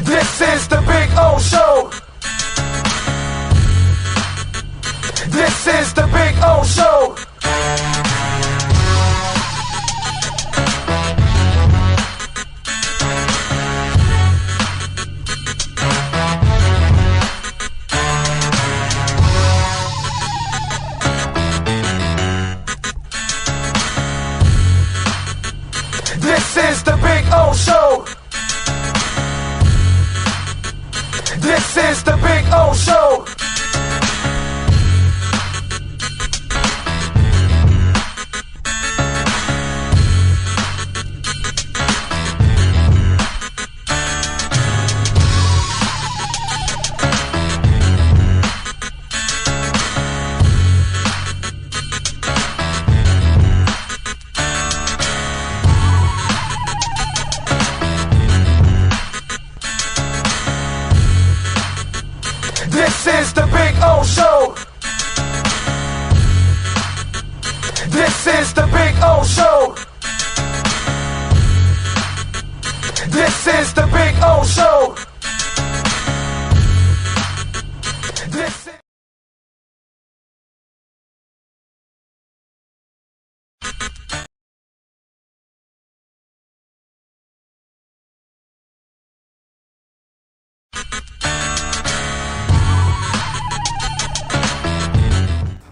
This is the Big O Show. This is the Big O Show. This is the Big O Show. This is the Big O Show. This is the Big O Show. This is the Big O Show. This is the Big O Show. This is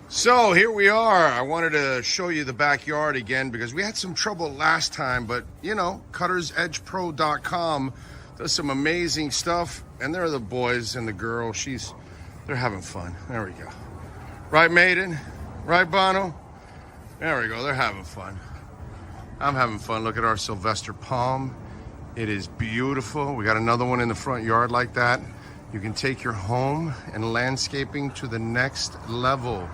So here we are. I wanted to show you the backyard again because we had some trouble last time, but you know, cuttersedgepro.com does some amazing stuff, and there are the boys and the girl. They're having fun. There we go. Right, Maiden? Right, Bono? There we go. They're having fun. I'm having fun. Look at our Sylvester palm. It is beautiful. We got another one in the front yard like that. You can take your home and landscaping to the next level.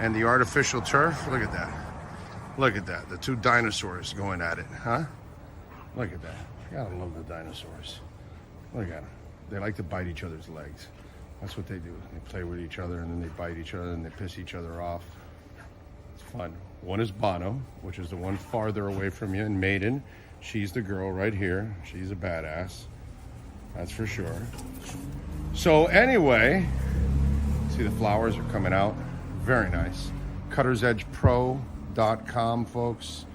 And the artificial turf, look at that. Look at that, the two dinosaurs going at it, huh? Look at that, gotta love the dinosaurs. Look at them, they like to bite each other's legs. That's what they do, they play with each other and then they bite each other and they piss each other off. It's fun. One is Bono, which is the one farther away from you, and Maiden, she's the girl right here. She's a badass, that's for sure. So anyway, see the flowers are coming out. Very nice. Cuttersedgepro.com, folks.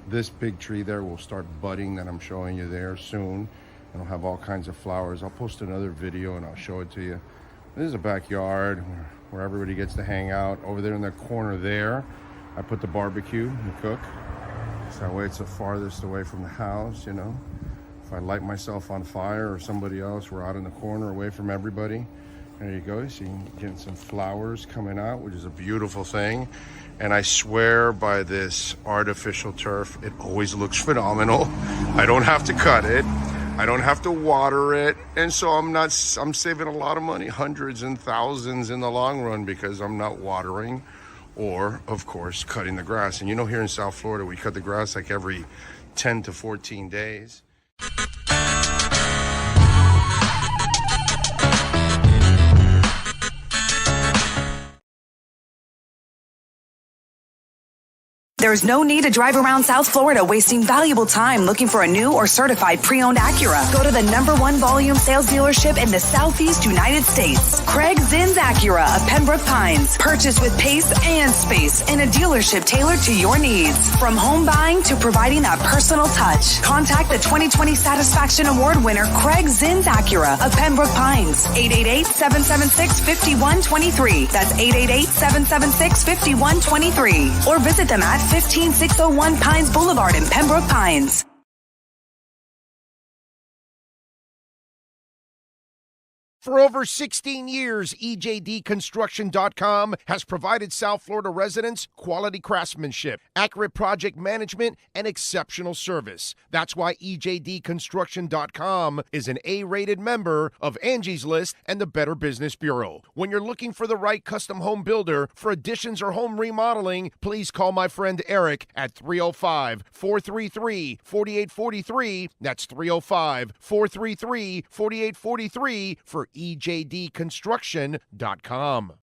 This big tree there will start budding that I'm showing you there soon. It'll have all kinds of flowers. I'll post another video and I'll show it to you. This is a backyard where everybody gets to hang out. Over there in the corner there, I put the barbecue and cook. So that way it's the farthest away from the house, you know. If I light myself on fire or somebody else, we're out in the corner away from everybody. There you go, so you can get some flowers coming out, which is a beautiful thing. And I swear by this artificial turf, it always looks phenomenal. I don't have to cut it. I don't have to water it. And so I'm saving a lot of money, hundreds and thousands in the long run, because I'm not watering or, of course, cutting the grass. And you know, here in South Florida, we cut the grass like every 10 to 14 days. There's no need to drive around South Florida wasting valuable time looking for a new or certified pre-owned Acura. Go to the #1 volume sales dealership in the Southeast United States. Craig Zinn's Acura of Pembroke Pines. Purchase with pace and space in a dealership tailored to your needs. From home buying to providing that personal touch. Contact the 2020 Satisfaction Award winner Craig Zinn's Acura of Pembroke Pines. 888-776-5123. That's 888-776-5123. Or visit them at 15601 Pines Boulevard in Pembroke Pines. For over 16 years, EJDconstruction.com has provided South Florida residents quality craftsmanship, accurate project management, and exceptional service. That's why EJDconstruction.com is an A-rated member of Angie's List and the Better Business Bureau. When you're looking for the right custom home builder for additions or home remodeling, please call my friend Eric at 305-433-4843. That's 305-433-4843 for EJDconstruction.com.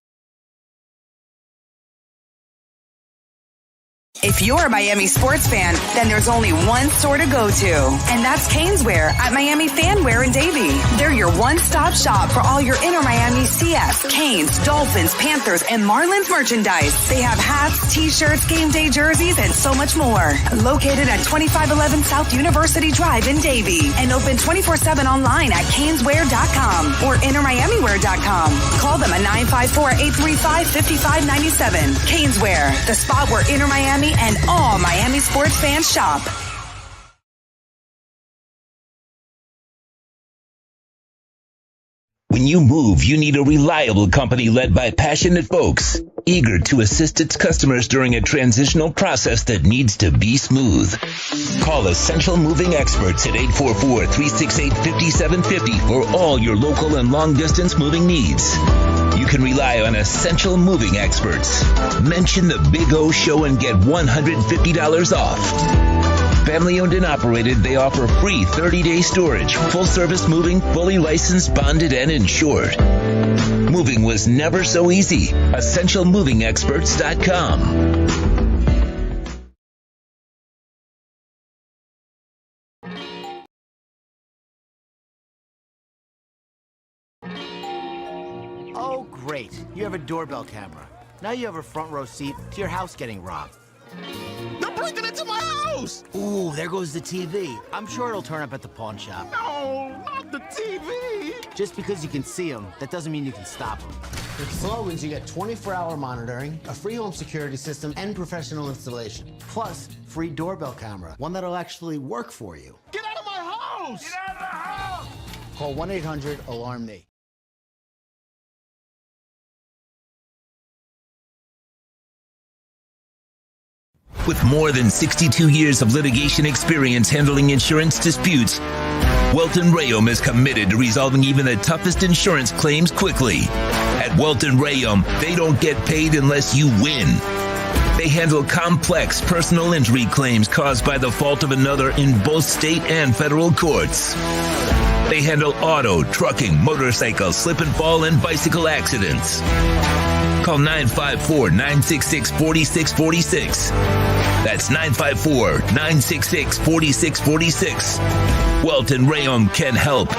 If you're a Miami sports fan, then there's only one store to go to, and that's Caneswear at Miami Fanwear in Davie. They're your one-stop shop for all your Inter Miami CF, Canes, Dolphins, Panthers, and Marlins merchandise. They have hats, t-shirts, game day jerseys, and so much more. Located at 2511 South University Drive in Davie and open 24/7 online at caneswear.com or intermiamiwear.com. Call them at 954-835-5597. Caneswear, the spot where Inter Miami and all Miami sports fans shop. When you move, you need a reliable company led by passionate folks, eager to assist its customers during a transitional process that needs to be smooth. Call Essential Moving Experts at 844-368-5750 for all your local and long-distance moving needs. You can rely on Essential Moving Experts. Mention the Big O Show and get $150 off. Family owned and operated, they offer free 30-day storage, full-service moving, fully licensed, bonded, and insured. Moving was never so easy. EssentialMovingExperts.com. Oh, great. You have a doorbell camera. Now you have a front row seat to your house getting robbed. They're breaking into my house! Ooh, there goes the TV. I'm sure it'll turn up at the pawn shop. No, not the TV! Just because you can see them, that doesn't mean you can stop them. With Slogans, you get 24-hour monitoring, a free home security system, and professional installation. Plus, free doorbell camera, one that'll actually work for you. Get out of my house! Get out of the house! Call 1-800-ALARM-ME. With more than 62 years of litigation experience handling insurance disputes, Welton Rayom is committed to resolving even the toughest insurance claims quickly. At Welton Rayom, they don't get paid unless you win. They handle complex personal injury claims caused by the fault of another in both state and federal courts. They handle auto, trucking, motorcycle, slip and fall, and bicycle accidents. Call 954-966-4646. That's 954-966-4646. Welton Rayom can help.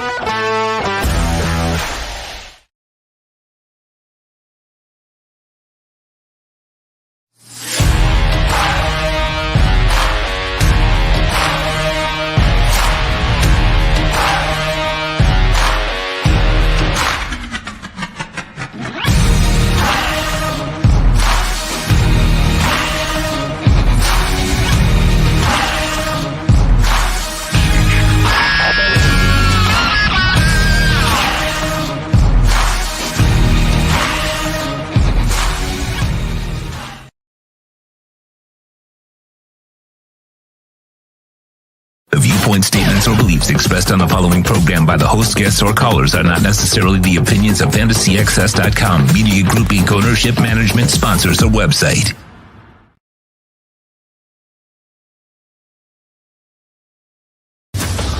Statements or beliefs expressed on the following program by the host, guests, or callers are not necessarily the opinions of FantasyXS.com, Media Group Inc., ownership, management, sponsors, or website.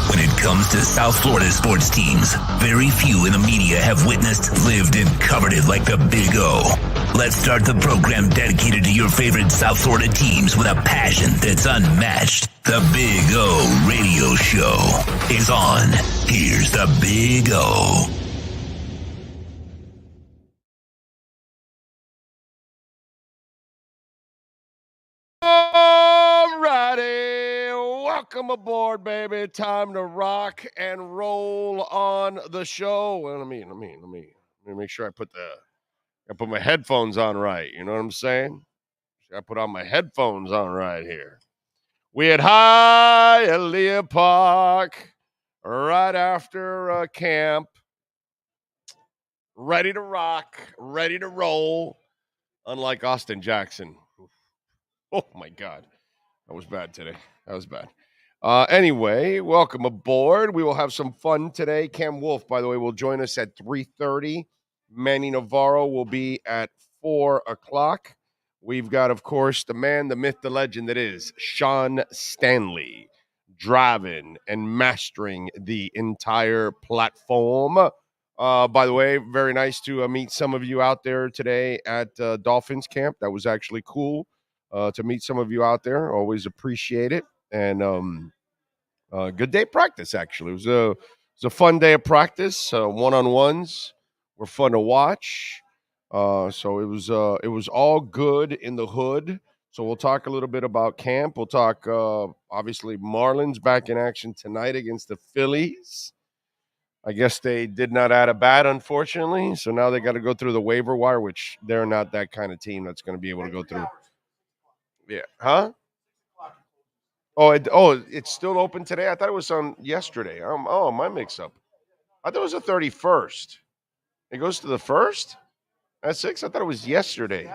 When it comes to South Florida sports teams, very few in the media have witnessed, lived, and covered it like the Big O. Let's start the program dedicated to your favorite South Florida teams with a passion that's unmatched. The Big O Radio Show is on. Here's the Big O. Alrighty, welcome aboard, baby. Time to rock and roll on the show. Well, let me make sure I put my headphones on right. You know what I'm saying? I put on my headphones on right here. We had Hialeah Park right after camp. Ready to rock, ready to roll. Unlike Austin Jackson. Oh, my God. That was bad today. That was bad. Anyway, welcome aboard. We will have some fun today. Cam Wolfe, by the way, will join us at 3:30. Manny Navarro will be at 4 o'clock. We've got, of course, the man, the myth, the legend that is Sean Stanley, driving and mastering the entire platform. By the way, very nice to meet some of you out there today at Dolphins camp. That was actually cool to meet some of you out there. Always appreciate it. And good day practice, actually. It was It's a fun day of practice. One-on-ones were fun to watch. So it was all good in the hood. So we'll talk a little bit about camp. We'll talk obviously Marlins back in action tonight against the Phillies. I guess they did not add a bat, unfortunately. So now they got to go through the waiver wire, which they're not that kind of team that's going to be able to go through. Yeah, huh? It's still open today. I thought it was on yesterday. My mix up. I thought it was the 31st. It goes to the first at 6. I thought it was yesterday.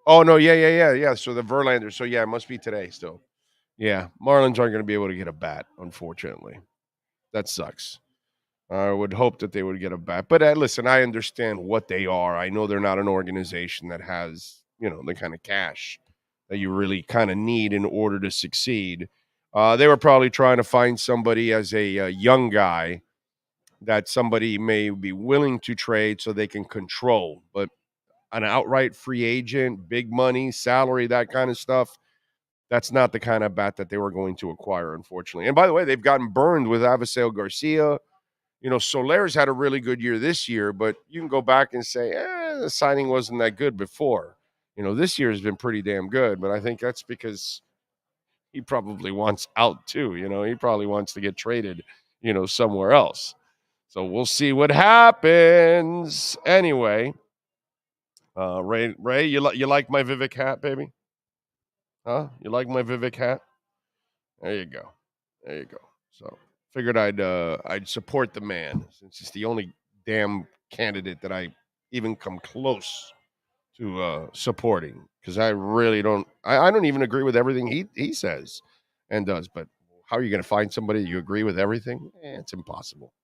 Oh no, yeah. So the Verlander. So yeah, it must be today still. Yeah, Marlins aren't going to be able to get a bat, unfortunately. That sucks. I would hope that they would get a bat. But listen, I understand what they are. I know they're not an organization that has, the kind of cash that you really kind of need in order to succeed. They were probably trying to find somebody as a young guy that somebody may be willing to trade so they can control. But an outright free agent, big money, salary, that kind of stuff, that's not the kind of bat that they were going to acquire, unfortunately. And by the way, they've gotten burned with Avisail Garcia. Soler's had a really good year this year, but you can go back and say, the signing wasn't that good before. This year has been pretty damn good, but I think that's because he probably wants out too. He probably wants to get traded, somewhere else. So we'll see what happens. Anyway, Ray, you like my Vivek hat, baby? Huh? You like my Vivek hat? There you go. So figured I'd support the man since he's the only damn candidate that I even come close to supporting, because I really don't. I don't even agree with everything he says and does. But how are you going to find somebody you agree with everything? It's impossible.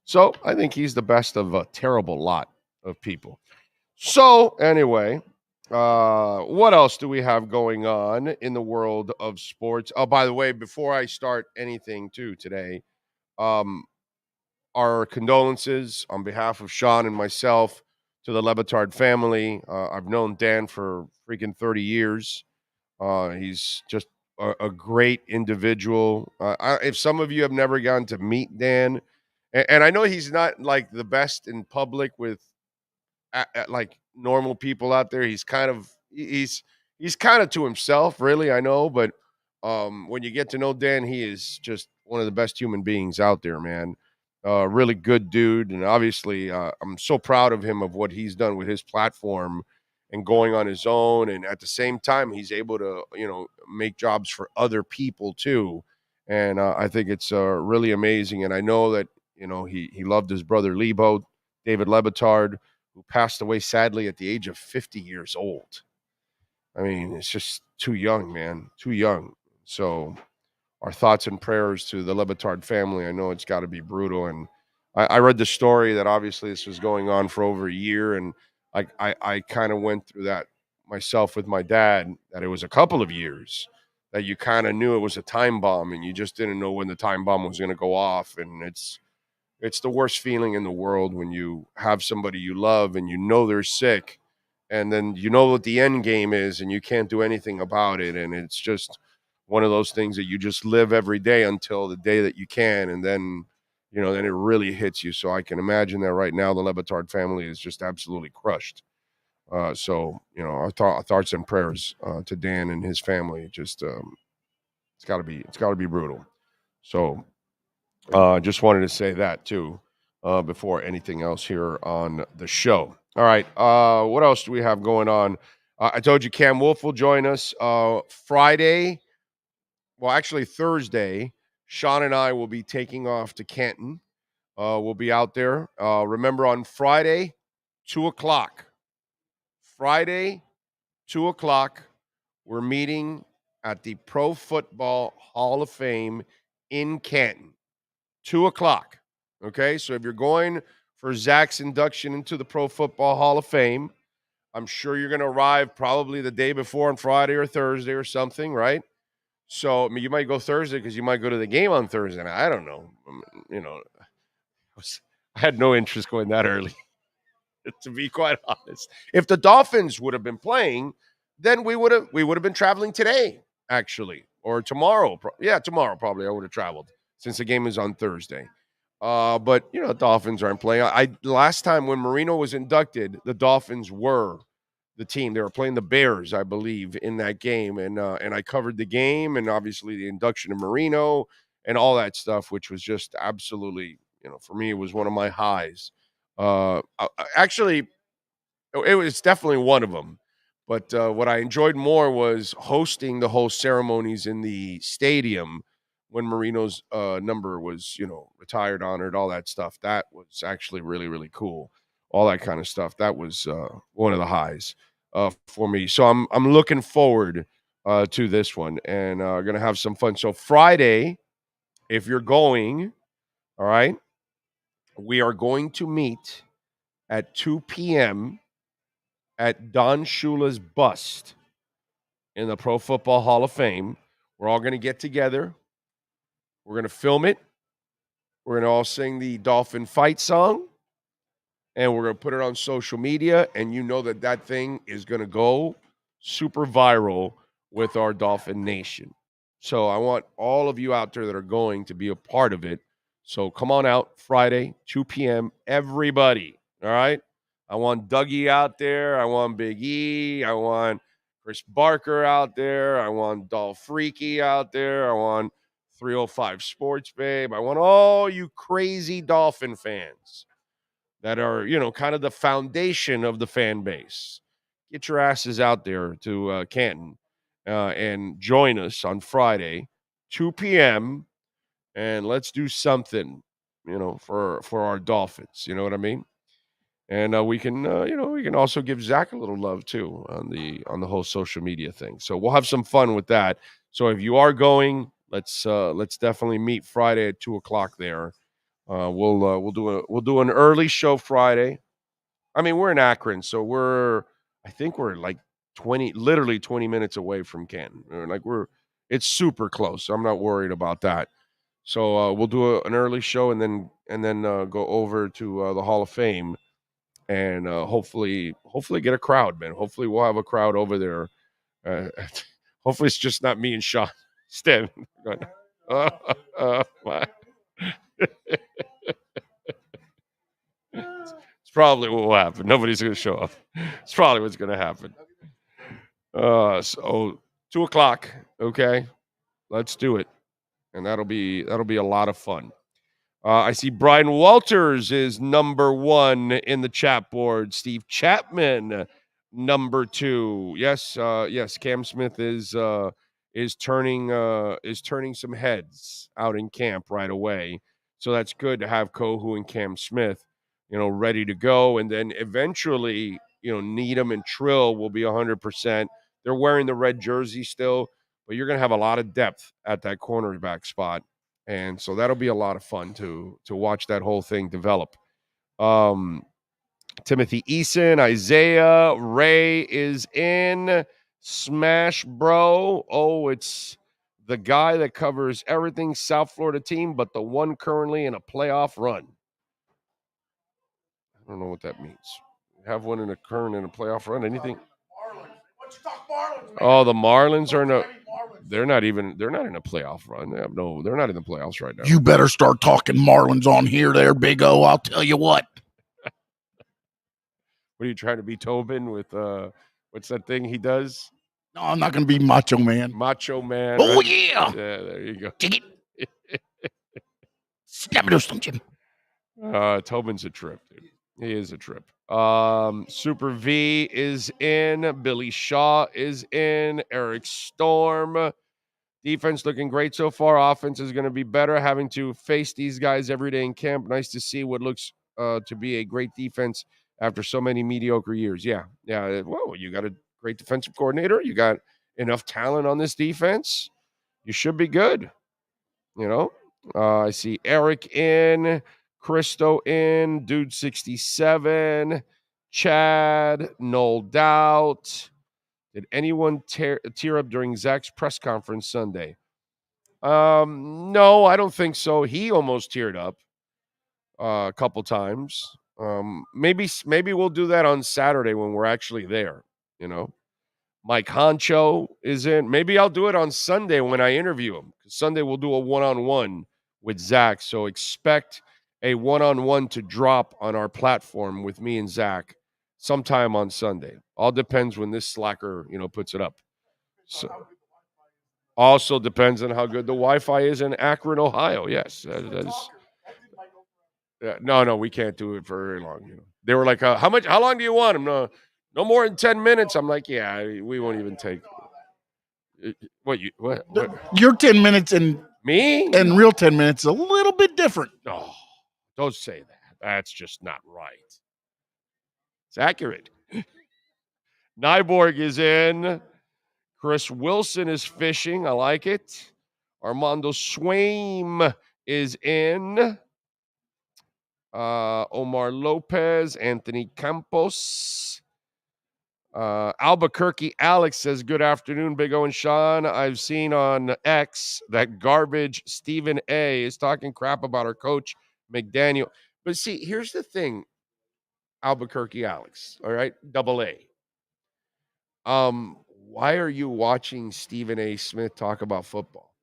So I think he's the best of a terrible lot of people. So anyway, what else do we have going on in the world of sports? Oh, by the way, before I start anything too today, our condolences on behalf of Sean and myself to the Lebitard family. I've known Dan for freaking 30 years. He's just a great individual. If some of you have never gotten to meet Dan, and I know he's not like the best in public with like normal people out there. He's kind of to himself, really. I know, but when you get to know Dan, he is just one of the best human beings out there, man. Really good dude, and obviously, I'm so proud of him of what he's done with his platform and going on his own, and at the same time, he's able to make jobs for other people too. And I think it's really amazing. And I know that he loved his brother Lebo, David Lebitard, who passed away sadly at the age of 50 years old. I mean, it's just too young, man, too young. So our thoughts and prayers to the Lebitard family. I know it's got to be brutal. And I read the story that obviously this was going on for over a year. And I kind of went through that myself with my dad, that it was a couple of years that you kind of knew it was a time bomb and you just didn't know when the time bomb was going to go off. And it's the worst feeling in the world when you have somebody you love and they're sick, and then what the end game is and you can't do anything about it. And it's just one of those things that you just live every day until the day that you can. And then, then it really hits you. So I can imagine that right now the Lebitard family is just absolutely crushed. So, our thoughts and prayers to Dan and his family. Just it's got to be brutal. So just wanted to say that too before anything else here on the show. All right. What else do we have going on? I told you Cam Wolfe will join us Friday. Well, actually Thursday. Sean and I will be taking off to Canton. We'll be out there. Remember, on Friday, 2:00. Friday, 2:00. We're meeting at the Pro Football Hall of Fame in Canton. 2:00. Okay, so if you're going for Zach's induction into the Pro Football Hall of Fame, I'm sure you're going to arrive probably the day before on Friday or Thursday or something, right? So I mean, you might go Thursday because you might go to the game on Thursday. I don't know. I had no interest going that early, to be quite honest. If the Dolphins would have been playing, then we would have been traveling today, actually, or tomorrow. Tomorrow probably I would have traveled since the game is on Thursday. But Dolphins aren't playing. Last time when Marino was inducted, the Dolphins were the team. They were playing the Bears, I believe, in that game, and I covered the game and obviously the induction of Marino and all that stuff, which was just absolutely, for me, it was one of my highs. Actually, it was definitely one of them. But what I enjoyed more was hosting the whole ceremonies in the stadium when Marino's number was, retired, honored, all that stuff. That was actually really, really cool. All that kind of stuff. That was one of the highs for me. So I'm looking forward to this one, and going to have some fun. So Friday, if you're going, all right, we are going to meet at 2 p.m. at Don Shula's bust in the Pro Football Hall of Fame. We're all going to get together. We're going to film it. We're going to all sing the Dolphin fight song. And we're going to put it on social media. And you know that thing is going to go super viral with our Dolphin Nation. So I want all of you out there that are going to be a part of it. So come on out Friday, 2 p.m. Everybody, all right? I want Dougie out there. I want Big E. I want Chris Barker out there. I want Dolph Freaky out there. I want 305 Sports Babe. I want all you crazy Dolphin fans that are, kind of the foundation of the fan base. Get your asses out there to Canton and join us on Friday, 2 p.m., and let's do something, for our Dolphins. You know what I mean? And we can also give Zach a little love too on the whole social media thing. So we'll have some fun with that. So if you are going, let's definitely meet Friday at 2:00 there. We'll do an early show Friday. I mean, we're in Akron, so I think we're like literally 20 minutes away from Canton. It's super close. So I'm not worried about that. So we'll do an early show and then go over to the Hall of Fame and hopefully get a crowd, man. Hopefully we'll have a crowd over there. Hopefully it's just not me and Sean Stem. It's probably what will happen. Nobody's going to show up. It's probably what's going to happen. So 2:00, okay? Let's do it, and that'll be a lot of fun. I see Brian Walters is number 1 in the chat board. Steve Chapman, number 2. Yes, Cam Smith is turning some heads out in camp right away. So that's good to have Kohu and Cam Smith, ready to go. And then eventually, Needham and Trill will be 100%. They're wearing the red jersey still, but you're going to have a lot of depth at that cornerback spot. And so that'll be a lot of fun to watch that whole thing develop. Timothy Eason, Isaiah, Ray is in. Smash Bro. Oh, it's the guy that covers everything South Florida team, but the one currently in a playoff run. I don't know what that means. Have one in a playoff run. Anything? Oh, the Marlins are in a. They're not in a playoff run. They're not in the playoffs right now. You better start talking Marlins on here there, Big O. I'll tell you what. What are you trying to be, Tobin, with what's that thing he does? No, I'm not going to be Macho Man. Macho Man. Oh, right? yeah. Yeah, there you go. Dig it. Snap it or something. Tobin's a trip, dude. He is a trip. Super V is in. Billy Shaw is in. Eric Storm. Defense looking great so far. Offense is going to be better. Having to face these guys every day in camp. Nice to see what looks to be a great defense after so many mediocre years. Yeah. Whoa, you got a great defensive coordinator. You got enough talent on this defense. You should be good. I see Eric in. Christo in. Dude 67. Chad. No doubt. Did anyone tear up during Zach's press conference Sunday? No, I don't think so. He almost teared up a couple times. Maybe we'll do that on Saturday when we're actually there. Mike Honcho is in. Maybe I'll do it on Sunday when I interview him. Sunday we'll do a one-on-one with Zach. So expect a one-on-one to drop on our platform with me and Zach sometime on Sunday. All depends when this slacker, puts it up. So also depends on how good the Wi-Fi is in Akron, Ohio. Yes, that is. No, we can't do it for very long. They were like, How long do you want them? No more than 10 minutes. I'm like, yeah, we won't even take. What? Your 10 minutes Me? and real 10 minutes is a little bit different. Oh, don't say that. That's just not right. It's accurate. Nyborg is in. Chris Wilson is fishing. I like it. Armando Swaim is in. Omar Lopez, Anthony Campos. Albuquerque Alex says, good afternoon, Big O and Sean. I've seen on X that garbage Stephen A. is talking crap about our coach, McDaniel. But see, here's the thing, Albuquerque Alex, all right, double A. Why are you watching Stephen A. Smith talk about football?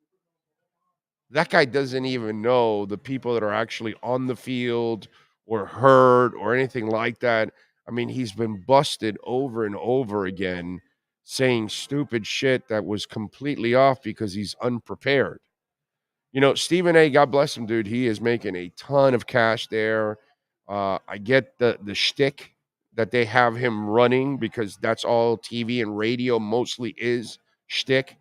That guy doesn't even know the people that are actually on the field or hurt or anything like that. I mean, he's been busted over and over again saying stupid shit that was completely off because he's unprepared. Stephen A., God bless him, dude. He is making a ton of cash there. I get the shtick that they have him running because that's all TV and radio mostly is shtick.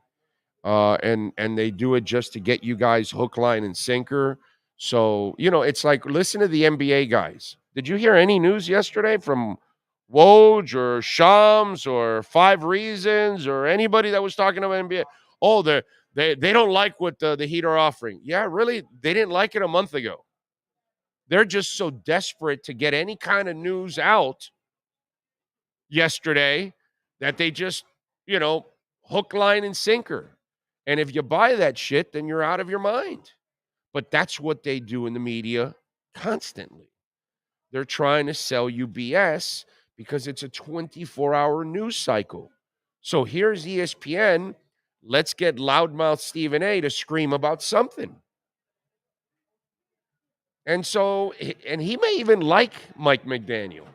And they do it just to get you guys hook, line, and sinker. So, it's like, listen to the NBA guys. Did you hear any news yesterday from Woj or Shams or Five Reasons or anybody that was talking about NBA? Oh, they don't like what the Heat are offering. Yeah, really? They didn't like it a month ago. They're just so desperate to get any kind of news out yesterday that they just, hook, line, and sinker. And if you buy that shit, then you're out of your mind. But that's what they do in the media constantly. They're trying to sell you BS because it's a 24-hour news cycle. So here's ESPN. Let's get loudmouth Stephen A. to scream about something. And so, and he may even like Mike McDaniel.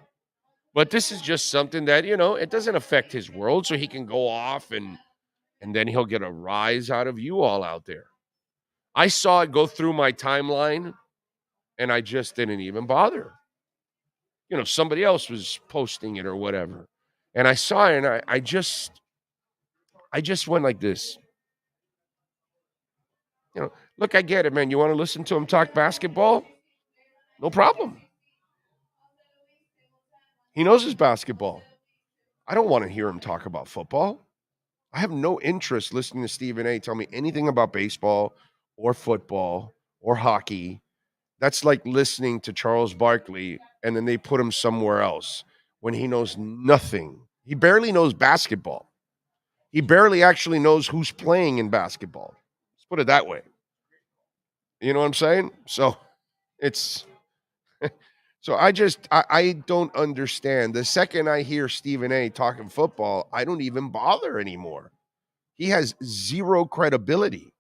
But this is just something that, it doesn't affect his world, so he can go off and then he'll get a rise out of you all out there. I saw it go through my timeline, and I just didn't even bother. Somebody else was posting it or whatever. And I saw it, and I just went like this. Look, I get it, man. You want to listen to him talk basketball? No problem. He knows his basketball. I don't want to hear him talk about football. I have no interest listening to Stephen A. tell me anything about baseball or football or hockey. That's like listening to Charles Barkley and then they put him somewhere else when he knows nothing. He barely knows basketball. He barely actually knows who's playing in basketball. Let's put it that way. You know what I'm saying? So it's so I don't understand. The second I hear Stephen A. talking football, I don't even bother anymore. He has zero credibility.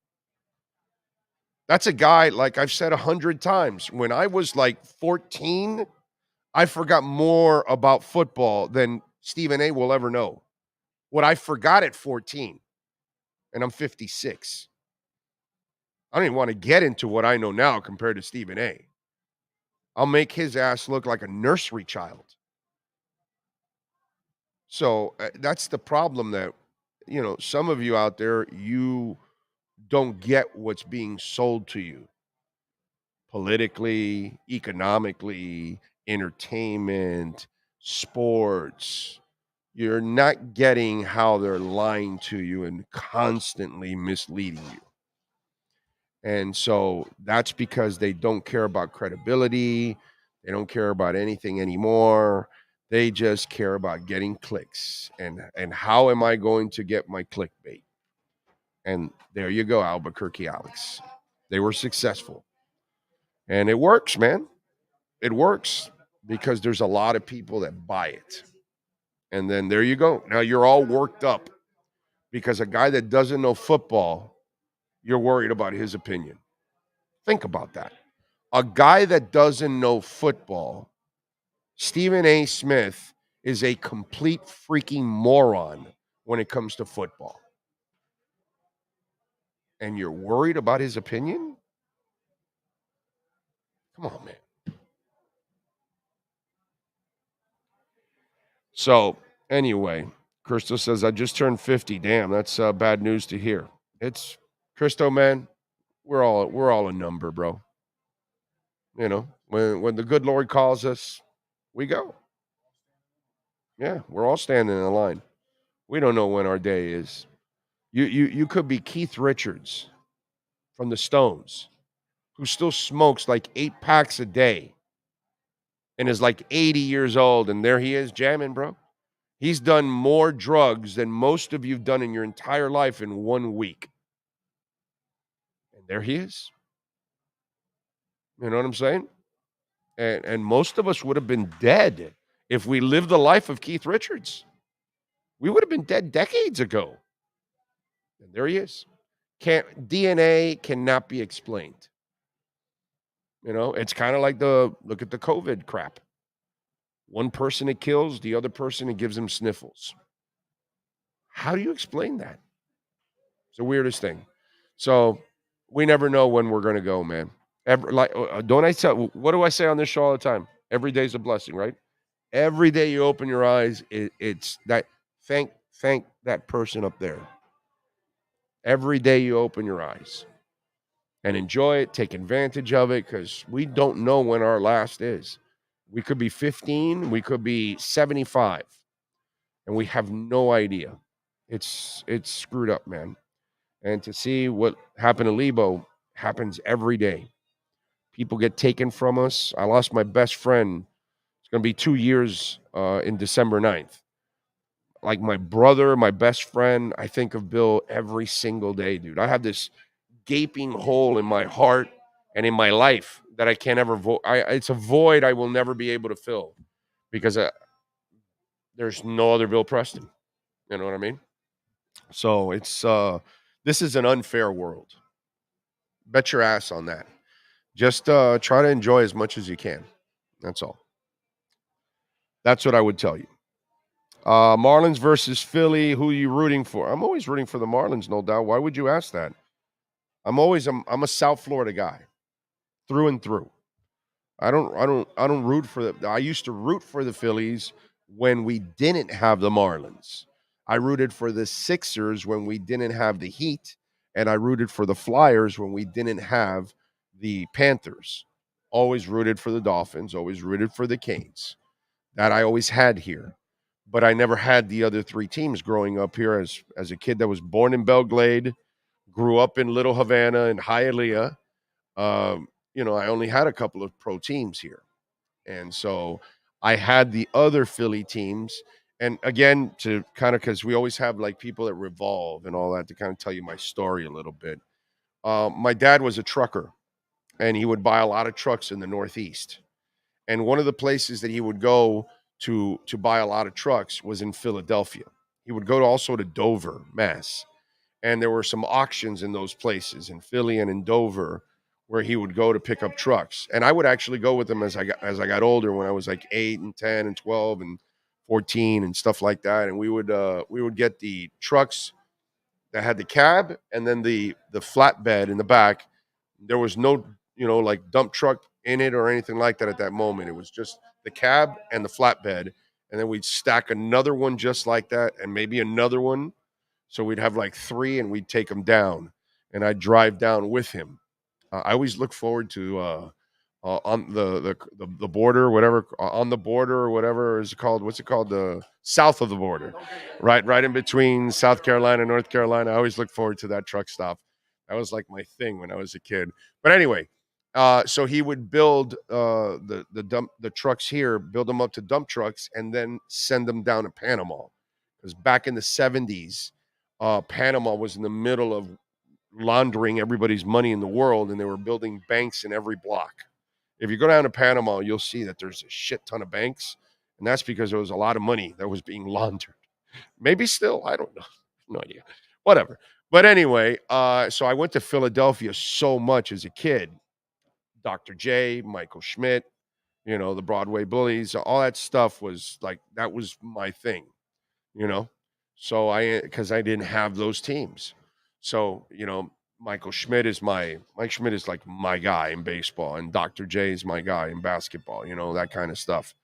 That's a guy, like I've said 100 times, when I was like 14, I forgot more about football than Stephen A. will ever know. What I forgot at 14, and I'm 56. I don't even want to get into what I know now compared to Stephen A. I'll make his ass look like a nursery child. So that's the problem that, some of you out there, you don't get what's being sold to you politically, economically, entertainment, sports. You're not getting how they're lying to you and constantly misleading you. And so that's because they don't care about credibility. They don't care about anything anymore. They just care about getting clicks. And how am I going to get my clickbait? And there you go, Albuquerque Alex. They were successful. And it works, man. It works because there's a lot of people that buy it. And then there you go. Now you're all worked up because a guy that doesn't know football, you're worried about his opinion. Think about that. A guy that doesn't know football, Stephen A. Smith, is a complete freaking moron when it comes to football. And you're worried about his opinion? Come on, man. So, anyway, Crystal says, I just turned 50. Damn, that's bad news to hear. It's Crystal, man. We're all a number, bro. You know, when the good Lord calls us, we go. Yeah, we're all standing in line. We don't know when our day is. You could be Keith Richards from the Stones, who still smokes like 8 packs a day and is like 80 years old, and there he is jamming, bro. He's done more drugs than most of you've done in your entire life in 1 week. And there he is. You know what I'm saying? And most of us would have been dead if we lived the life of Keith Richards. We would have been dead decades ago. And there he is. DNA cannot be explained. You know, it's kind of like look at the COVID crap. One person it kills, the other person it gives them sniffles. How do you explain that? It's the weirdest thing. So we never know when we're going to go, man. Don't I tell? What do I say on this show all the time? Every day's a blessing, right? Every day you open your eyes, it's that. Thank that person up there. Every day you open your eyes and enjoy it, take advantage of it, because we don't know when our last is. We could be 15, we could be 75, and we have no idea. It's screwed up, man. And to see what happened to Lebo happens every day. People get taken from us. I lost my best friend. It's going to be 2 years in December 9th. Like my brother, my best friend, I think of Bill every single day, dude. I have this gaping hole in my heart and in my life that I can't ever it's a void I will never be able to fill because there's no other Bill Preston. You know what I mean? So it's this is an unfair world. Bet your ass on that. Just try to enjoy as much as you can. That's all. That's what I would tell you. Marlins versus Philly. Who are you rooting for? I'm always rooting for the Marlins, no doubt. Why would you ask that? I'm a South Florida guy, through and through. I don't root for I used to root for the Phillies when we didn't have the Marlins. I rooted for the Sixers when we didn't have the Heat, and I rooted for the Flyers when we didn't have the Panthers. Always rooted for the Dolphins, always rooted for the Canes. That I always had here. But I never had the other three teams growing up here as a kid that was born in Belglade, grew up in Little Havana and Hialeah. I only had a couple of pro teams here. And so I had the other Philly teams. And again, to kind of, because we always have like people that revolve and all that to kind of tell you my story a little bit. My dad was a trucker and he would buy a lot of trucks in the Northeast. And one of the places that he would go to buy a lot of trucks was in Philadelphia. He would go also to Dover, Mass. And there were some auctions in those places in Philly and in Dover where he would go to pick up trucks. And I would actually go with him as I got older, when I was like 8 and 10 and 12 and 14 and stuff like that. And we would get the trucks that had the cab and then the flatbed in the back. There was no, like dump truck in it or anything like that at that moment. It was just the cab and the flatbed. And then we'd stack another one just like that and maybe another one. So we'd have like 3 and we'd take them down and I'd drive down with him. I always look forward to on the border, whatever, on the border or whatever is it called. What's it called? The south of the border, right in between South Carolina and North Carolina. I always look forward to that truck stop. That was like my thing when I was a kid. But anyway, so he would build the trucks here, build them up to dump trucks, and then send them down to Panama. Because back in the 70s, Panama was in the middle of laundering everybody's money in the world, and they were building banks in every block. If you go down to Panama, you'll see that there's a shit ton of banks, and that's because there was a lot of money that was being laundered. Maybe still, I don't know. No idea. Whatever. But anyway, so I went to Philadelphia so much as a kid, Dr. J, Michael Schmidt, the Broadway Bullies, all that stuff was like, that was my thing, you know? So because I didn't have those teams. So, Mike Schmidt is like my guy in baseball, and Dr. J is my guy in basketball, that kind of stuff.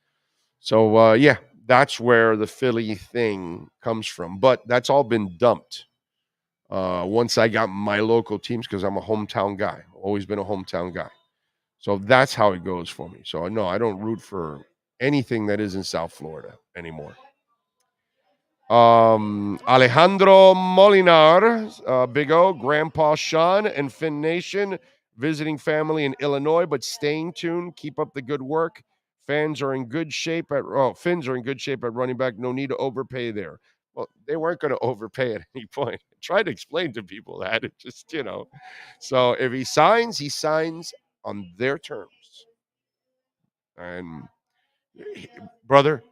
So, yeah, that's where the Philly thing comes from. But that's all been dumped once I got my local teams, because I'm a hometown guy, always been a hometown guy. So that's how it goes for me. So, no, I don't root for anything that is in South Florida anymore. Alejandro Molinar, Big O, Grandpa Sean, and Finn Nation visiting family in Illinois, but staying tuned. Keep up the good work. Fins are in good shape at running back. No need to overpay there. Well, they weren't going to overpay at any point. I tried to explain to people that. It just, So if he signs on their terms. And brother,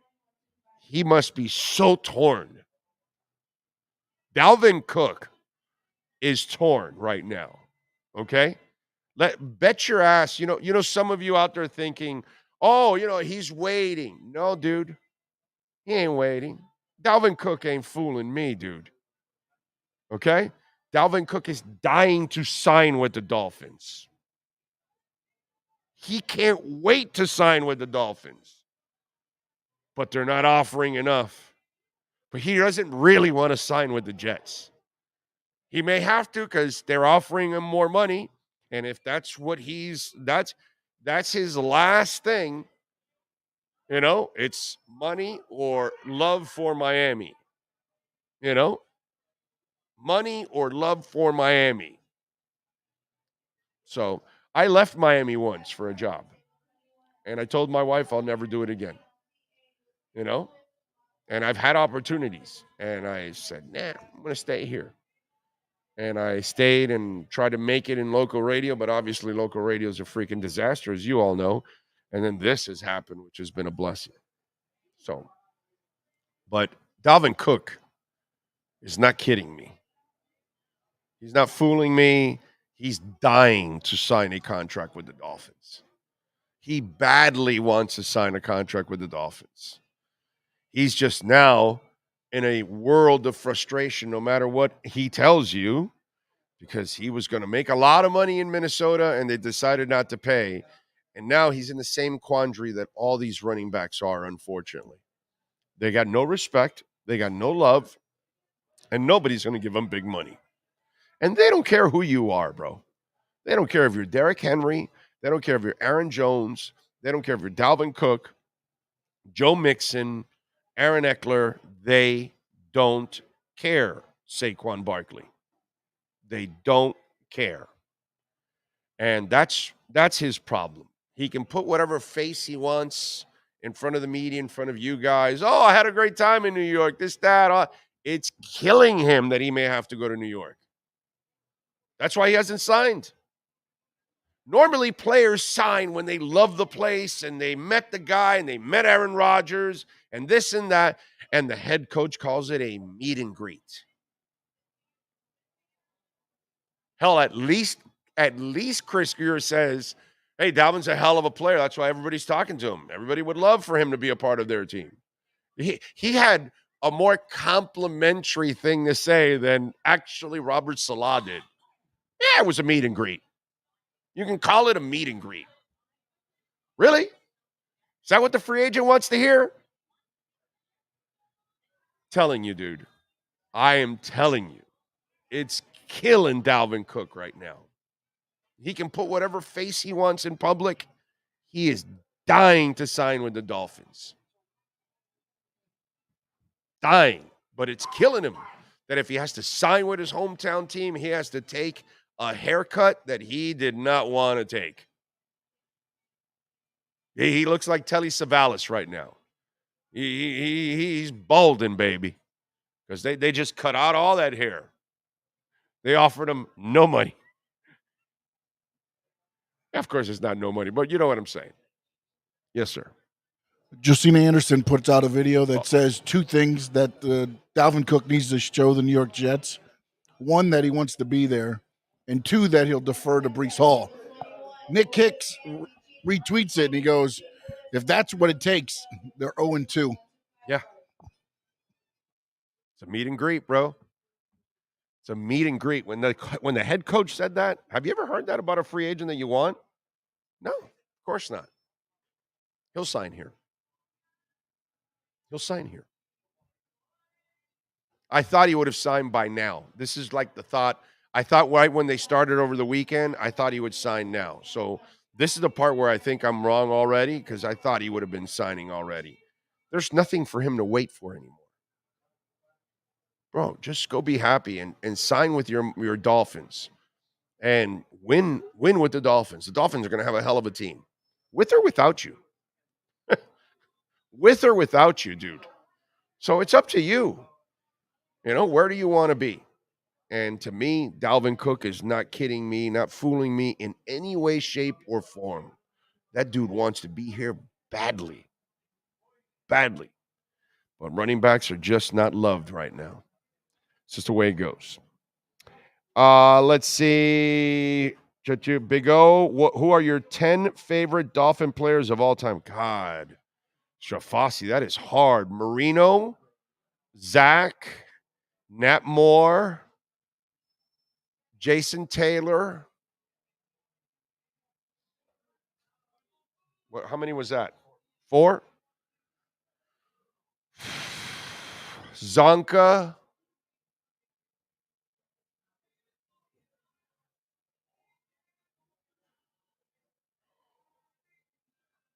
he must be so torn. Dalvin Cook is torn right now. Okay? Bet your ass, some of you out there thinking, oh, he's waiting. No, dude. He ain't waiting. Dalvin Cook ain't fooling me, dude. Okay? Dalvin Cook is dying to sign with the Dolphins. He can't wait to sign with the Dolphins. But they're not offering enough. But he doesn't really want to sign with the Jets. He may have to, because they're offering him more money. And if that's what that's his last thing, it's money or love for Miami. Money or love for Miami. So I left Miami once for a job. And I told my wife I'll never do it again. And I've had opportunities. And I said, nah, I'm going to stay here. And I stayed and tried to make it in local radio, but obviously local radio is a freaking disaster, as you all know. And then this has happened, which has been a blessing. So, but Dalvin Cook is not kidding me. He's not fooling me. He's dying to sign a contract with the Dolphins. He badly wants to sign a contract with the Dolphins. He's just now in a world of frustration, no matter what he tells you, because he was going to make a lot of money in Minnesota and they decided not to pay. And now he's in the same quandary that all these running backs are, unfortunately. They got no respect, they got no love, and nobody's going to give them big money. And they don't care who you are, bro. They don't care if you're Derrick Henry. They don't care if you're Aaron Jones. They don't care if you're Dalvin Cook, Joe Mixon, Aaron Eckler. They don't care, Saquon Barkley. They don't care. And that's his problem. He can put whatever face he wants in front of the media, in front of you guys. Oh, I had a great time in New York, this, that. It's killing him that he may have to go to New York. That's why he hasn't signed. Normally, players sign when they love the place and they met the guy and they met Aaron Rodgers and this and that, and the head coach calls it a meet and greet. Hell, at least Chris Greer says, hey, Dalvin's a hell of a player. That's why everybody's talking to him. Everybody would love for him to be a part of their team. He had a more complimentary thing to say than actually Robert Saleh did. Yeah, it was a meet and greet. You can call it a meet and greet. Really? Is that what the free agent wants to hear? Telling you, dude. I am telling you. It's killing Dalvin Cook right now. He can put whatever face he wants in public. He is dying to sign with the Dolphins. Dying. But it's killing him that if he has to sign with his hometown team, he has to take a haircut that he did not want to take. He looks like Telly Savalas right now. He's balding, baby, because they just cut out all that hair. They offered him no money. Of course, it's not no money, but you know what I'm saying. Yes, sir. Josina Anderson puts out a video that says two things that Dalvin Cook needs to show the New York Jets. One, that he wants to be there, and two, that he'll defer to Breece Hall. Nick Hicks retweets it and he goes, "If that's what it takes, they're 0-2." Yeah. It's a meet and greet, bro. It's a meet and greet. When the head coach said that, have you ever heard that about a free agent that you want? No, of course not. He'll sign here. He'll sign here. I thought he would have signed by now. This is like the thought. I thought right when they started over the weekend, I thought he would sign now. So this is the part where I think I'm wrong already because I thought he would have been signing already. There's nothing for him to wait for anymore. Bro, just go be happy and sign with your Dolphins and win with the Dolphins. The Dolphins are going to have a hell of a team. With or without you. With or without you, dude. So it's up to you. You know, where do you want to be? And to me, Dalvin Cook is not kidding me, not fooling me in any way, shape, or form. That dude wants to be here badly. Badly. But running backs are just not loved right now. It's just the way it goes. Let's see. Big O, who are your 10 favorite Dolphin players of all time? God. Shafasi, that is hard. Marino, Zach, Nat Moore, Jason Taylor. How many was that? 4? Zonka.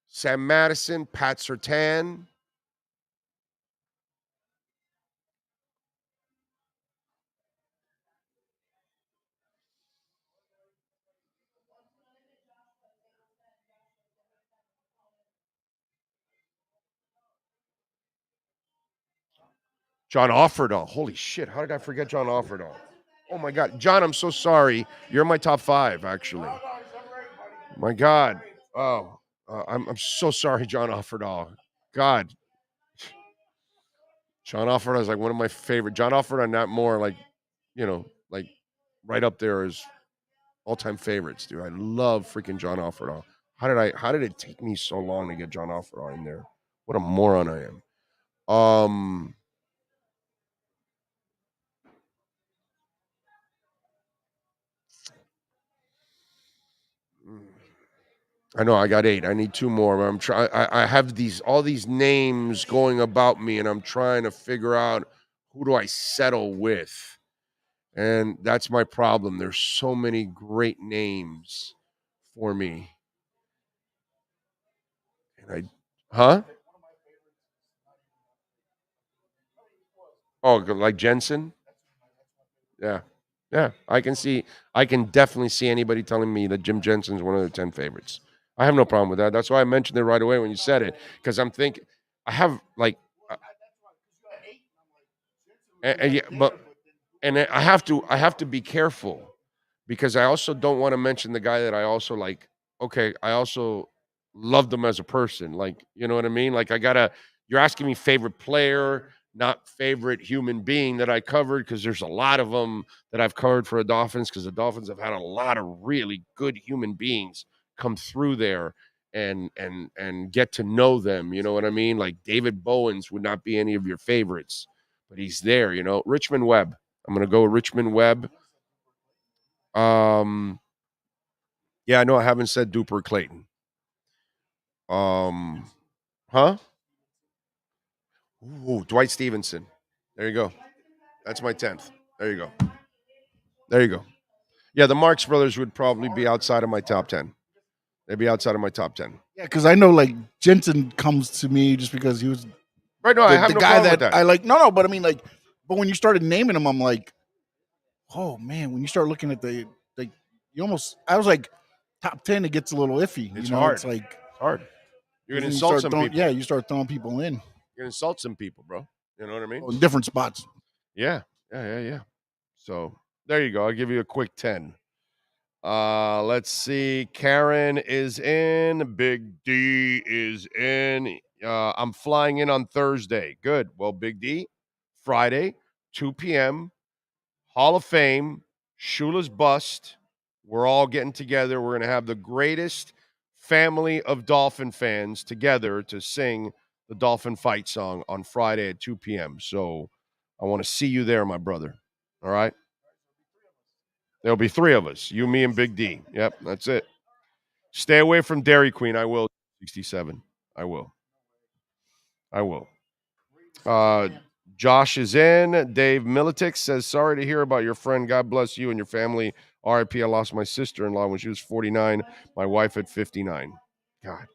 Sam Madison, Pat Surtain. John Offerdahl. Holy shit. How did I forget John Offerdahl? Oh, my God. John, I'm so sorry. You're in my top 5, actually. My God. Oh, I'm so sorry, John Offerdahl. God. John Offerdahl is like one of my favorite. John Offerdahl, not more like, like right up there as all-time favorites, dude. I love freaking John Offerdahl. How did it take me so long to get John Offerdahl in there? What a moron I am. I know I got 8. I need 2 more. I'm trying. I have all these names going about me, and I'm trying to figure out who do I settle with. And that's my problem. There's so many great names for me. And huh? Oh, like Jensen? Yeah. Yeah. I can definitely see anybody telling me that Jim Jensen's one of their 10 favorites. I have no problem with that. That's why I mentioned it right away when you said it. Because I'm thinking I have like yeah, but I have to be careful because I also don't want to mention the guy that I also like. Okay, I also loved him as a person. Like, you know what I mean? Like you're asking me favorite player, not favorite human being that I covered because there's a lot of them that I've covered for the Dolphins because the Dolphins have had a lot of really good human beings come through there and get to know them. You know what I mean? Like David Bowens would not be any of your favorites, but he's there. Richmond Webb. I'm gonna go Richmond Webb. Yeah, I know I haven't said Duper Clayton. Huh? Ooh, Dwight Stevenson. There you go. That's my 10th. There you go. There you go. Yeah, the Marx Brothers would probably be outside of my top 10. They'd be outside of my top 10. Yeah, because I know like Jensen comes to me just because he was right. No, I have the no guy problem with that. I like. No, but I mean like, but when you started naming them, I'm like, oh man. When you start looking at you almost. I was like, top 10. It gets a little iffy. It's hard. It's like it's hard. You're gonna insult some people. Yeah, you start throwing people in. You're gonna insult some people, bro. You know what I mean? In different spots. Yeah. So there you go. I'll give you a quick 10. Let's see. Karen is in. Big D is in. I'm flying in on Thursday. Good. Well, Big D, Friday, 2 p.m., Hall of Fame, Shula's bust, We're all getting together. We're going to have the greatest family of Dolphin fans together to sing the Dolphin fight song on Friday at 2 p.m. So I want to see you there, my brother. All right? There'll be 3 of us, you, me, and Big D. Yep, that's it. Stay away from Dairy Queen. I will. 67. I will. Josh is in. Dave Militix says, sorry to hear about your friend. God bless you and your family. RIP, I lost my sister-in-law when she was 49. My wife at 59. God.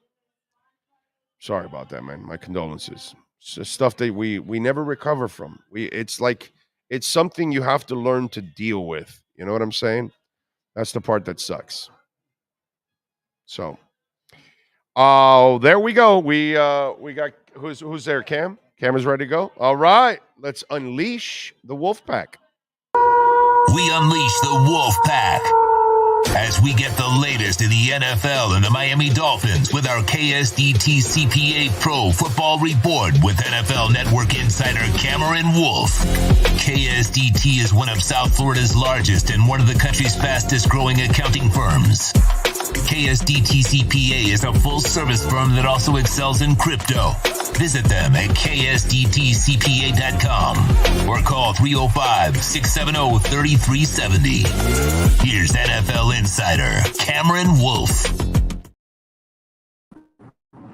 Sorry about that, man. My condolences. It's just stuff that we never recover from. It's something you have to learn to deal with. You know what I'm saying? That's the part that sucks. So, oh, there we go. We got who's there? Cam is ready to go. All right, let's unleash the Wolf Pack. We unleash the Wolf Pack as we get the latest in the NFL and the Miami Dolphins with our KSDT CPA Pro Football Report with NFL Network insider Cameron Wolfe. KSDT is one of South Florida's largest and one of the country's fastest growing accounting firms. KSDT CPA is a full-service firm that also excels in crypto. Visit them at ksdtcpa.com or call 305-670-3370. Here's NFL insider Cameron Wolfe.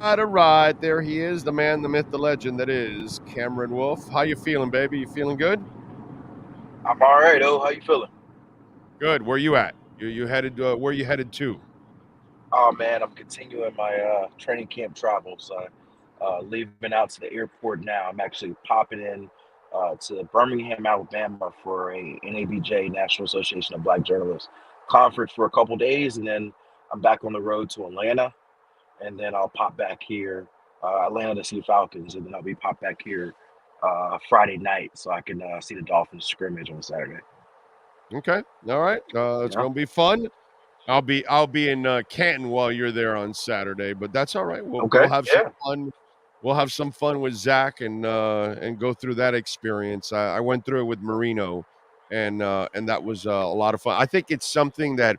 All right, there he is, the man, the myth, the legend that is Cameron Wolfe. How you feeling, baby? You feeling good? I'm all right, how you feeling? Good. Where you at? You headed? Where you headed to? Oh man, I'm continuing my training camp travels. Leaving out to the airport now. I'm actually popping in to Birmingham, Alabama for a NABJ, National Association of Black Journalists conference for a couple days, and then I'm back on the road to Atlanta, and then I'll pop back here, Atlanta to see Falcons, and then I'll be popped back here Friday night so I can see the Dolphins scrimmage on Saturday. Okay. All right. It's gonna be fun. I'll be in Canton while you're there on Saturday, but that's all right. We'll have some fun. We'll have some fun with Zach and go through that experience. I went through it with Marino, and that was a lot of fun. I think it's something that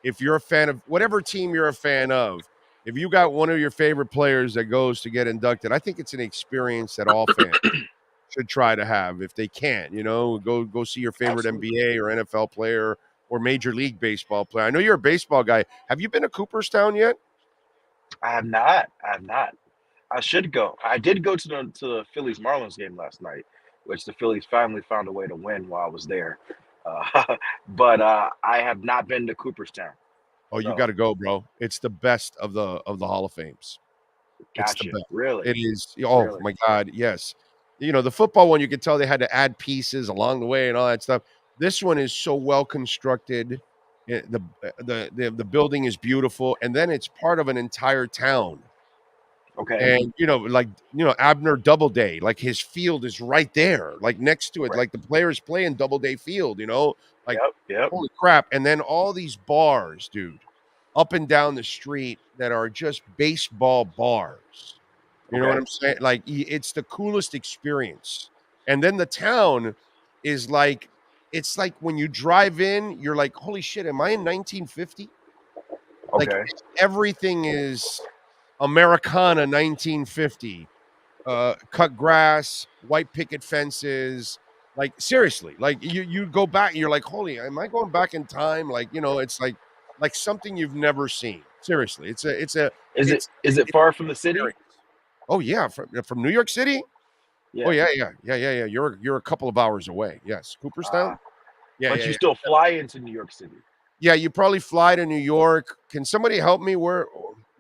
if you're a fan of whatever team you're a fan of, if you got one of your favorite players that goes to get inducted, I think it's an experience that all fans should try to have if they can. You know, go see your favorite NBA or NFL player or Major League Baseball player. I know you're a baseball guy. Have you been to Cooperstown yet? I have not. I should go. I did go to the Phillies Marlins game last night, which the Phillies finally found a way to win while I was there. But I have not been to Cooperstown. Oh, you got to go, bro. It's the best of the Hall of Fames. Gotcha. It's the best. Really? It is. Oh, really? My God, yes. You know, the football one, you could tell they had to add pieces along the way and all that stuff. This one is so well constructed. The building is beautiful, and then it's part of an entire town. Okay. And Abner Doubleday, like his field is right there, like next to it, like the players play in Doubleday Field. Like holy crap! And then all these bars, dude, up and down the street that are just baseball bars. You know what I'm saying? Like it's the coolest experience. And then the town is like, it's like when you drive in, you're like, holy shit, am I in 1950? Okay. Like everything is Americana 1950. Cut grass, white picket fences. Like seriously, like you go back and you're like, holy, am I going back in time? Like, it's like something you've never seen. Seriously. Is it far from the city? Oh yeah, from New York City? Yeah. Oh yeah. You're a couple of hours away. Yes. Cooperstown? But you still fly into New York City. Yeah, you probably fly to New York. Can somebody help me where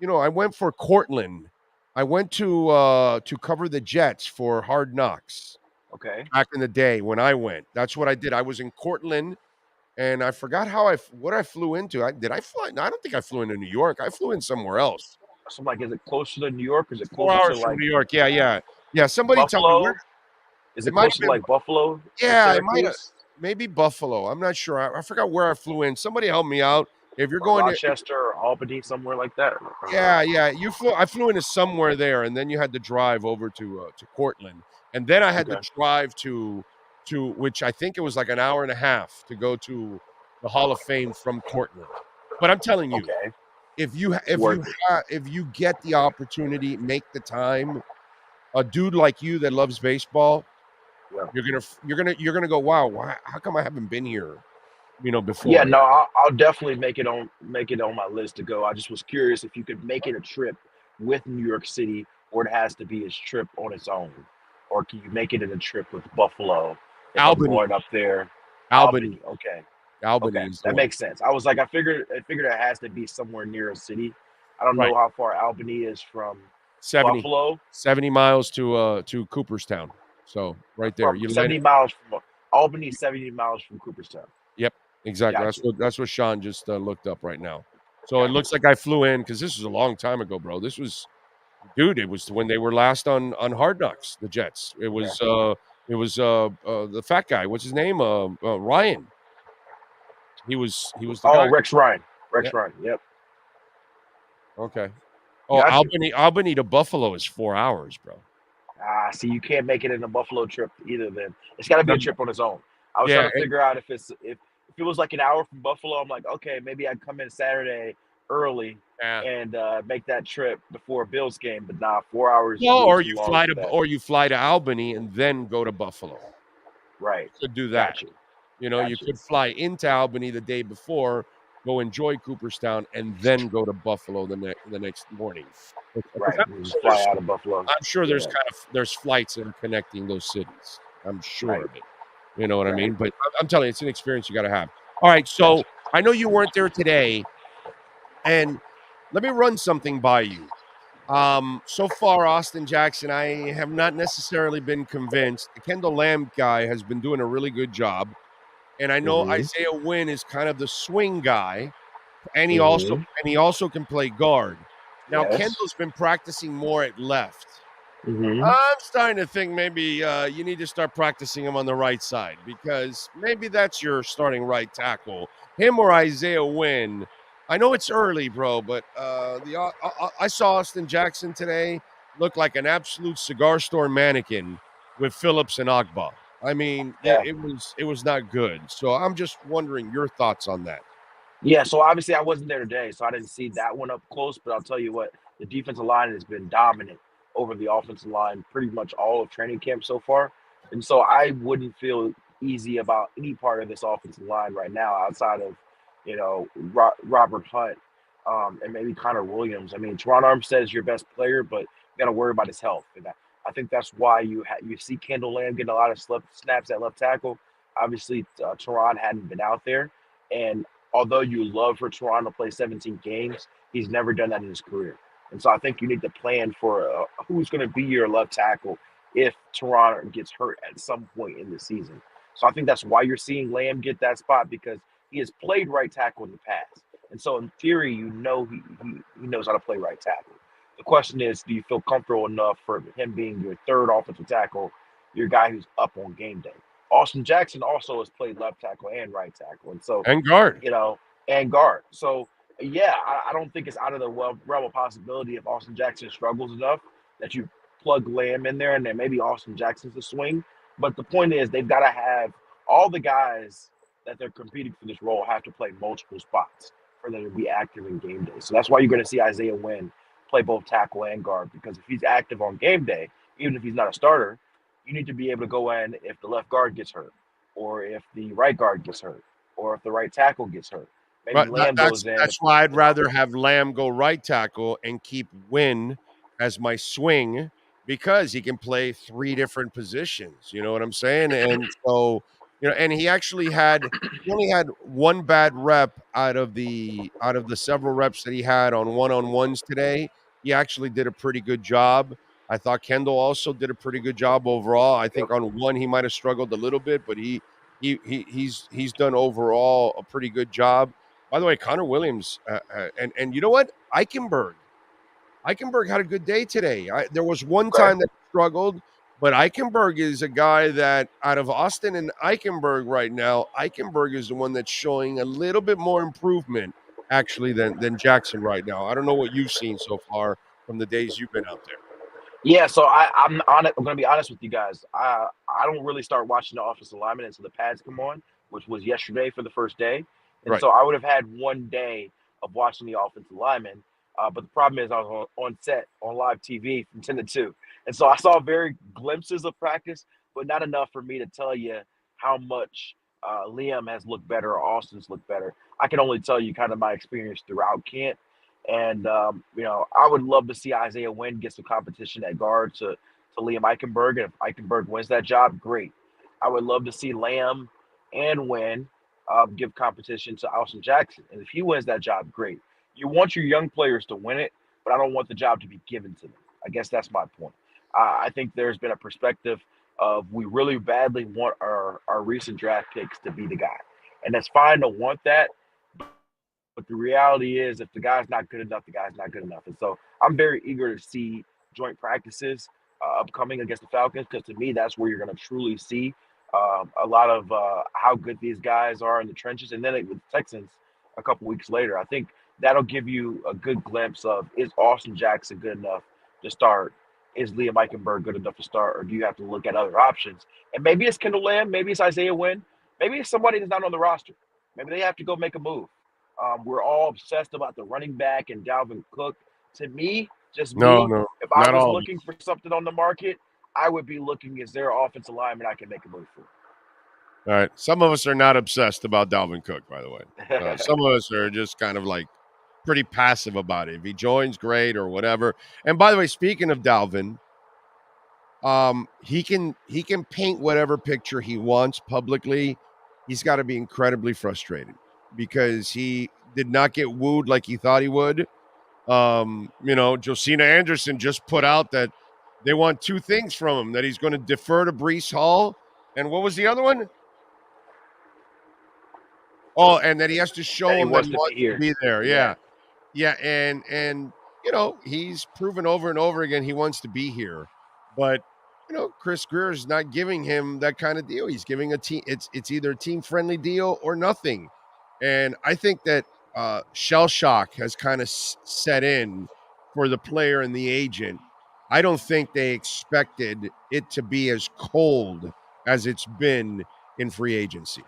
I went for Cortland. I went to cover the Jets for Hard Knocks. Okay. Back in the day when I went. That's what I did. I was in Cortland, and I forgot what I flew into. Did I fly? No, I don't think I flew into New York. I flew in somewhere else. So, like, is it closer to New York? Or is it closer 4 hours to from New York? Yeah. Somebody Buffalo? tell me where. Is it closer to like Buffalo? Yeah, it might have. Maybe Buffalo. I'm not sure. I forgot where I flew in. Somebody help me out. If you're going to Rochester or Albany, somewhere like that. Yeah. I flew into somewhere there, and then you had to drive over to Cortland, and then I had to drive to which I think it was like an hour and a half to go to the Hall of Fame from Cortland. But I'm telling you, Okay. if you Worth if you get the opportunity, make the time. A dude like you that loves baseball, Yeah. you're gonna go, wow, how come I haven't been here, Yeah, before? no, I'll definitely make it on my list to go. I just was curious if you could make it a trip with New York City, or it has to be a trip on its own, or can you make it in a trip with Buffalo if I'm Albany, going up there? Albany, Albany, okay, Albany okay, is the that one. makes sense. I was like, I figured it has to be somewhere near a city. I don't Right. know how far Albany is from 70, Buffalo. 70 miles to Cooperstown. So right there, From you land. 70 miles from Albany, 70 miles from Cooperstown. Yep, exactly. Gotcha, That's what Sean just looked up right now. So it gotcha. looks like I flew in because this was a long time ago, bro. This was, dude. It was when they were last on Hard Knocks, the Jets. Okay. It was the fat guy. What's his name? Ryan. He was the Oh, guy. Rex Ryan. Yeah. Rex Ryan. Yep. Okay. Oh, Gotcha. Albany to Buffalo is 4 hours, bro. See, you can't make it in a Buffalo trip either. Then it's got to be a trip on its own. I was Yeah, trying to figure out if it was like an hour from Buffalo. I'm like, okay, maybe I'd come in Saturday early yeah. and make that trip before a Bills game. But nah, 4 hours is Well, way too long for that. or you fly to Albany and then go to Buffalo. Right. You could do that. Gotcha. You Gotcha. could fly into Albany the day before, go enjoy Cooperstown, and then go to Buffalo the next morning. Because Right. You just fly out of Buffalo. I'm sure there's Yeah. there's flights in connecting those cities. I'm sure Right. of it. You know what I Right. mean? But I'm telling you, it's an experience you got to have. All right, so I know you weren't there today, and let me run something by you. So far, Austin Jackson, I have not necessarily been convinced. The Kendall Lamb guy has been doing a really good job. And I know Mm-hmm. Isaiah Wynn is kind of the swing guy, and he Mm-hmm. also can play guard. Now, Yes. Kendall's been practicing more at left. Mm-hmm. I'm starting to think maybe you need to start practicing him on the right side, because maybe that's your starting right tackle, him or Isaiah Wynn. I know it's early, bro, but I saw Austin Jackson today look like an absolute cigar store mannequin with Phillips and Ogba. I mean, Yeah. it was not good. So I'm just wondering your thoughts on that. Yeah, so obviously I wasn't there today, so I didn't see that one up close. But I'll tell you what, the defensive line has been dominant over the offensive line pretty much all of training camp so far. And so I wouldn't feel easy about any part of this offensive line right now outside of, Robert Hunt, and maybe Connor Williams. I mean, Teron Armstead is your best player, but you got to worry about his health. And I think that's why you see Kendall Lamb getting a lot of snaps at left tackle. Obviously, Teron hadn't been out there. And although you love for Toronto to play 17 games, he's never done that in his career. And so I think you need to plan for who's going to be your left tackle if Toronto gets hurt at some point in the season. So I think that's why you're seeing Lamb get that spot, because he has played right tackle in the past. And so in theory, he knows how to play right tackle. The question is, do you feel comfortable enough for him being your third offensive tackle, your guy who's up on game day? Austin Jackson also has played left tackle and right tackle. And so, And guard. and guard. So, yeah, I don't think it's out of the realm of possibility if Austin Jackson struggles enough that you plug Lamb in there and then maybe Austin Jackson's the swing. But the point is, they've got to have all the guys that they're competing for this role have to play multiple spots for them to be active in game day. So that's why you're going to see Isaiah Wynn play both tackle and guard, because if he's active on game day, even if he's not a starter, you need to be able to go in if the left guard gets hurt, or if the right guard gets hurt, or if the right tackle gets hurt. Maybe Right, Lamb goes in. that's why I'd rather have Lamb go right tackle and keep Wynn as my swing, because he can play three different positions. You know what I'm saying? And so, and he only had one bad rep out of the several reps that he had on one-on-ones today. He actually did a pretty good job. I thought Kendall also did a pretty good job overall. I think on one he might have struggled a little bit, but he's done overall a pretty good job. By the way, Connor Williams, and you know what? Eichenberg had a good day today. There was one time that he struggled, but Eichenberg is a guy that, out of Austin and Eichenberg right now, Eichenberg is the one that's showing a little bit more improvement, actually, than Jackson right now. I don't know what you've seen so far from the days you've been out there. Yeah, so I'm on it. I'm going to be honest with you guys. I don't really start watching the offensive linemen until the pads come on, which was yesterday for the first day. And Right. so I would have had one day of watching the offensive linemen. But the problem is I was on set on live TV from 10 to 2. And so I saw very glimpses of practice, but not enough for me to tell you how much Liam has looked better or Austin's looked better. I can only tell you kind of my experience throughout camp. And, I would love to see Isaiah Wynn get some competition at guard to Liam Eichenberg. And if Eichenberg wins that job, great. I would love to see Lamb and Wynn give competition to Austin Jackson. And if he wins that job, great. You want your young players to win it, but I don't want the job to be given to them. I guess that's my point. I think there's been a perspective of we really badly want our recent draft picks to be the guy. And that's fine to want that. But the reality is, if the guy's not good enough, the guy's not good enough. And so I'm very eager to see joint practices upcoming against the Falcons, because to me, that's where you're going to truly see a lot of how good these guys are in the trenches. And then with the Texans a couple weeks later, I think that'll give you a good glimpse of, is Austin Jackson good enough to start? Is Liam Eichenberg good enough to start? Or do you have to look at other options? And maybe it's Kendall Lamb. Maybe it's Isaiah Wynn. Maybe it's somebody that's not on the roster. Maybe they have to go make a move. We're all obsessed about the running back and Dalvin Cook. To me, just No, me, no, if I not was all. looking for something on the market, I would be looking, is there an offensive lineman I can make a move for? All right. Some of us are not obsessed about Dalvin Cook, by the way. Some of us are just kind of like pretty passive about it. If he joins, great, or whatever. And by the way, speaking of Dalvin, he can paint whatever picture he wants publicly. He's got to be incredibly frustrated because he did not get wooed like he thought he would. Josina Anderson just put out that they want two things from him: that he's going to defer to Breece Hall, and what was the other one? Oh, and that he has to show That he him that wants he to be wants to here. be there. Yeah. Yeah, and he's proven over and over again he wants to be here, but Chris Greer is not giving him that kind of deal. He's giving a team. It's either a team friendly deal or nothing, and I think that shell shock has kind of set in for the player and the agent. I don't think they expected it to be as cold as it's been in free agency.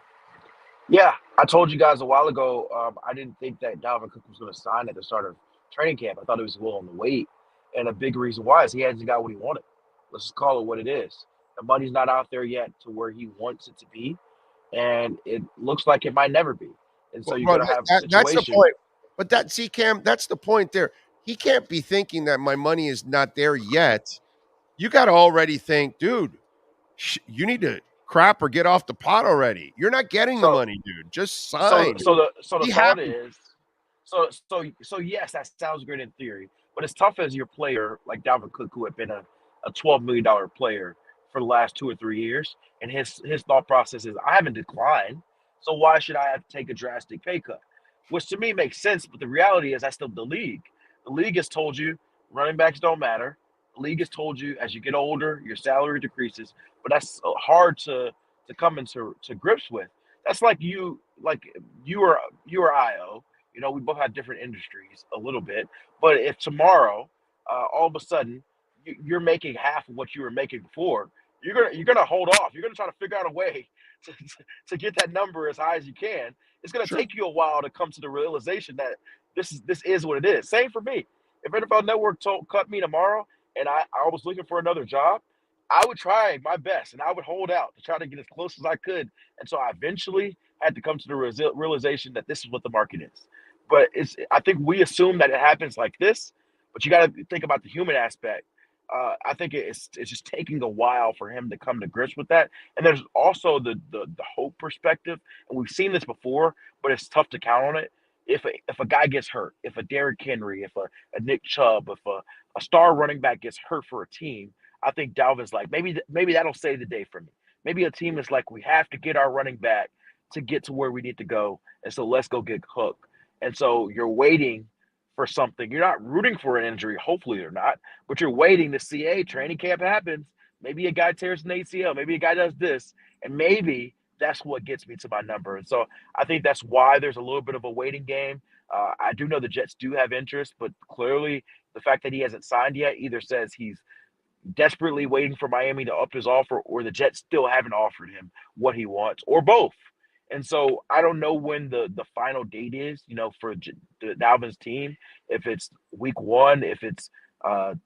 Yeah, I told you guys a while ago, I didn't think that Dalvin Cook was going to sign at the start of training camp. I thought he was willing to wait. And a big reason why is he hasn't got what he wanted. Let's just call it what it is. The money's not out there yet to where he wants it to be. And it looks like it might never be. And so you're Well, going to have a that's the situation. point. But Cam, that's the point there. He can't be thinking that my money is not there yet. You got to already think, dude, you need to crap or get off the pot already. You're not getting the So money, dude. Just sign. so the Be thought happy. is, so yes, that sounds great in theory, but it's tough as your player like Dalvin Cook, who had been a $12 million player for the last 2 or 3 years, and his thought process is, I haven't declined, so why should I have to take a drastic pay cut? Which to me makes sense, but the reality is that's still the league. The league has told you running backs don't matter. The league has told you as you get older, your salary decreases, but that's hard to come into grips with. That's like you or IO. We both have different industries a little bit. But if tomorrow, all of a sudden, you're making half of what you were making before, you're gonna hold off. You're gonna try to figure out a way to get that number as high as you can. It's gonna Sure. take you a while to come to the realization that this is what it is. Same for me. If NFL Network cut me tomorrow and I was looking for another job, I would try my best and I would hold out to try to get as close as I could. And so I eventually had to come to the realization that this is what the market is. But I think we assume that it happens like this, but you got to think about the human aspect. I think it's just taking a while for him to come to grips with that. And there's also the hope perspective, and we've seen this before, but it's tough to count on it. If a guy gets hurt, if a Derrick Henry, if a Nick Chubb, if a star running back gets hurt for a team, I think Dalvin's like, maybe that'll save the day for me. Maybe a team is like, we have to get our running back to get to where we need to go, and so let's go get Cook. And so you're waiting for something. You're not rooting for an injury, hopefully they're not, but you're waiting to see, hey, training camp happens. Maybe a guy tears an ACL. Maybe a guy does this, and maybe that's what gets me to my number. And so I think that's why there's a little bit of a waiting game. I do know the Jets do have interest, but clearly the fact that he hasn't signed yet either says he's desperately waiting for Miami to up his offer, or the Jets still haven't offered him what he wants, or both. And so I don't know when the final date is, for the Dolphins team. If it's week 1, if it's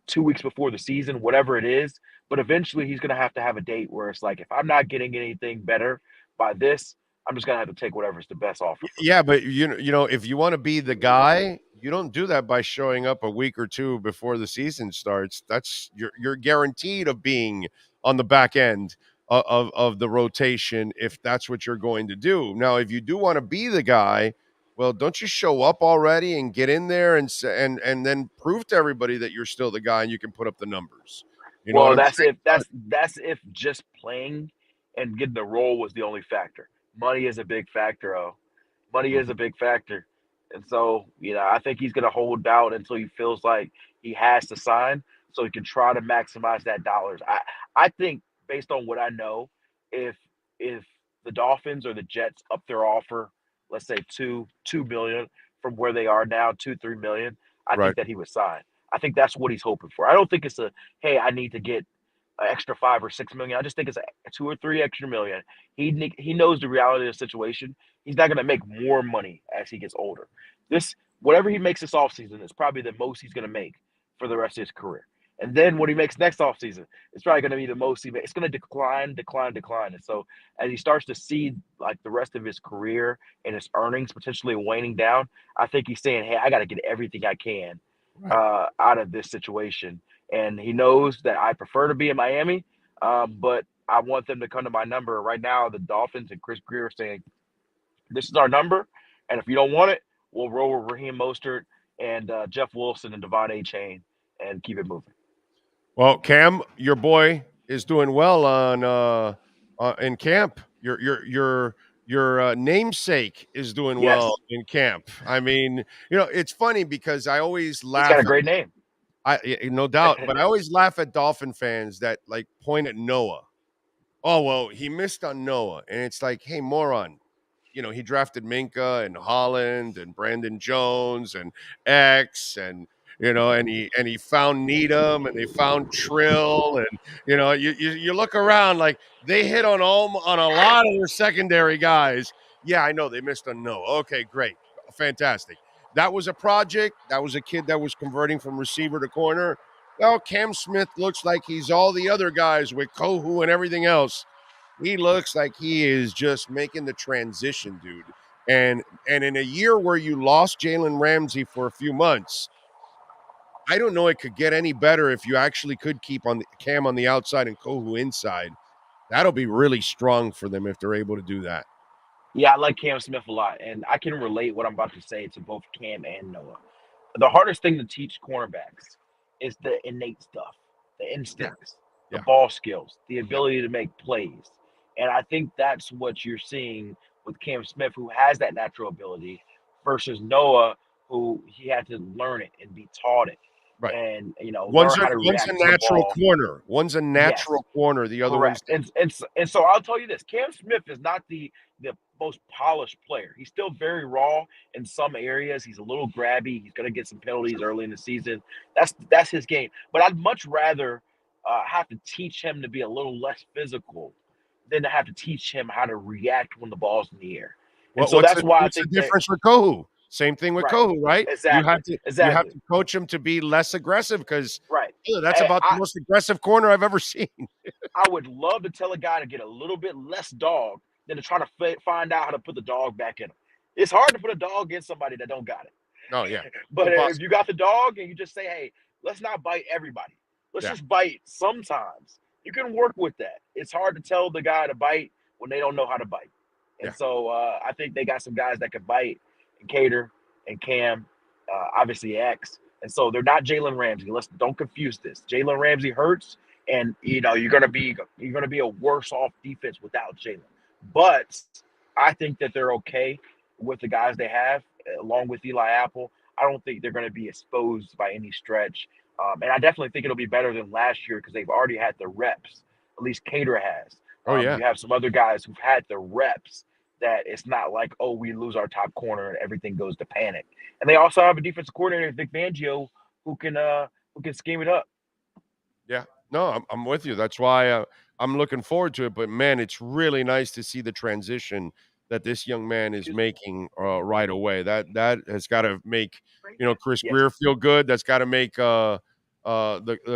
2 weeks before the season, whatever it is. But eventually, he's going to have a date where it's like, if I'm not getting anything better by this, I'm just going to have to take whatever's the best offer for me. Yeah, but if you want to be the guy, you don't do that by showing up a week or two before the season starts. That's you're guaranteed of being on the back end of the rotation if that's what you're going to do. Now, if you do want to be the guy, well, don't you show up already and get in there and then prove to everybody that you're still the guy and you can put up the numbers. You know what Well, I'm that's saying? if that's if just playing and getting the role was the only factor. Money is a big factor. Money is a big factor. And so, I think he's going to hold out until he feels like he has to sign so he can try to maximize that dollars. I think based on what I know, if the Dolphins or the Jets up their offer, let's say 2 million from where they are now, 2-3 million, I Right. think that he would sign. I think that's what he's hoping for. I don't think it's hey, I need to get an extra 5 or 6 million. I just think it's a 2 or 3 extra million. He knows the reality of the situation. He's not going to make more money as he gets older. Whatever he makes this offseason is probably the most he's going to make for the rest of his career. And then what he makes next offseason, it's probably going to be the most he makes. It's going to decline. And so as he starts to see like the rest of his career and his earnings potentially waning down, I think he's saying, hey, I got to get everything I can out of this situation. And he knows that I prefer to be in Miami, but I want them to come to my number. Right now, the Dolphins and Chris Greer are saying, this is our number, and if you don't want it, we'll roll with Raheem Mostert and Jeff Wilson and Devon A-Chain and keep it moving. Well, Cam, your boy is doing well in camp. Your namesake is doing Yes. well in camp. I mean, it's funny because I always He's laugh. got a great name. No doubt, but I always laugh at Dolphin fans that like point at Noah. Oh well, he missed on Noah, and it's like, hey, moron. He drafted Minka and Holland and Brandon Jones and X and he found Needham and they found Trill and you look around like they hit on a lot of their secondary guys. Yeah, I know they missed on Noah. Okay, great, fantastic. That was a project. That was a kid that was converting from receiver to corner. Well, Cam Smith looks like he's all the other guys with Kohu and everything else. He looks like he is just making the transition, dude. And in a year where you lost Jalen Ramsey for a few months, I don't know it could get any better if you actually could keep on Cam on the outside and Kohu inside. That'll be really strong for them if they're able to do that. Yeah, I like Cam Smith a lot, and I can relate what I'm about to say to both Cam and Noah. The hardest thing to teach cornerbacks is the innate stuff, the instincts, the Yeah. ball skills, the ability to make plays. And I think that's what you're seeing with Cam Smith, who has that natural ability, versus Noah, who he had to learn it and be taught it. Right. And One's learn how to react a to the natural ball. corner. One's a natural corner. The other one's Correct. And so I'll tell you this: Cam Smith is not the most polished player. He's still very raw in some areas. He's a little grabby. He's going to get some penalties early in the season. That's his game. But I'd much rather have to teach him to be a little less physical than to have to teach him how to react when the ball's in the air. And so that's why I think the difference with Kohu. Same thing with Right. Kohu, right? Exactly. You have to coach him to be less aggressive because Right. that's about the most aggressive corner I've ever seen. I would love to tell a guy to get a little bit less dog than to try to find out how to put the dog back in him. It's hard to put a dog in somebody that don't got it. Oh, yeah. But Impossible. if you got the dog and you just say, hey, let's not bite everybody. Let's just bite sometimes. You can work with that. It's hard to tell the guy to bite when they don't know how to bite. And so I think they got some guys that can bite, and Cater and Cam, obviously X. And so they're not Jalen Ramsey. Don't confuse this. Jalen Ramsey hurts, and you're gonna be a worse off defense without Jalen. But I think that they're okay with the guys they have, along with Eli Apple. I don't think they're going to be exposed by any stretch. And I definitely think it'll be better than last year because they've already had the reps. At least Cater has. You have some other guys who've had the reps that it's not like, oh, we lose our top corner and everything goes to panic. And they also have a defensive coordinator, Vic Fangio, who can scheme it up. Yeah, no, I'm with you. That's why I'm looking forward to it. But man, it's really nice to see the transition that this young man is making right away. That has got to make Chris Yes. Greer feel good. That's got to make the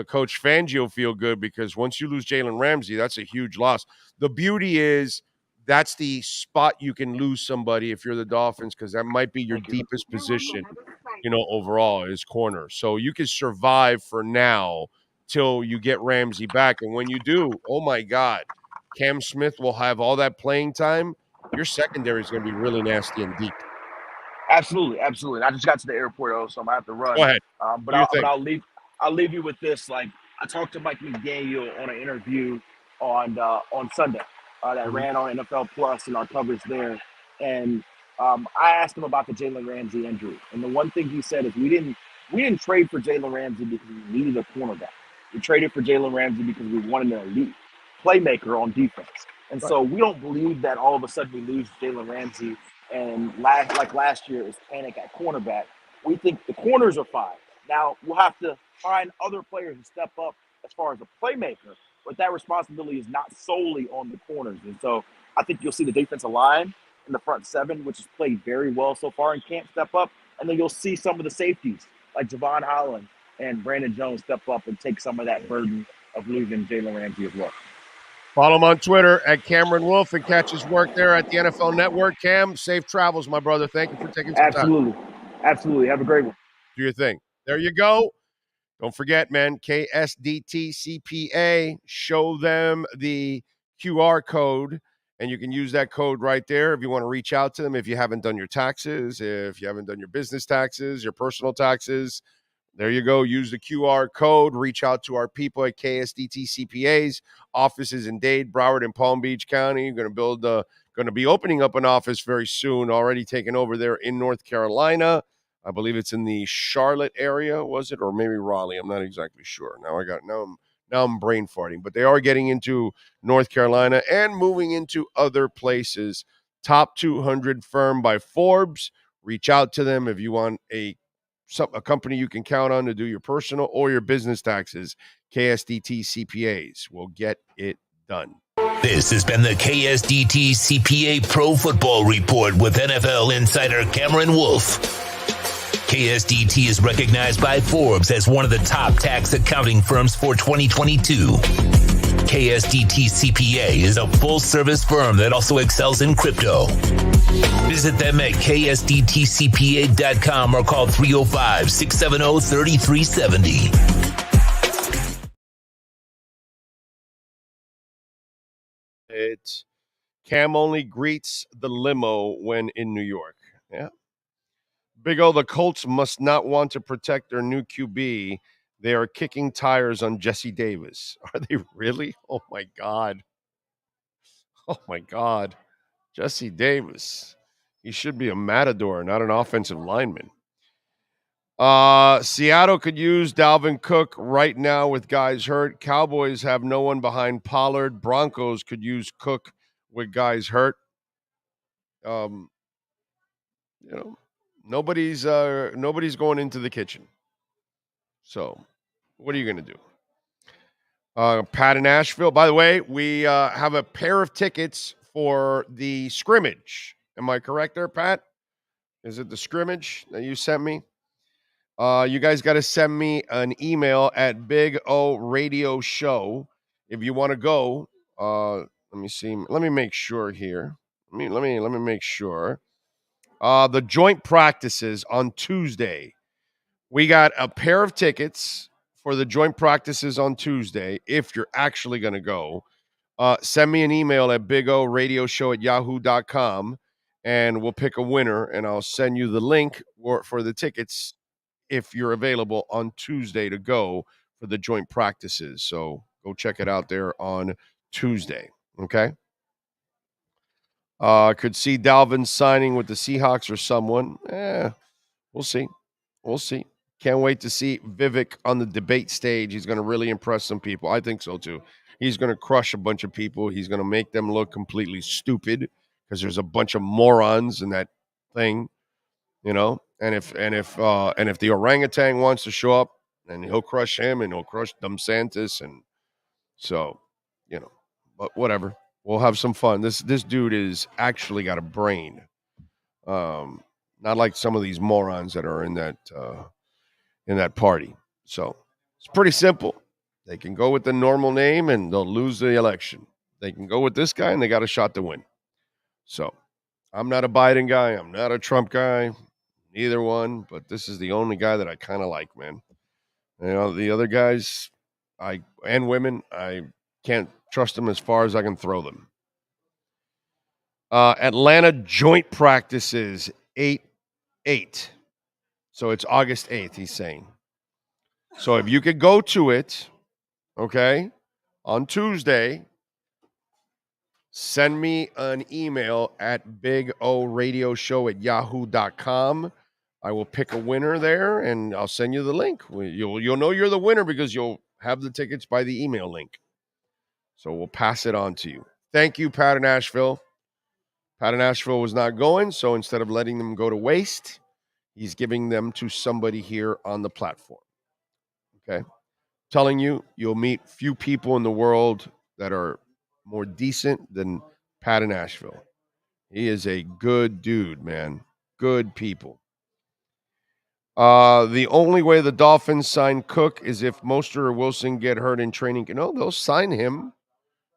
coach Fangio feel good, because once you lose Jalen Ramsey, that's a huge loss. The beauty is that's the spot you can lose somebody if you're the Dolphins, because that might be your Thank you. deepest position, overall is corner. So you can survive for now till you get Ramsey back. And when you do, oh my God, Cam Smith will have all that playing time. Your secondary is going to be really nasty and deep. Absolutely, absolutely. I just got to the airport, so I'm gonna have to run. Go ahead. But Do your I'll thing. I'll leave you with this. Like, I talked to Mike McDaniel on an interview on Sunday that ran on NFL Plus and our coverage there, and I asked him about the Jalen Ramsey injury, and the one thing he said is we didn't trade for Jalen Ramsey because we needed a cornerback. We traded for Jalen Ramsey because we wanted an elite playmaker on defense, and so we don't believe that all of a sudden we lose Jalen Ramsey and last year is panic at cornerback. We think the corners are fine. Now we'll have to find other players to step up as far as a playmaker, but that responsibility is not solely on the corners. And so I think you'll see the defensive line in the front seven, which has played very well so far and can't step up. And then you'll see some of the safeties like Javon Holland and Brandon Jones step up and take some of that burden of losing Jalen Ramsey as well. Follow him on Twitter at Cameron Wolfe and catch his work there at the NFL Network. Cam, safe travels, my brother. Thank you for taking some time. Absolutely. Have a great one. Do your thing. There you go. Don't forget, man, KSDT CPA. Show them the QR code, and you can use that code right there if you want to reach out to them. If you haven't done your taxes, if you haven't done your business taxes, your personal taxes, there you go. Use the QR code. Reach out to our people at KSDT CPAs. Offices in Dade, Broward, and Palm Beach County. Going to be opening up an office very soon. Already taken over there in North Carolina. I believe it's in the Charlotte area, was it, or maybe Raleigh? I'm not exactly sure. Now I'm brain farting, but they are getting into North Carolina and moving into other places. Top 200 firm by Forbes. Reach out to them if you want a company you can count on to do your personal or your business taxes. KSDT CPAs will get it done. This has been the KSDT CPA Pro Football Report with NFL insider Cameron Wolfe. KSDT is recognized by Forbes as one of the top tax accounting firms for 2022. KSDT CPA is a full-service firm that also excels in crypto. Visit them at ksdtcpa.com or call 305-670-3370. Cam only greets the limo when in New York. Yeah. Big O, the Colts must not want to protect their new QB. They are kicking tires on Jesse Davis. Are they really? Oh, my God. Oh, my God. Jesse Davis. He should be a matador, not an offensive lineman. Seattle could use Dalvin Cook right now with guys hurt. Cowboys have no one behind Pollard. Broncos could use Cook with guys hurt. Nobody's going into the kitchen. So, what are you going to do? Pat in Asheville. By the way, we have a pair of tickets for the scrimmage. Am I correct there, Pat? Is it the scrimmage that you sent me? You guys got to send me an email at Big O Radio Show if you want to go. Let me see. Let me make sure here. Let me make sure. The joint practices on Tuesday. We got a pair of tickets for the joint practices on Tuesday. If you're actually going to go, send me an email at bigoradioshow@yahoo.com, and we'll pick a winner, and I'll send you the link for the tickets if you're available on Tuesday to go for the joint practices. So go check it out there on Tuesday, okay? Could see Dalvin signing with the Seahawks or someone. We'll see. We'll see. Can't wait to see Vivek on the debate stage. He's going to really impress some people. I think so, too. He's going to crush a bunch of people. He's going to make them look completely stupid because there's a bunch of morons in that thing, And if the orangutan wants to show up, then he'll crush him and he'll crush Dumb Santis. And so, but whatever. We'll have some fun. This dude is actually got a brain. Not like some of these morons that are in that party. So it's pretty simple. They can go with the normal name and they'll lose the election. They can go with this guy and they got a shot to win. So I'm not a Biden guy. I'm not a Trump guy. Neither one. But this is the only guy that I kind of like, man. You know, the other guys, and women, I can't trust them as far as I can throw them. Atlanta joint practices 8/8. So it's August 8th, he's saying. So if you could go to it, okay, on Tuesday, send me an email at bigradioshow@yahoo.com. I will pick a winner there, and I'll send you the link. You'll know you're the winner because you'll have the tickets by the email link. So we'll pass it on to you. Thank you, Pat in Asheville. Pat in Asheville was not going, so instead of letting them go to waste, he's giving them to somebody here on the platform. Okay? Telling you, you'll meet few people in the world that are more decent than Pat in Asheville. He is a good dude, man. Good people. The only way the Dolphins sign Cook is if Mostert or Wilson get hurt in training. No, they'll sign him.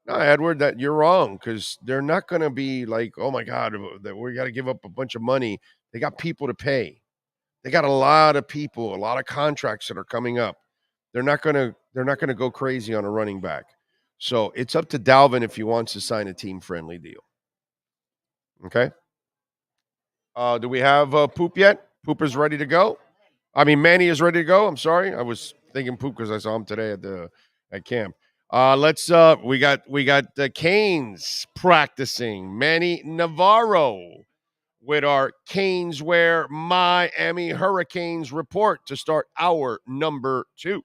No, Edward, that you're wrong, because they're not going to be like, oh my God, that we got to give up a bunch of money. They got people to pay. They got a lot of people, a lot of contracts that are coming up. They're not going to go crazy on a running back. So it's up to Dalvin if he wants to sign a team-friendly deal. Okay. Do we have Poop yet? Poop is ready to go. I mean, Manny is ready to go. I'm sorry, I was thinking Poop because I saw him today at camp. We got the Canes practicing. Manny Navarro with our Canes Wear Miami Hurricanes report to start hour number 2.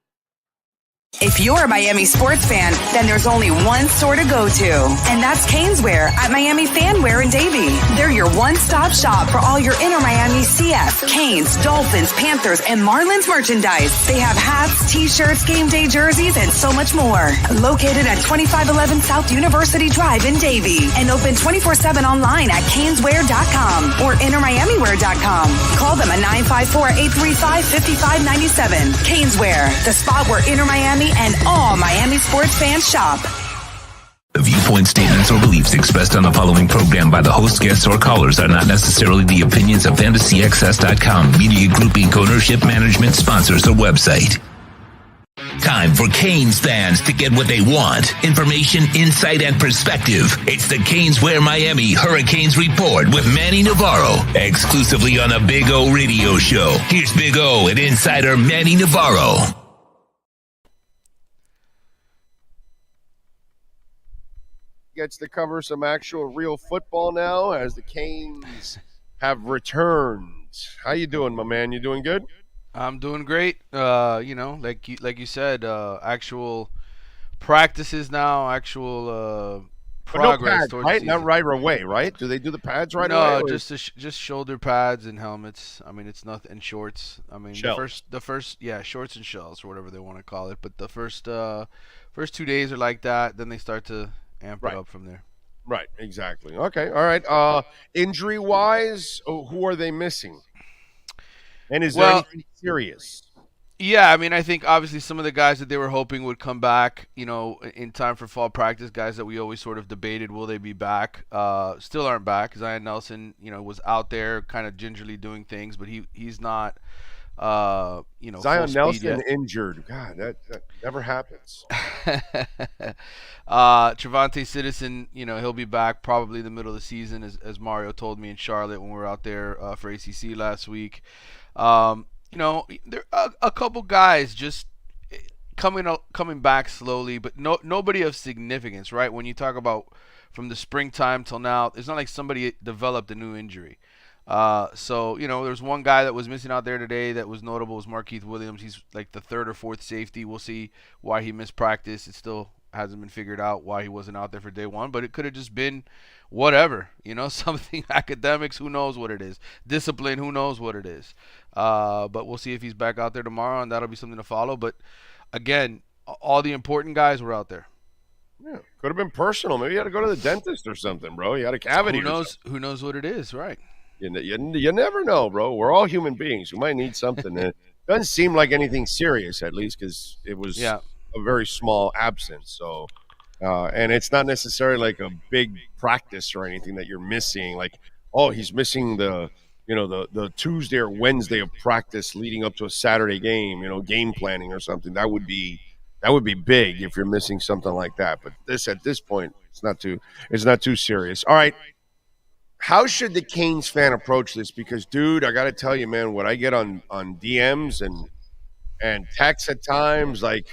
If you're a Miami sports fan, then there's only one store to go to, and that's Caneswear at Miami Fanwear in Davie. They're your one-stop shop for all your inner Miami CF, Canes, Dolphins, Panthers, and Marlins merchandise. They have hats, t-shirts, game day jerseys, and so much more. Located at 2511 South University Drive in Davie, and open 24/7 online at caneswear.com or innermiamiwear.com. Call them at 954-835-5597. Caneswear, the spot where inner Miami and all Miami sports fans shop. The viewpoint, statements, or beliefs expressed on the following program by the host, guests, or callers are not necessarily the opinions of FantasyXS.com, Media Group Inc. ownership, management, sponsors, or website. Time for Canes fans to get what they want. Information, insight, and perspective. It's the Canes Wear Miami Hurricanes Report with Manny Navarro, exclusively on the Big O Radio Show. Here's Big O and insider Manny Navarro. Gets to cover some actual real football now as the Canes have returned. How you doing, my man? You doing good? I'm doing great. Like you said, actual practices now, actual progress no pads, towards right? the season. Not right away, right? Do they do the pads right no, away? No, just shoulder pads and helmets. I mean, it's nothing, and shorts. I mean, shells. the first shorts and shells or whatever they want to call it. But the first 2 days are like that. Then they start to amp it up from there. Right, exactly. Okay, all right. Injury-wise, who are they missing? And is there anything serious? Yeah, I mean, I think obviously some of the guys that they were hoping would come back, in time for fall practice, guys that we always sort of debated, will they be back? Still aren't back. Zion Nelson, was out there kind of gingerly doing things, but he's not, Zion Nelson injured. God, that never happens. Trevante Citizen, he'll be back probably the middle of the season, as Mario told me in Charlotte when we were out there for ACC last week. There are a couple guys just coming back slowly, but nobody of significance, right? When you talk about from the springtime till now, it's not like somebody developed a new injury. There's one guy that was missing out there today that was notable, was Markeith Williams. He's like the third or fourth safety. We'll see why he missed practice. It still hasn't been figured out why he wasn't out there for day one, but it could have just been whatever, something academics, who knows what it is. Discipline, who knows what it is. But we'll see if he's back out there tomorrow, and that'll be something to follow. But again, all the important guys were out there. Yeah, could have been personal. Maybe you had to go to the dentist or something, bro. You had a cavity Who or something. knows? Who knows what it is? Right. You never know, bro. We're all human beings. We might need something. It doesn't seem like anything serious, at least, because it was Yeah. a very small absence. So, and it's not necessarily like a big practice or anything that you're missing. Like, oh, he's missing the Tuesday or Wednesday of practice leading up to a Saturday game. Game planning or something. That would be big if you're missing something like that. But at this point, it's not too serious. All right. How should the Canes fan approach this? Because, dude, I got to tell you, man, what I get on DMs and texts at times, like,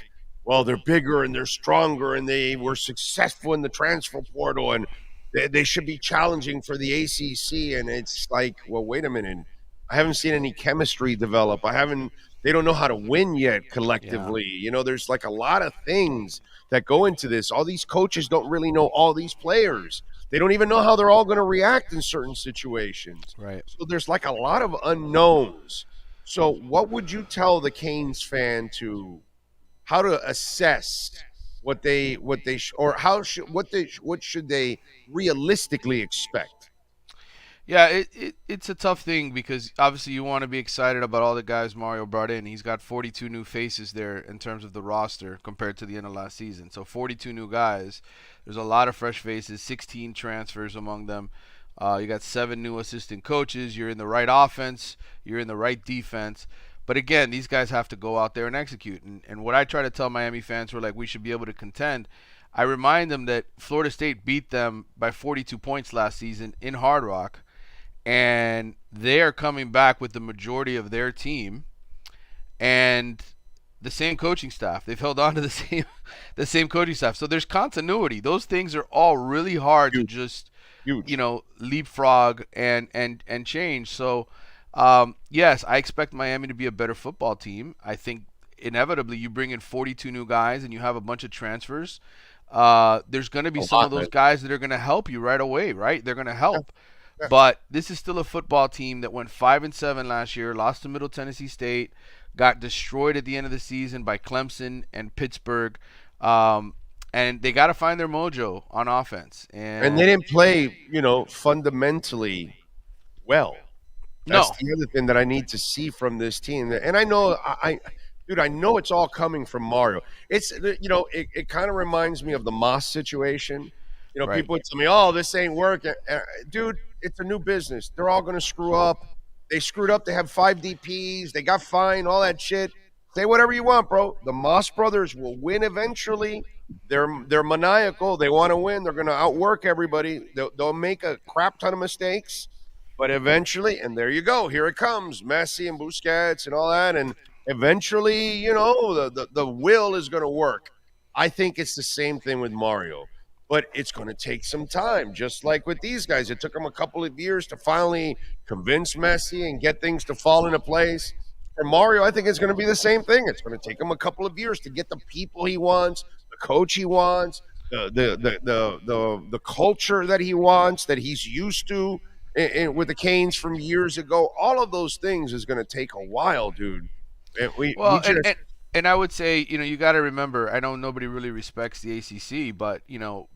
well, they're bigger and they're stronger and they were successful in the transfer portal and they should be challenging for the ACC. And it's like, well, wait a minute. I haven't seen any chemistry develop. They don't know how to win yet collectively. There's like a lot of things that go into this. All these coaches don't really know all these players. They don't even know how they're all going to react in certain situations. Right. So there's like a lot of unknowns. So what would you tell the Canes fan to how to assess what should they realistically expect? Yeah, it's a tough thing because obviously you want to be excited about all the guys Mario brought in. He's got 42 new faces there in terms of the roster compared to the end of last season. So 42 new guys. There's a lot of fresh faces, 16 transfers among them. You got 7 new assistant coaches. You're in the right offense. You're in the right defense. But again, these guys have to go out there and execute. And what I try to tell Miami fans who are like, we should be able to contend, I remind them that Florida State beat them by 42 points last season in Hard Rock. And they are coming back with the majority of their team and the same coaching staff. They've held on to the same coaching staff. So there's continuity. Those things are all really hard to just leapfrog and change. So yes, I expect Miami to be a better football team. I think inevitably you bring in 42 new guys and you have a bunch of transfers. There's going to be some of those guys that are going to help you right away, right? They're going to help. Yeah. But this is still a football team that went 5-7 last year, lost to Middle Tennessee State, got destroyed at the end of the season by Clemson and Pittsburgh, and they got to find their mojo on offense. And they didn't play, fundamentally well. That's the other thing that I need to see from this team. And I know, I know it's all coming from Mario. It's, it kind of reminds me of the Moss situation. Right. People would tell me, oh, this ain't working. Dude, it's a new business. They're all going to screw up. They screwed up. They have 5 DPs. They got fined, all that shit. Say whatever you want, bro. The Moss brothers will win eventually. They're maniacal. They want to win. They're going to outwork everybody. They'll make a crap ton of mistakes. But eventually, and there you go. Here it comes. Messi and Busquets and all that. And eventually, the will is going to work. I think it's the same thing with Mario. But it's going to take some time, just like with these guys. It took them a couple of years to finally convince Messi and get things to fall into place. For Mario, I think it's going to be the same thing. It's going to take him a couple of years to get the people he wants, the coach he wants, the culture that he wants, that he's used to with the Canes from years ago. All of those things is going to take a while, dude. And I would say, you got to remember, I know nobody really respects the ACC, but,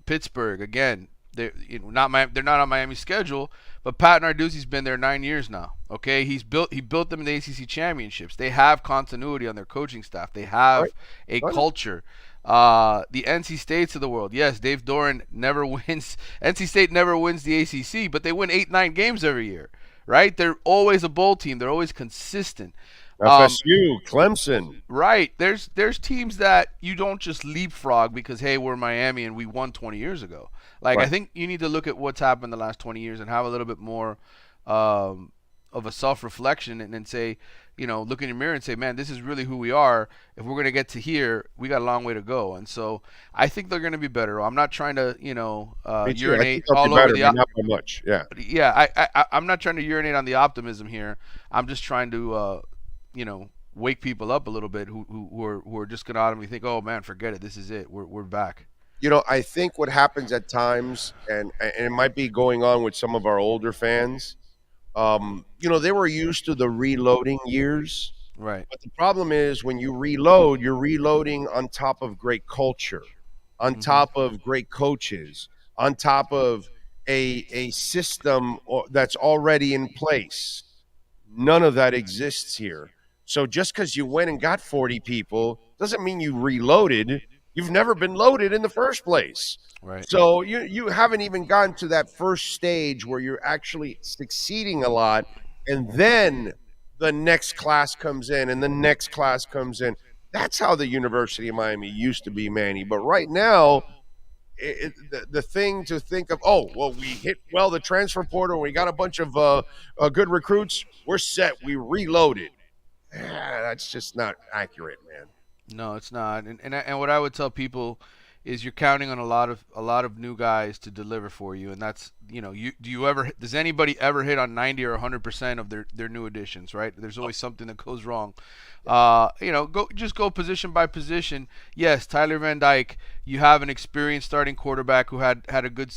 Pittsburgh, again, they're not on Miami's schedule, but Pat Narduzzi's been there 9 years now, okay? He built them in the ACC championships. They have continuity on their coaching staff. They have a culture. The NC States of the world, yes, Dave Doran never wins. NC State never wins the ACC, but they win 8-9 games every year, right? They're always a bowl team. They're always consistent. FSU, Clemson. Right. There's teams that you don't just leapfrog because, hey, we're Miami and we won 20 years ago. Like, I think you need to look at what's happened the last 20 years and have a little bit more of a self-reflection and then say, look in your mirror and say, man, this is really who we are. If we're going to get to here, we got a long way to go. And so I think they're going to be better. I'm not trying to, urinate all over the not by much. Yeah. Yeah, I'm not trying to urinate on the optimism here. I'm just trying to wake people up a little bit who are just going to automatically think, oh, man, forget it. This is it. We're back. I think what happens at times, and it might be going on with some of our older fans, they were used to the reloading years. Right. But the problem is when you reload, you're reloading on top of great culture. on top of great coaches, on top of a system that's already in place. None of that exists here. So just because you went and got 40 people doesn't mean you reloaded. You've never been loaded in the first place. Right. So you haven't even gotten to that first stage where you're actually succeeding a lot, and then the next class comes in and the next class comes in. That's how the University of Miami used to be, Manny. But right now, the thing to think of, oh, well, we hit the transfer portal, we got a bunch of good recruits, we're set, we reloaded. That's just not accurate, man. No, it's not. And what I would tell people is you're counting on a lot of new guys to deliver for you, and that's, does anybody ever hit on 90 or 100% of their new additions, right? There's always something that goes wrong. Go position by position. Yes, Tyler Van Dyke, you have an experienced starting quarterback who had a good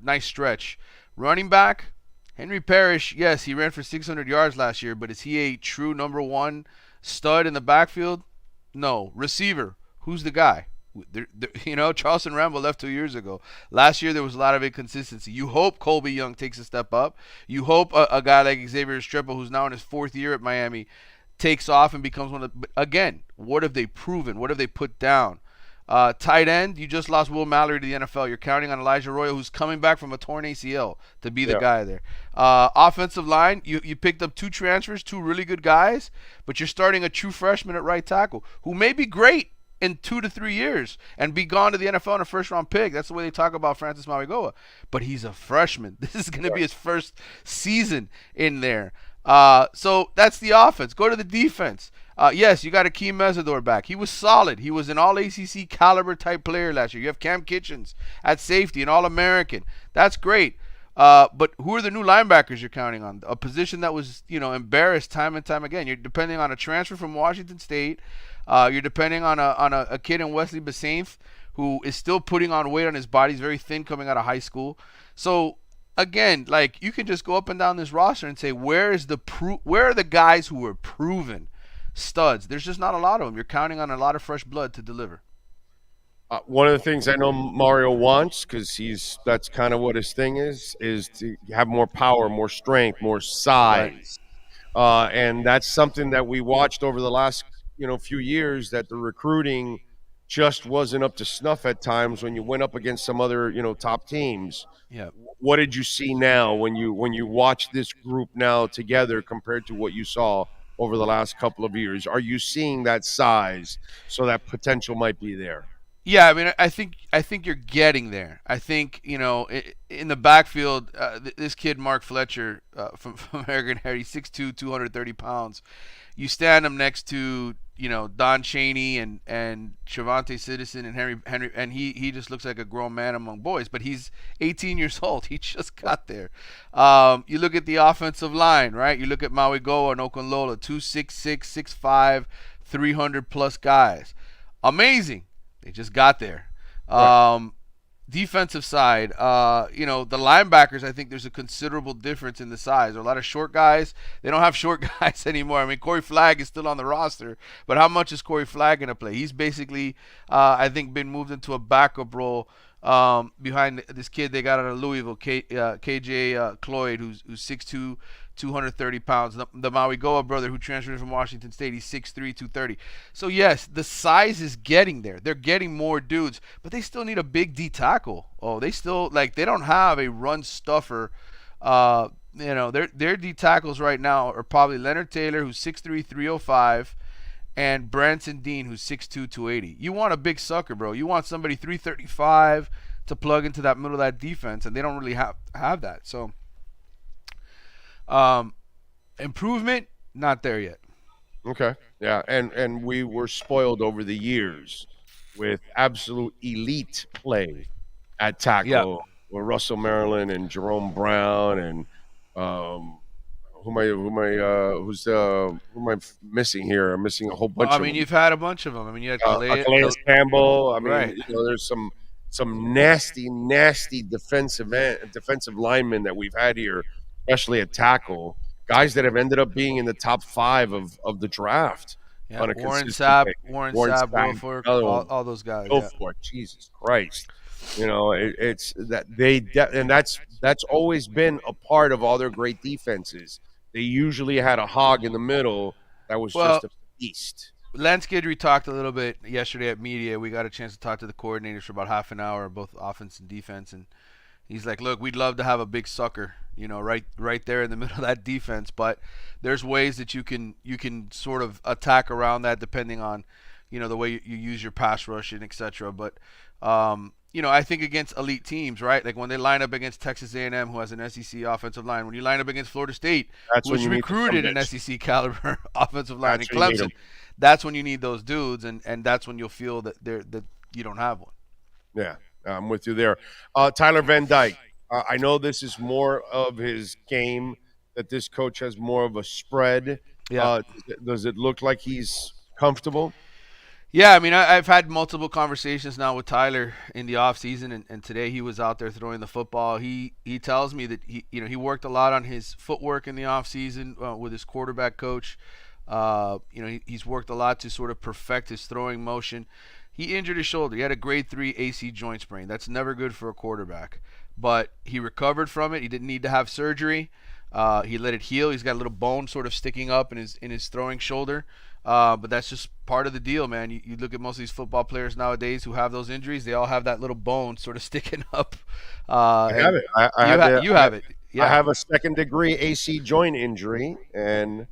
nice stretch. Running back, Henry Parrish, yes, he ran for 600 yards last year, but is he a true number one stud in the backfield? No. Receiver, who's the guy? Charleston Rambo left 2 years ago. Last year there was a lot of inconsistency. You hope Colby Young takes a step up. You hope a guy like Xavier Restrepo, who's now in his 4th year at Miami, takes off and becomes one of the. But again, what have they proven? What have they put down? Tight end, you just lost Will Mallory to the NFL. You're counting on Elijah Arroyo, who's coming back from a torn ACL, to be the guy there. Offensive line, you picked up 2 transfers, 2 really good guys, but you're starting a true freshman at right tackle who may be great in 2 to 3 years and be gone to the NFL in a first-round pick. That's the way they talk about Francis Mauigoa. But he's a freshman. This is going to be his first season in there. So that's the offense. Go to the defense. Yes, you got Akeem Mesidor back. He was solid. He was an all-ACC caliber type player last year. You have Cam Kitchens at safety, an All-American. That's great. But who are the new linebackers you're counting on? A position that was, embarrassed time and time again. You're depending on a transfer from Washington State. You're depending on a kid in Wesley Besainth who is still putting on weight on his body. He's very thin coming out of high school. So again, you can just go up and down this roster and say, where are the guys who were proven studs? There's just not a lot of them. You're counting on a lot of fresh blood to deliver. One of the things I know Mario wants, because that's kind of what his thing is to have more power, more strength, more size. Right. And that's something that we watched over the last few years, that the recruiting just wasn't up to snuff at times when you went up against some other top teams. Yeah. What did you see now when you watch this group now together compared to what you saw over the last couple of years? Are you seeing that size so that potential might be there? Yeah, I mean, I think you're getting there. I think, in the backfield, this kid Mark Fletcher from American Heritage, 6'2", 230 pounds. You stand him next to Don Chaney and Shavonte Citizen and Henry, and he just looks like a grown man among boys. But he's 18 years old. He just got there. You look at the offensive line, right? You look at Mauigoa and Okunlola, 266, 6'5", 300+ guys. Amazing. They just got there. Right. Defensive side, the linebackers, I think there's a considerable difference in the size. There are a lot of short guys. They don't have short guys anymore. I mean, Corey Flagg is still on the roster, but how much is Corey Flagg going to play? He's basically, I think, been moved into a backup role behind this kid they got out of Louisville, KJ Cloyd, who's 6'2", 230 pounds. The Mauigoa brother who transferred from Washington State, he's 6'3", 230. So, yes, the size is getting there. They're getting more dudes, but they still need a big D tackle. Oh, they still, they don't have a run stuffer. Their D tackles right now are probably Leonard Taylor, who's 6'3", 305, and Branson Dean, who's 6'2", 280. You want a big sucker, bro. You want somebody 335 to plug into that middle of that defense, and they don't really have that. So, improvement, not there yet. Okay. Yeah, and we were spoiled over the years with absolute elite play at tackle with Russell Maryland and Jerome Brown and who am I missing here? I'm missing a whole bunch of them. You've had a bunch of them. I mean, you had Calais Campbell. I mean, right. There's some nasty defensive linemen that we've had here, especially at tackle. Guys that have ended up being in the top 5 of the draft. Yeah, on a Warren consistent Sapp, basis. Warren Warren Sapp, Sapp, Wilfork, another all, one. all those guys. Go Yeah. for it, Jesus Christ! You know, it's that and that's always been a part of all their great defenses. They usually had a hog in the middle that was Well, just a beast. Lance Guidry talked a little bit yesterday at media. We got a chance to talk to the coordinators for about half an hour, both offense and defense, and he's like, "Look, we'd love to have a big sucker, right there in the middle of that defense, but there's ways that you can sort of attack around that depending on, the way you use your pass rush and etc. But I think against elite teams, right? Like when they line up against Texas A&M, who has an SEC offensive line, when you line up against Florida State, That's when who's you need recruited the an SEC caliber offensive line, That's and when you need 'em. Clemson, that's when you need those dudes, and that's when you'll feel that you don't have one. Yeah, I'm with you there. Tyler Van Dyke. I know this is more of his game, that this coach has more of a spread. Yeah. Does it look like he's comfortable? Yeah, I mean, I've had multiple conversations now with Tyler in the offseason, and today he was out there throwing the football. He tells me that he worked a lot on his footwork in the offseason with his quarterback coach. He's worked a lot to sort of perfect his throwing motion. He injured his shoulder. He had a grade 3 AC joint sprain. That's never good for a quarterback. But he recovered from it. He didn't need to have surgery. He let it heal. He's got a little bone sort of sticking up in his throwing shoulder. But that's just part of the deal, man. You look at most of these football players nowadays who have those injuries. They all have that little bone sort of sticking up. I have it. You have it. Yeah. I have a second-degree AC joint injury, and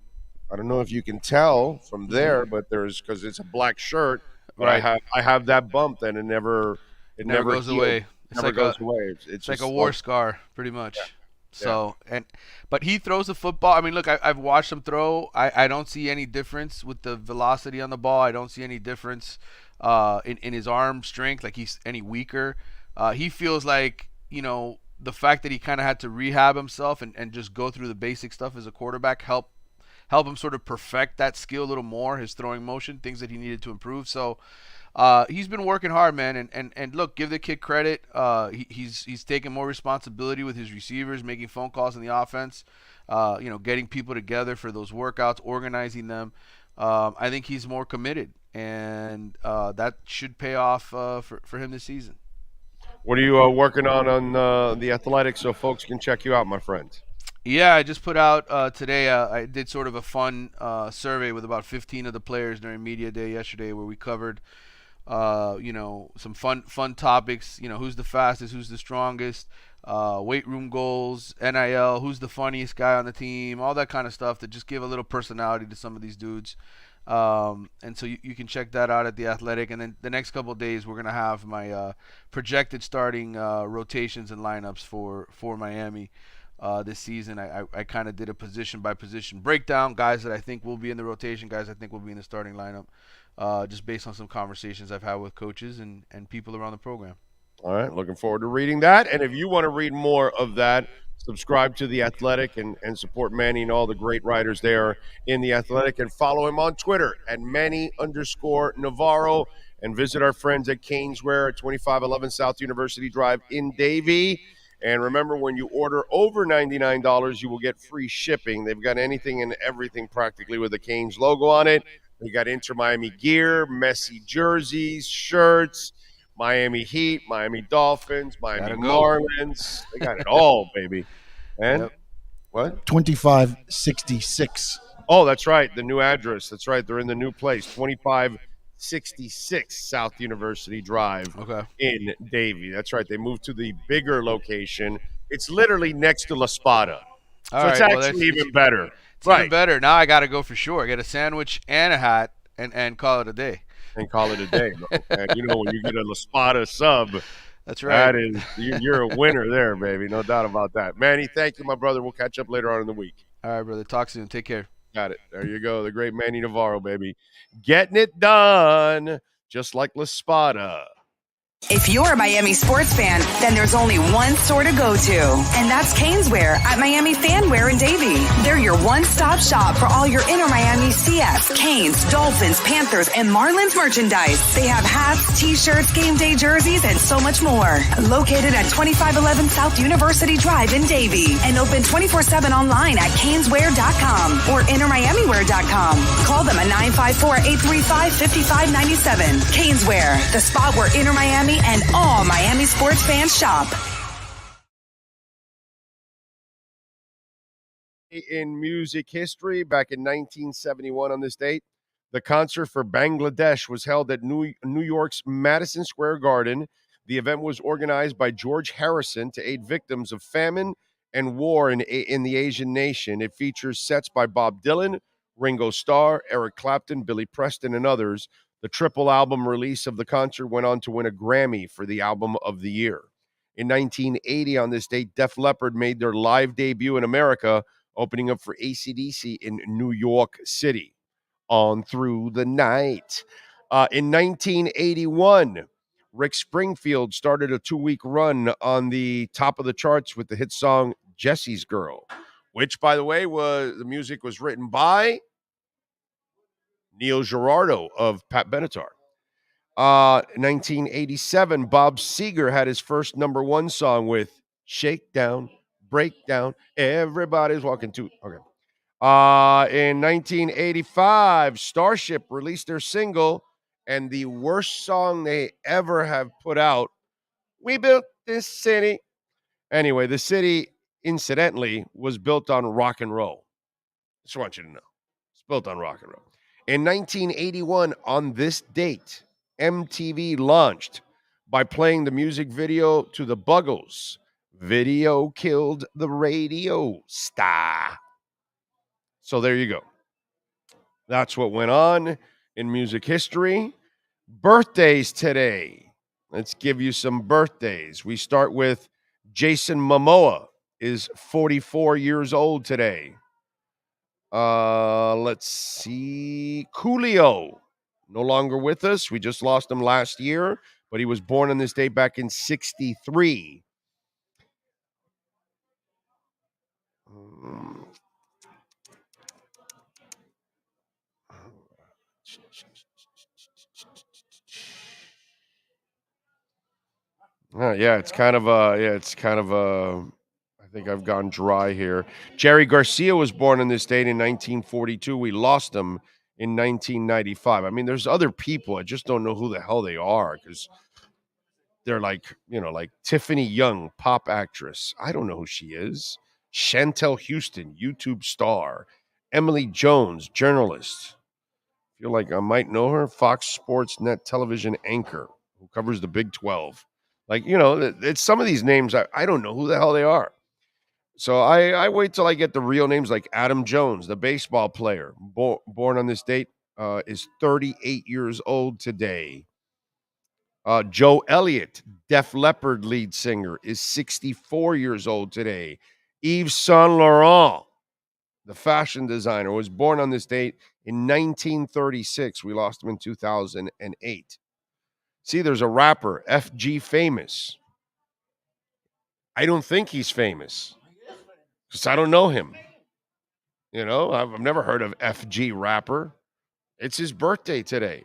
I don't know if you can tell from there, but because it's a black shirt, but Right. I have that bump, and it never goes healed. away. It never goes away. It's like a war scar, pretty much. Yeah. So but he throws the football. I mean, look, I've watched him throw. I don't see any difference with the velocity on the ball. I don't see any difference in his arm strength, like he's any weaker. He feels like, the fact that he kind of had to rehab himself and just go through the basic stuff as a quarterback help him sort of perfect that skill a little more, his throwing motion, things that he needed to improve. So he's been working hard, man, and look, give the kid credit. He's taking more responsibility with his receivers, making phone calls in the offense, getting people together for those workouts, organizing them. I think he's more committed, and that should pay off for him this season. What are you working on the Athletics so folks can check you out, my friend? Yeah, I just put out today. I did sort of a fun survey with about 15 of the players during media day yesterday, where we covered some fun topics. Who's the fastest, who's the strongest, weight room goals, NIL, who's the funniest guy on the team, all that kind of stuff to just give a little personality to some of these dudes. And so you can check that out at The Athletic. And then the next couple of days, we're going to have my projected starting rotations and lineups for Miami this season. I kind of did a position-by-position breakdown, guys that I think will be in the rotation, guys I think will be in the starting lineup. Just based on some conversations I've had with coaches and people around the program. All right, looking forward to reading that. And if you want to read more of that, subscribe to The Athletic and support Manny and all the great writers there in The Athletic, and follow him on Twitter at Manny_Navarro, and visit our friends at Caneswear at 2511 South University Drive in Davie. And remember, when you order over $99, you will get free shipping. They've got anything and everything practically with the Canes logo on it. They got Inter Miami gear, Messi jerseys, shirts, Miami Heat, Miami Dolphins, Miami Marlins. They got it all, baby. And what? 2566. Oh, that's right. The new address. That's right. They're in the new place, 2566 South University Drive in Davie. That's right. They moved to the bigger location. It's literally next to La Spada. So it's actually even better. It's even better. Now I got to go for sure. Get a sandwich and a hat and call it a day. And call it a day. And when you get a La Spada sub, that's right. That is, you're a winner there, baby. No doubt about that. Manny, thank you, my brother. We'll catch up later on in the week. All right, brother. Talk soon. Take care. Got it. There you go. The great Manny Navarro, baby. Getting it done, just like La Spada. If you're a Miami sports fan, then there's only one store to go to, and that's Caneswear at Miami Fanwear in Davie. They're your one-stop shop for all your Inter Miami CF, Canes, Dolphins, Panthers, and Marlins merchandise. They have hats, t-shirts, game day jerseys, and so much more. Located at 2511 South University Drive in Davie, and open 24/7 online at caneswear.com or intermiamiwear.com. Call them at 954-835-5597. Caneswear, the spot where Inter Miami and all Miami sports fans shop. In music history, back in 1971 on this date, the concert for Bangladesh was held at New York's Madison Square Garden. The event was organized by George Harrison to aid victims of famine and war in the Asian nation. It features sets by Bob Dylan, Ringo Starr, Eric Clapton, Billy Preston, and others. The triple album release of the concert went on to win a Grammy for the Album of the Year. In 1980, on this date, Def Leppard made their live debut in America, opening up for AC/DC in New York City. On Through the Night. In 1981, Rick Springfield started a 2-week run on the top of the charts with the hit song Jesse's Girl, which, by the way, the music was written by Neil Girardo of Pat Benatar. 1987, Bob Seger had his first number one song with Shakedown, Breakdown, Everybody's Walking to. Okay. In 1985, Starship released their single and the worst song they ever have put out, We Built This City. Anyway, the city, incidentally, was built on rock and roll. Just want you to know. It's built on rock and roll. In 1981, on this date, MTV launched by playing the music video to the Buggles. Video killed the radio star. So there you go. That's what went on in music history. Birthdays today. Let's give you some birthdays. We start with Jason Momoa is 44 years old today. Let's see. Coolio, no longer with us. We just lost him last year, but he was born on this day back in 63. It's kind of I think I've gone dry here. Jerry Garcia was born on this date in 1942. We lost him in 1995. I mean, there's other people. I just don't know who the hell they are because they're like Tiffany Young, pop actress. I don't know who she is. Chantel Houston, YouTube star. Emily Jones, journalist. Feel like I might know her. Fox Sports Net television anchor who covers the Big 12. It's some of these names I don't know who the hell they are. So I wait till I get the real names, like Adam Jones, the baseball player, born on this date, is 38 years old today. Joe Elliott, Def Leppard lead singer, is 64 years old today. Yves Saint Laurent, the fashion designer, was born on this date in 1936. We lost him in 2008. See, there's a rapper, FG Famous. I don't think he's famous because I don't know him. I've never heard of FG rapper. It's his birthday today.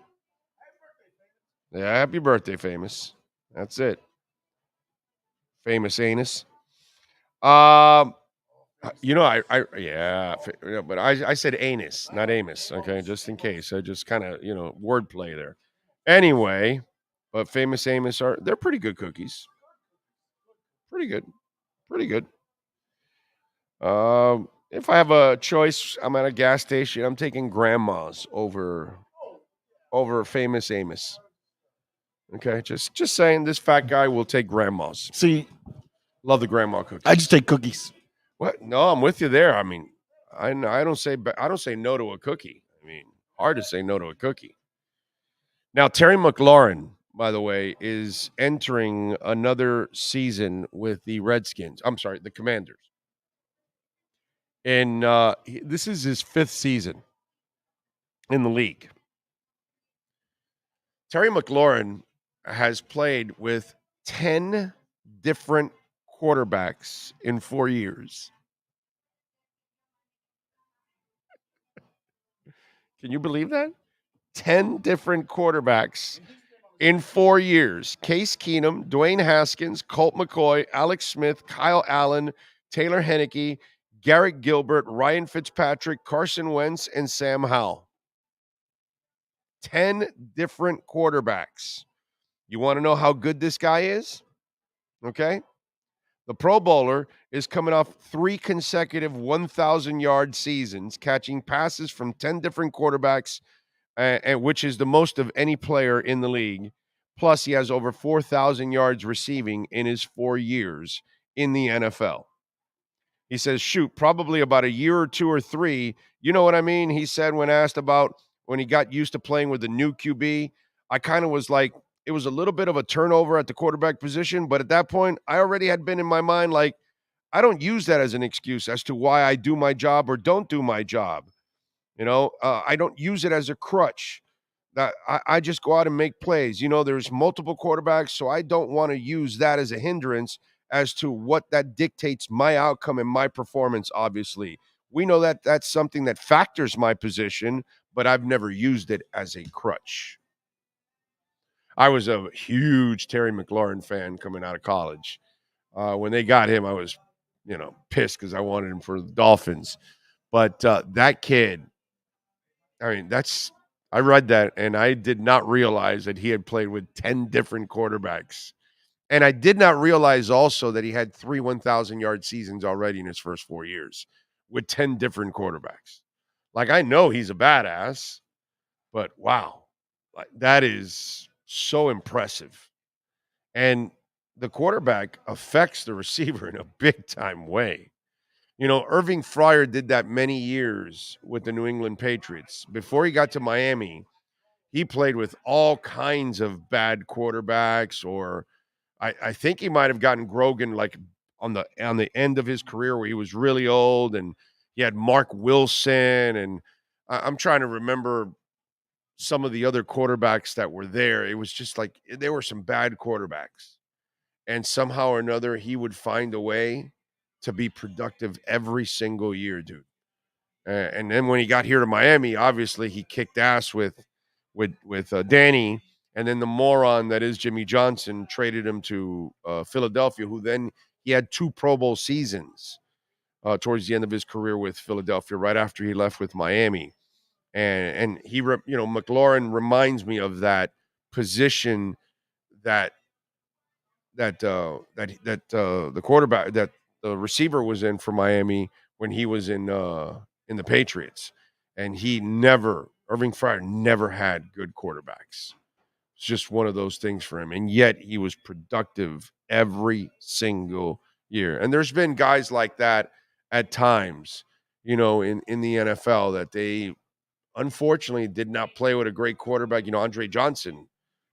Yeah, happy birthday, Famous. That's it. Famous anus. But I said anus, not Amos. Okay, just in case. I just kind of wordplay there. Anyway, but Famous Amos they're pretty good cookies. Pretty good. If I have a choice, I'm at a gas station. I'm taking Grandma's over Famous Amos. Okay, just saying, this fat guy will take Grandma's. See, love the Grandma cookies. I just take cookies. What? No, I'm with you there. I mean, I don't say no to a cookie. I mean, hard to say no to a cookie. Now, Terry McLaurin, by the way, is entering another season with the Redskins. I'm sorry, the Commanders. And this is his 5th season in the league. Terry McLaurin has played with 10 different quarterbacks in 4 years. Can you believe that? 10 different quarterbacks in 4 years. Case Keenum, Dwayne Haskins, Colt McCoy, Alex Smith, Kyle Allen, Taylor Heineke, Garrett Gilbert, Ryan Fitzpatrick, Carson Wentz, and Sam Howell. 10 different quarterbacks. You want to know how good this guy is? Okay. The Pro Bowler is coming off 3 consecutive 1,000-yard seasons, catching passes from 10 different quarterbacks, which is the most of any player in the league. Plus, he has over 4,000 yards receiving in his 4 years in the NFL. He says, shoot, probably about a year or 2 or 3. You know what I mean? He said when asked about when he got used to playing with the new QB, I kind of was like, it was a little bit of a turnover at the quarterback position. But at that point, I already had been in my mind like, I don't use that as an excuse as to why I do my job or don't do my job. I don't use it as a crutch. That I just go out and make plays. There's multiple quarterbacks, so I don't want to use that as a hindrance as to what that dictates my outcome and my performance, obviously. We know that that's something that factors my position, but I've never used it as a crutch. I was a huge Terry McLaurin fan coming out of college. When they got him, I was, pissed because I wanted him for the Dolphins. But that kid, I read that and I did not realize that he had played with 10 different quarterbacks. And I did not realize also that he had 3 1,000-yard seasons already in his first 4 years with 10 different quarterbacks. Like, I know he's a badass, but wow, like that is so impressive. And the quarterback affects the receiver in a big time way. Irving Fryer did that many years with the New England Patriots. Before he got to Miami, he played with all kinds of bad quarterbacks, or I think he might have gotten Grogan like on the end of his career where he was really old, and he had Mark Wilson, and I'm trying to remember some of the other quarterbacks that were there. It was just like there were some bad quarterbacks, and somehow or another he would find a way to be productive every single year, dude. And then when he got here to Miami, obviously he kicked ass with Danny, and then the moron that is Jimmy Johnson traded him to Philadelphia, who then he had 2 Pro Bowl seasons towards the end of his career with Philadelphia, right after he left with Miami. And he, McLaurin reminds me of that position that the quarterback, that the receiver was in for Miami when he was in the Patriots, and Irving Fryer never had good quarterbacks. It's just one of those things for him, and yet he was productive every single year. And there's been guys like that at times, in the NFL, that they unfortunately did not play with a great quarterback. Andre Johnson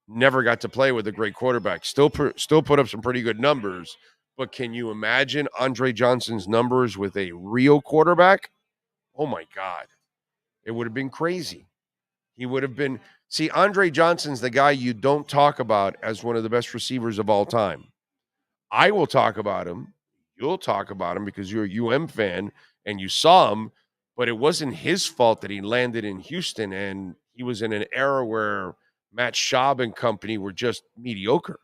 never got to play with a great quarterback. Still put up some pretty good numbers, but can you imagine Andre Johnson's numbers with a real quarterback? Oh my God, it would have been crazy. He would have been. See, Andre Johnson's the guy you don't talk about as one of the best receivers of all time. I will talk about him. You'll talk about him because you're a UM fan and you saw him, but it wasn't his fault that he landed in Houston, and he was in an era where Matt Schaub and company were just mediocre.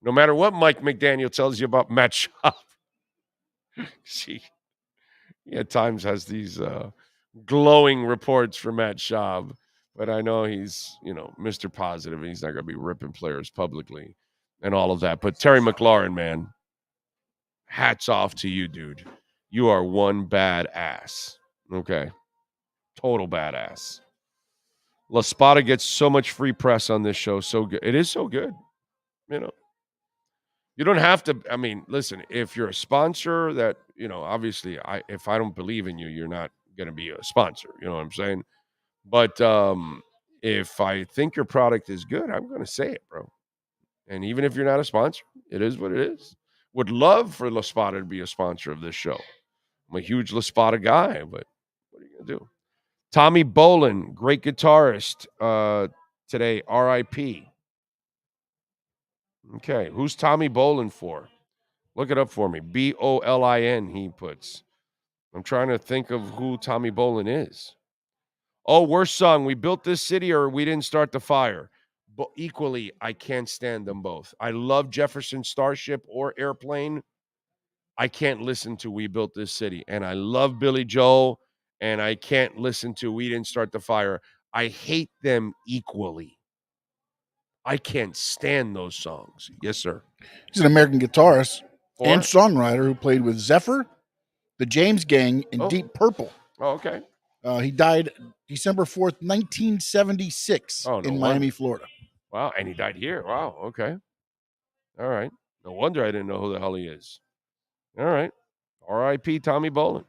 No matter what Mike McDaniel tells you about Matt Schaub, he at times has these glowing reports for Matt Schaub, but I know he's, Mr. Positive, and he's not going to be ripping players publicly and all of that. But Terry McLaurin, man, hats off to you, dude. You are one badass. Okay. Total badass. La Spada gets so much free press on this show. So good. It is so good. You don't have to. I mean, listen, if you're a sponsor that, obviously if I don't believe in you, you're not going to be a sponsor. You know what I'm saying? But if I think your product is good, I'm going to say it, bro. And even if you're not a sponsor, it is what it is. Would love for La Spada to be a sponsor of this show. I'm a huge La Spada guy, but what are you going to do? Tommy Bolin, great guitarist today, R.I.P. Okay, who's Tommy Bolin for? Look it up for me. Bolin, he puts. I'm trying to think of who Tommy Bolin is. Oh, worst song. We built this city or we didn't start the fire. But equally, I can't stand them both. I love Jefferson Starship or Airplane. I can't listen to We Built This City. And I love Billy Joel. And I can't listen to We Didn't Start the Fire. I hate them equally. I can't stand those songs. Yes, sir. He's an American guitarist and Or? songwriter who played with Zephyr, the James Gang, and Deep Purple. Oh, okay. He died December 4th, 1976 in Miami, Florida. Wow, and he died here. Wow, okay. All right. No wonder I didn't know who the hell he is. All right. R.I.P. Tommy Bolin.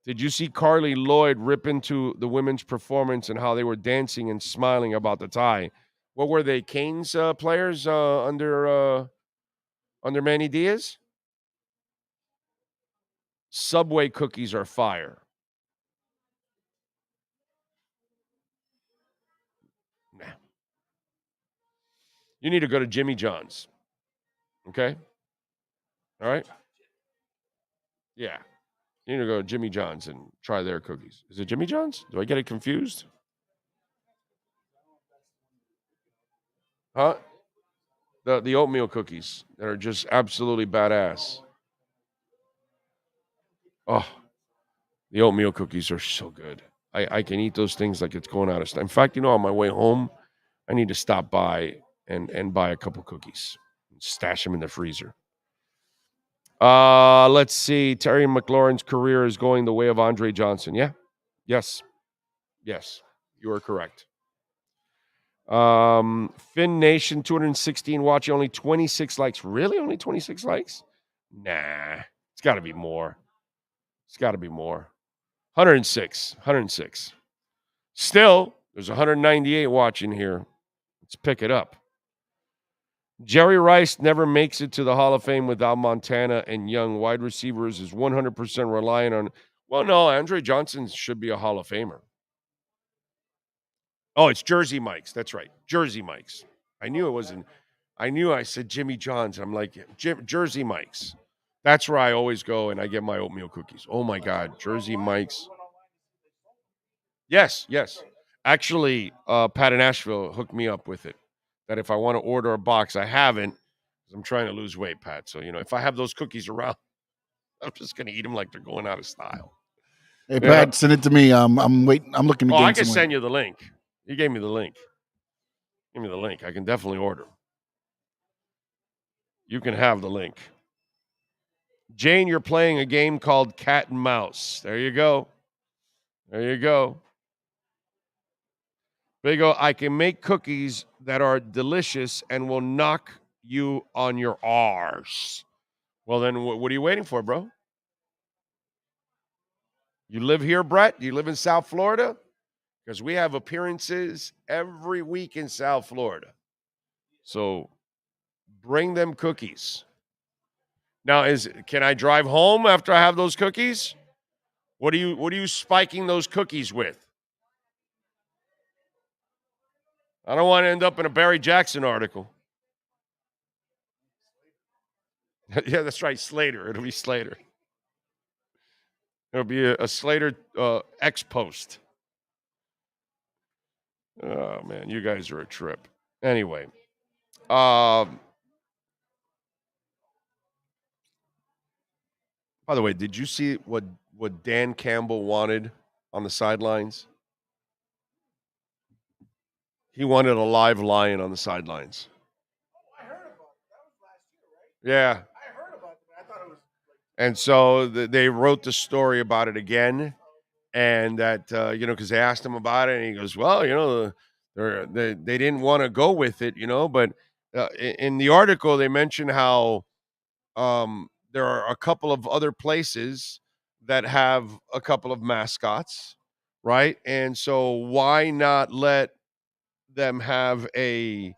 Did you see Carly Lloyd rip into the women's performance and how they were dancing and smiling about the tie? What were they, Canes players under Manny Diaz? Subway cookies are fire. Nah. You need to go to Jimmy John's. Okay? All right? Yeah. You need to go to Jimmy John's and try their cookies. Is it Jimmy John's? Do I get it confused? Huh? The oatmeal cookies that are just absolutely badass. Oh, the oatmeal cookies are so good. I can eat those things like it's going out of style. In fact, on my way home, I need to stop by and buy a couple cookies and stash them in the freezer. Let's see. Terry McLaurin's career is going the way of Andre Johnson. Yeah. Yes. Yes. You are correct. Finn Nation 216 watching, only 26 likes. Really? Only 26 likes? Nah. It's got to be more. It's got to be more. 106. 106. Still, there's 198 watching here. Let's pick it up. Jerry Rice never makes it to the Hall of Fame without Montana and Young. Wide receivers is 100% reliant on. Well, no, Andre Johnson should be a Hall of Famer. Oh, it's Jersey Mike's. That's right. Jersey Mike's. I knew it wasn't. I knew I said Jimmy John's. I'm like, Jersey Mike's. That's where I always go and I get my oatmeal cookies. Oh, my God. Jersey Mike's. Yes, yes. Actually, Pat in Asheville hooked me up with it. That if I want to order a box, I haven't, because I'm trying to lose weight, Pat. So, if I have those cookies around, I'm just going to eat them like they're going out of style. Hey, Pat, send it to me. I'm waiting. I'm looking to gain I can some send weight. you the link. You gave me the link. Give me the link. I can definitely order. You can have the link. Jane, you're playing a game called Cat and Mouse. There you go. There you go. Big O, I can make cookies that are delicious and will knock you on your arse. Well, then what are you waiting for, bro? You live here, Brett? Do you live in South Florida? Because we have appearances every week in South Florida. So bring them cookies. Now, can I drive home after I have those cookies? What are you spiking those cookies with? I don't want to end up in a Barry Jackson article. Yeah, that's right, Slater. It'll be Slater. It'll be a Slater X post. Oh, man, you guys are a trip. Anyway. By the way, did you see what Dan Campbell wanted on the sidelines? He wanted a live lion on the sidelines. I heard about it. That was last Yeah. year, right? I heard about it. I thought it was. And so they wrote the story about it again. And that, because they asked him about it. And he goes, well, they didn't want to go with it, But in the article, they mentioned how there are a couple of other places that have a couple of mascots, right? And so why not let them have a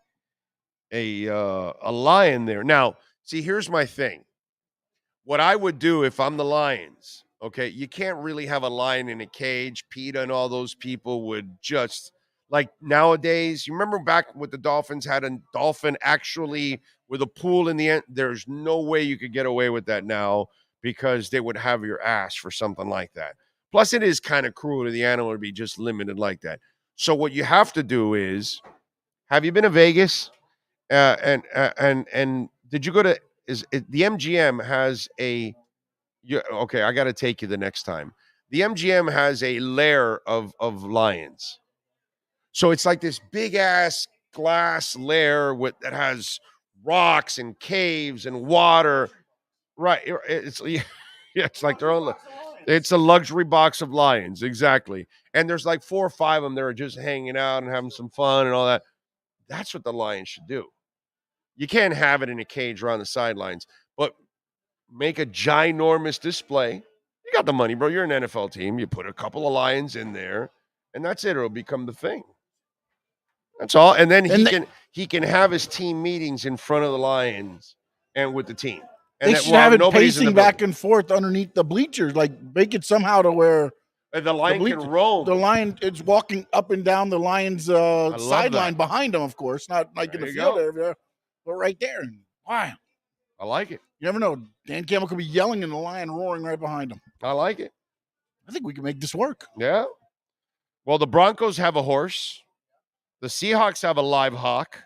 lion there? Now, see, here's my thing. What I would do if I'm the Lions, okay, you can't really have a lion in a cage. PETA and all those people would just Like nowadays, you remember back with the Dolphins had a dolphin actually with a pool in the end. There's no way you could get away with that now because they would have your ass for something like that. Plus, it is kind of cruel to the animal to be just limited like that. So what you have to do is, have you been to Vegas? And did you go to? The MGM has a? Okay, I got to take you the next time. The MGM has a lair of lions. So it's like this big ass glass lair that has rocks and caves and water. Right. It's yeah, it's like their own. It's a luxury box of lions, exactly. And there's like 4 or 5 of them that are just hanging out and having some fun and all that. That's what the lions should do. You can't have it in a cage around the sidelines, but make a ginormous display. You got the money, bro. You're an NFL team. You put a couple of lions in there, and that's it. It'll become the thing. That's all. And then he can have his team meetings in front of the lions and with the team. And they should have it pacing back and forth underneath the bleachers, like make it somehow to where the lion can roam. The lion is walking up and down the lion's sideline behind him, of course, not like in the field area, but right there. Wow. I like it. You never know. Dan Campbell could be yelling and the lion roaring right behind him. I like it. I think we can make this work. Yeah. Well, the Broncos have a horse. The Seahawks have a live hawk.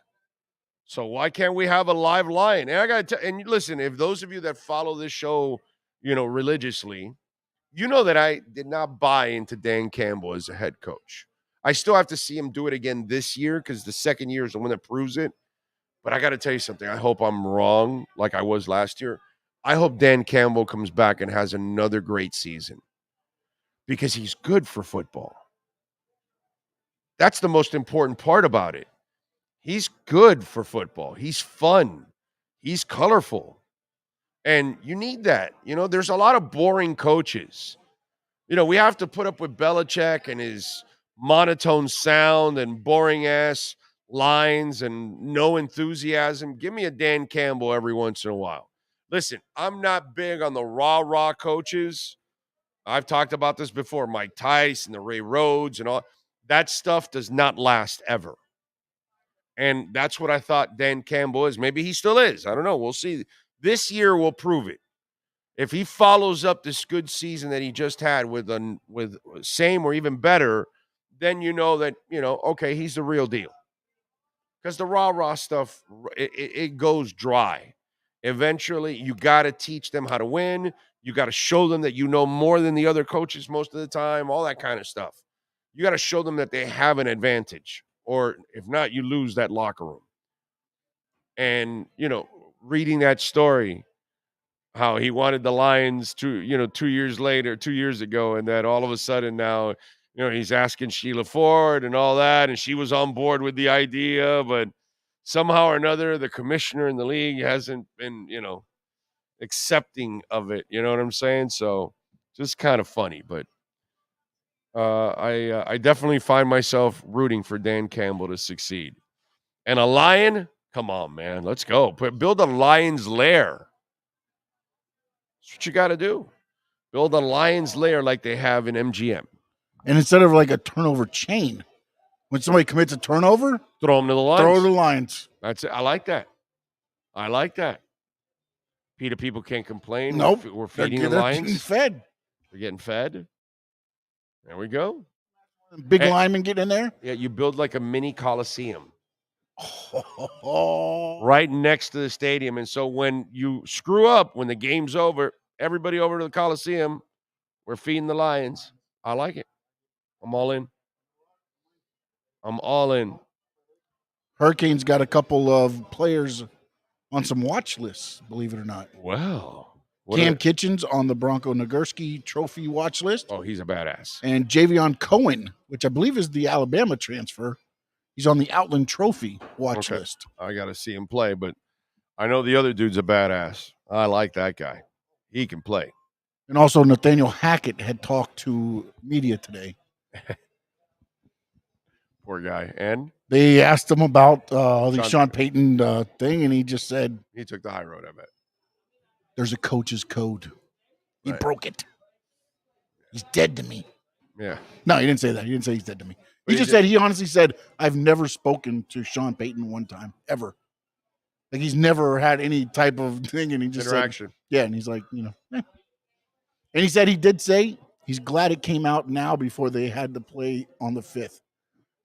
So why can't we have a live lion? And I got to and listen, if those of you that follow this show, religiously, you know that I did not buy into Dan Campbell as a head coach. I still have to see him do it again this year because the second year is the one that proves it. But I got to tell you something. I hope I'm wrong like I was last year. I hope Dan Campbell comes back and has another great season because he's good for football. That's the most important part about it. He's good for football. He's fun. He's colorful. And you need that. There's a lot of boring coaches. We have to put up with Belichick and his monotone sound and boring-ass lines and no enthusiasm. Give me a Dan Campbell every once in a while. Listen, I'm not big on the rah-rah coaches. I've talked about this before. Mike Tice and the Ray Rhodes and all. That stuff does not last ever. And that's what I thought Dan Campbell is. Maybe he still is. I don't know. We'll see. This year will prove it. If he follows up this good season that he just had with same or even better, then you know that, okay, he's the real deal. Because the rah-rah stuff, it goes dry. Eventually, you got to teach them how to win. You got to show them that you know more than the other coaches most of the time, all that kind of stuff. You got to show them that they have an advantage. Or if not, you lose that locker room. And, reading that story, how he wanted the Lions 2 years ago, and that all of a sudden now, he's asking Sheila Ford and all that, and she was on board with the idea, but somehow or another, the commissioner in the league hasn't been, accepting of it. You know what I'm saying? So just kind of funny, but I definitely find myself rooting for Dan Campbell to succeed. And a lion? Come on, man. Let's go. Build a lion's lair. That's what you got to do. Build a lion's lair like they have in MGM. And instead of like a turnover chain, when somebody commits a turnover, throw them to the lions. Throw to the lions. That's it. I like that. Peter, people can't complain. Nope. We're feeding the lions. Getting fed. They're getting fed. There we go. Big lineman get in there. Yeah, you build like a mini coliseum. Right next to the stadium. And so when you screw up, when the game's over, everybody over to the Coliseum, we're feeding the lions. I like it. I'm all in. Hurricanes got a couple of players on some watch lists, believe it or not. Wow. Cam Kitchens on the Bronco Nagurski Trophy watch list. Oh, he's a badass. And Javion Cohen, which I believe is the Alabama transfer. He's on the Outland Trophy watch list. I got to see him play, but I know the other dude's a badass. I like that guy. He can play. And also Nathaniel Hackett had talked to media today. Poor guy. And? They asked him about the Sean Payton thing, and he just said... He took the high road, I bet. There's a coach's code. He broke it. He's dead to me. Yeah. No, he didn't say that. He didn't say he's dead to me. He honestly said, I've never spoken to Sean Payton one time, ever. Like he's never had any type of thing. And he just interaction. And he's like, eh. And he said he did say he's glad it came out now before they had to play on the 5th.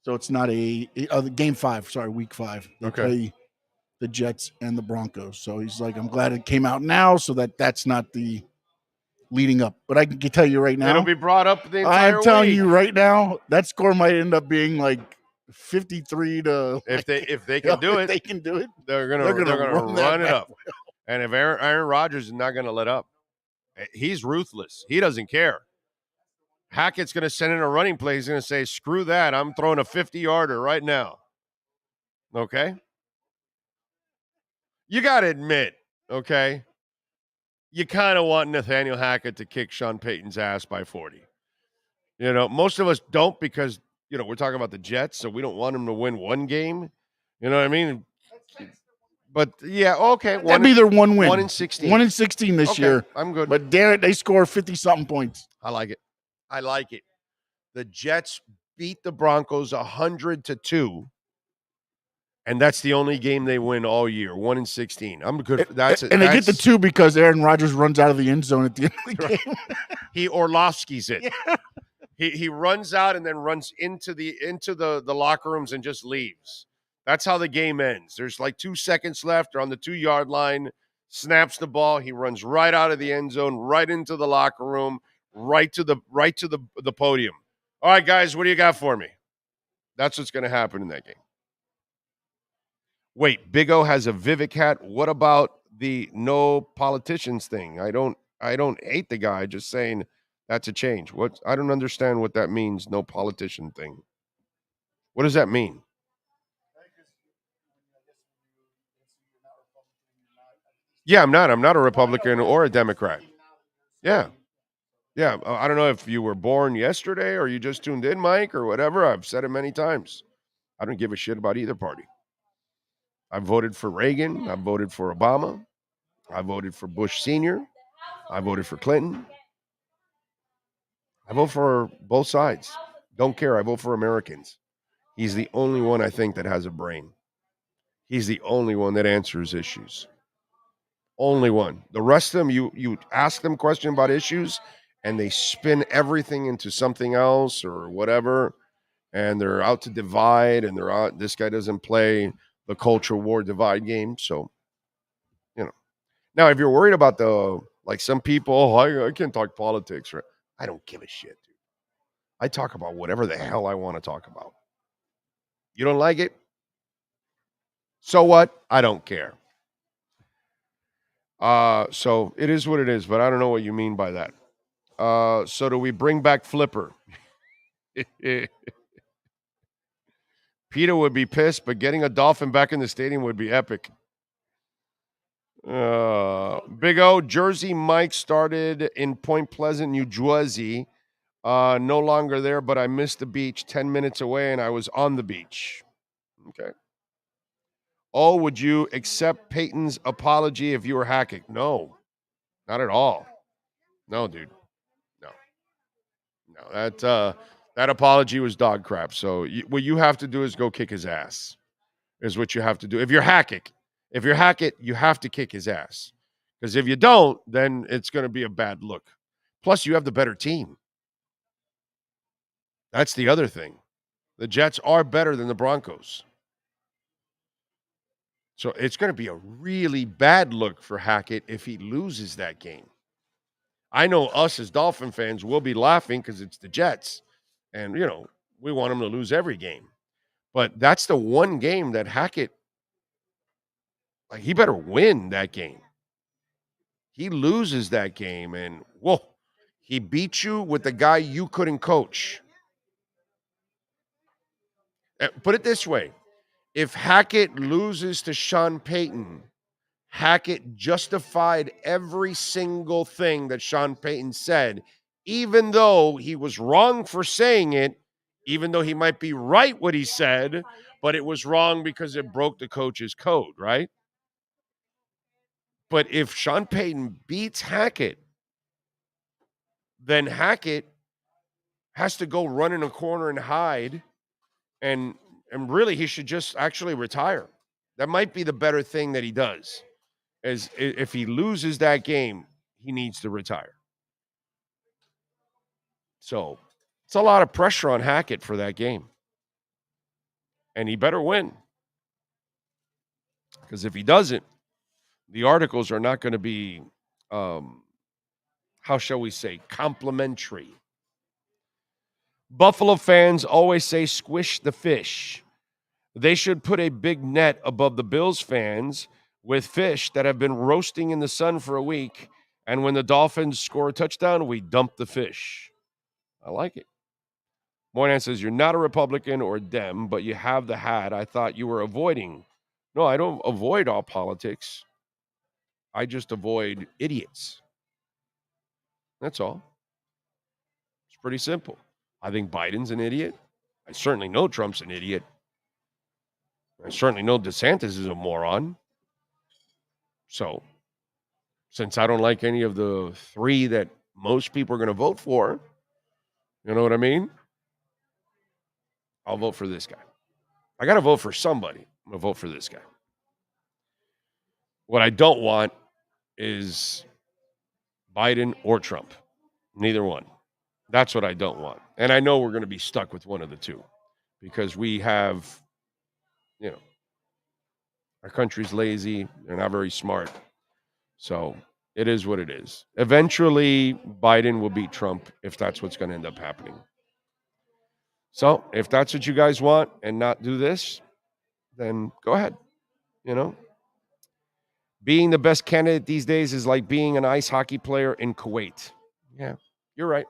So it's not game 5, week 5. They play the Jets and the Broncos. So he's like, I'm glad it came out now so that's not the leading up. But I can tell you right now, It'll be brought up the entire I'm telling week. you right now, that score might end up being like 53 to. If they can do it, they can do it. They're gonna run it up. And if Aaron Rodgers is not gonna let up, he's ruthless. He doesn't care. Hackett's gonna send in a running play. He's gonna say, "Screw that! I'm throwing a 50-yarder right now." Okay. You got to admit, okay, you kind of want Nathaniel Hackett to kick Sean Payton's ass by 40. Most of us don't because, we're talking about the Jets, so we don't want him to win one game. You know what I mean? But, yeah, okay. That'd be their one win. 1-16. 1-16 this year. I'm good. But damn it, they score 50-something points. I like it. The Jets beat the Broncos 100-2. And that's the only game they win all year, 1-16. I'm good. They get the 2 because Aaron Rodgers runs out of the end zone at the end of the game. He Orlovsky's it. Yeah. He runs out and then runs into the locker rooms and just leaves. That's how the game ends. There's like 2 seconds left. They're on the 2-yard line. Snaps the ball. He runs right out of the end zone, right into the locker room, right to the podium. All right, guys, what do you got for me? That's what's going to happen in that game. Wait, Big O has a Vivek hat. What about the no politicians thing? I don't hate the guy. Just saying that's a change. I don't understand what that means. No politician thing. What does that mean? Yeah, I'm not a Republican or a Democrat. Yeah. I don't know if you were born yesterday or you just tuned in, Mike, or whatever. I've said it many times. I don't give a shit about either party. I voted for Reagan. I voted for Obama. I voted for Bush Sr. I voted for Clinton. I vote for both sides. Don't care. I vote for Americans. He's the only one I think that has a brain. He's the only one that answers issues. Only one. The rest of them, you ask them questions about issues, and they spin everything into something else or whatever, and they're out to divide, and they're out. This guy doesn't play the cultural war divide game. So, now if you're worried about some people, I can't talk politics, right? I don't give a shit, dude. I talk about whatever the hell I want to talk about. You don't like it? So what? I don't care. So it is what it is, but I don't know what you mean by that. So do we bring back Flipper? Peter would be pissed, but getting a Dolphin back in the stadium would be epic. Big O, Jersey Mike started in Point Pleasant, New Jersey. No longer there, but I missed the beach 10 minutes away, and I was on the beach. Okay. Oh, would you accept Peyton's apology if you were Hackett? No, not at all. No, dude. No, that apology was dog crap. So what you have to do is go kick his ass. Is what you have to do. If you're Hackett, you have to kick his ass. Because if you don't, then it's going to be a bad look. Plus, you have the better team. That's the other thing. The Jets are better than the Broncos. So it's going to be a really bad look for Hackett if he loses that game. I know us as Dolphin fans will be laughing because it's the Jets. And, we want them to lose every game. But that's the one game that Hackett, he better win that game. He loses that game, and, he beat you with the guy you couldn't coach. Put it this way. If Hackett loses to Sean Payton, Hackett justified every single thing that Sean Payton said, even though he was wrong for saying it, even though he might be right what he said, but it was wrong because it broke the coach's code, right? But if Sean Payton beats Hackett, then Hackett has to go run in a corner and hide and really he should just actually retire. That might be the better thing that he does. Is if he loses that game, he needs to retire. So it's a lot of pressure on Hackett for that game. And he better win. Because if he doesn't, the articles are not going to be, how shall we say, complimentary. Buffalo fans always say squish the fish. They should put a big net above the Bills fans with fish that have been roasting in the sun for a week. And when the Dolphins score a touchdown, we dump the fish. I like it. Moynihan says, you're not a Republican or a Dem, but you have the hat. I thought you were avoiding. No, I don't avoid all politics. I just avoid idiots. That's all. It's pretty simple. I think Biden's an idiot. I certainly know Trump's an idiot. I certainly know DeSantis is a moron. So, since I don't like any of the three that most people are going to vote for, you know what I mean? I'll vote for this guy. I got to vote for somebody. I'm going to vote for this guy. What I don't want is Biden or Trump. Neither one. That's what I don't want. And I know we're going to be stuck with one of the two because we have, our country's lazy. They're not very smart. So it is what it is. Eventually, Biden will beat Trump if that's what's going to end up happening. So if that's what you guys want and not do this, then go ahead. Being the best candidate these days is like being an ice hockey player in Kuwait. Yeah, you're right.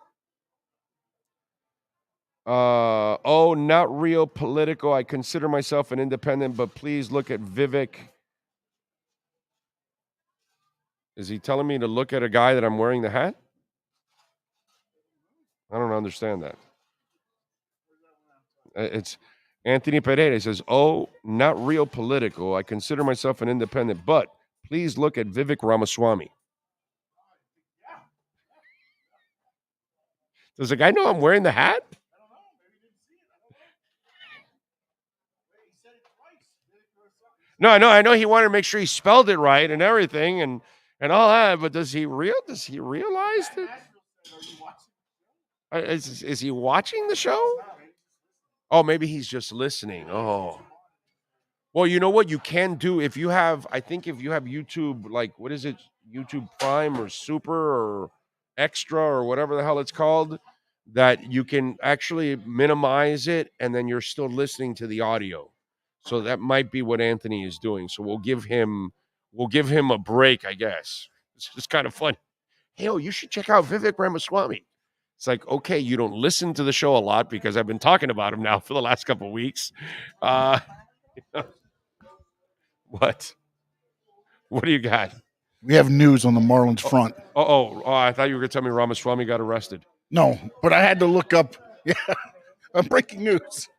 Not real political. I consider myself an independent, but please look at Vivek. Is he telling me to look at a guy that I'm wearing the hat? I don't understand that. It's Anthony Pereira says, not real political. I consider myself an independent, but please look at Vivek Ramaswamy. Does the guy know I'm wearing the hat? No, I know he wanted to make sure he spelled it right and everything and all that, but does he realize that? Is he watching the show? Oh, maybe he's just listening. Oh. Well, you know what you can do if you have YouTube, like, what is it? YouTube Prime or Super or Extra or whatever the hell it's called, that you can actually minimize it and then you're still listening to the audio. So that might be what Anthony is doing. So we'll give him a break, I guess. It's just kind of fun. Hey, you should check out Vivek Ramaswamy. It's like, okay, you don't listen to the show a lot because I've been talking about him now for the last couple of weeks. What? What do you got? We have news on the Marlins front. I thought you were going to tell me Ramaswamy got arrested. No, but I had to look up. Yeah, breaking news.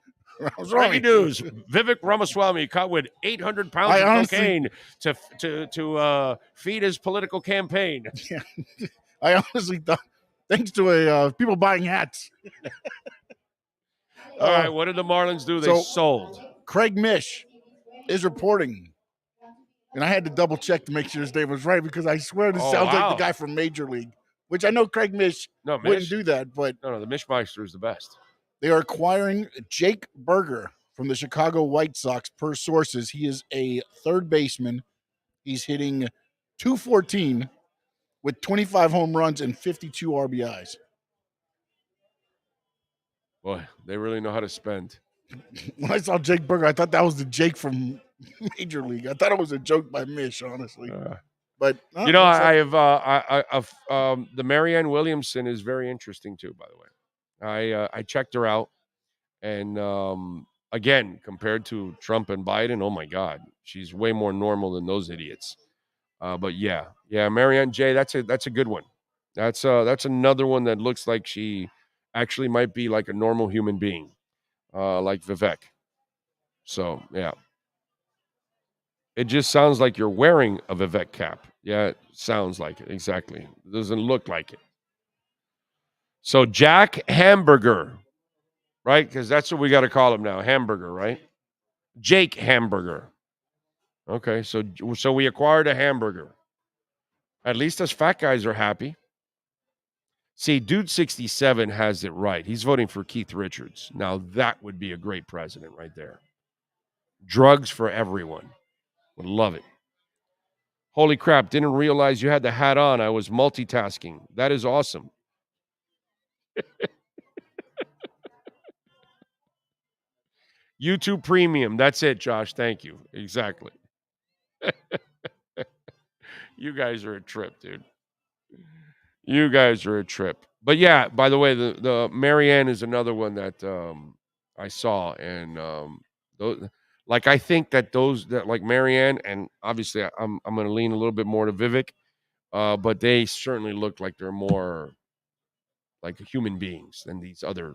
Breaking news. Vivek Ramaswamy caught with 800 pounds of cocaine to feed his political campaign. Yeah, I honestly thought, thanks to people buying hats. All right, what did the Marlins do? They sold. Craig Mish is reporting. And I had to double check to make sure his name was right because I swear this sounds like the guy from Major League, which I know Craig Mish wouldn't do that. But no, the Mishmeister is the best. They are acquiring Jake Berger from the Chicago White Sox. Per sources, he is a third baseman. He's hitting .214 with 25 home runs and 52 RBIs. Boy, they really know how to spend. When I saw Jake Berger, I thought that was the Jake from Major League. I thought it was a joke by Mish, honestly. But I have the Marianne Williamson is very interesting too. By the way, I checked her out, and again, compared to Trump and Biden, oh my God, she's way more normal than those idiots. But yeah, Marianne J, that's a good one. That's another one that looks like she actually might be like a normal human being. Like Vivek. So, yeah. It just sounds like you're wearing a Vivek cap. Yeah, it sounds like it. Exactly. It doesn't look like it. So, Jack Hamburger right? Because that's what we got to call him now, Hamburger, right? Jake Hamburger. Okay, so we acquired a hamburger. At least us fat guys are happy. See, Dude 67 has it right. He's voting for Keith Richards. Now that would be a great president right there. Drugs for everyone. Would love it. Holy crap, didn't realize you had the hat on. I was multitasking. That is awesome. YouTube Premium. That's it, Josh. Thank you. Exactly. You guys are a trip, dude. You guys are a trip. But yeah, by the way, the Marianne is another one that I saw, and those, like I think that those that like Marianne, and obviously I'm going to lean a little bit more to Vivek, but they certainly look like they're more like human beings than these other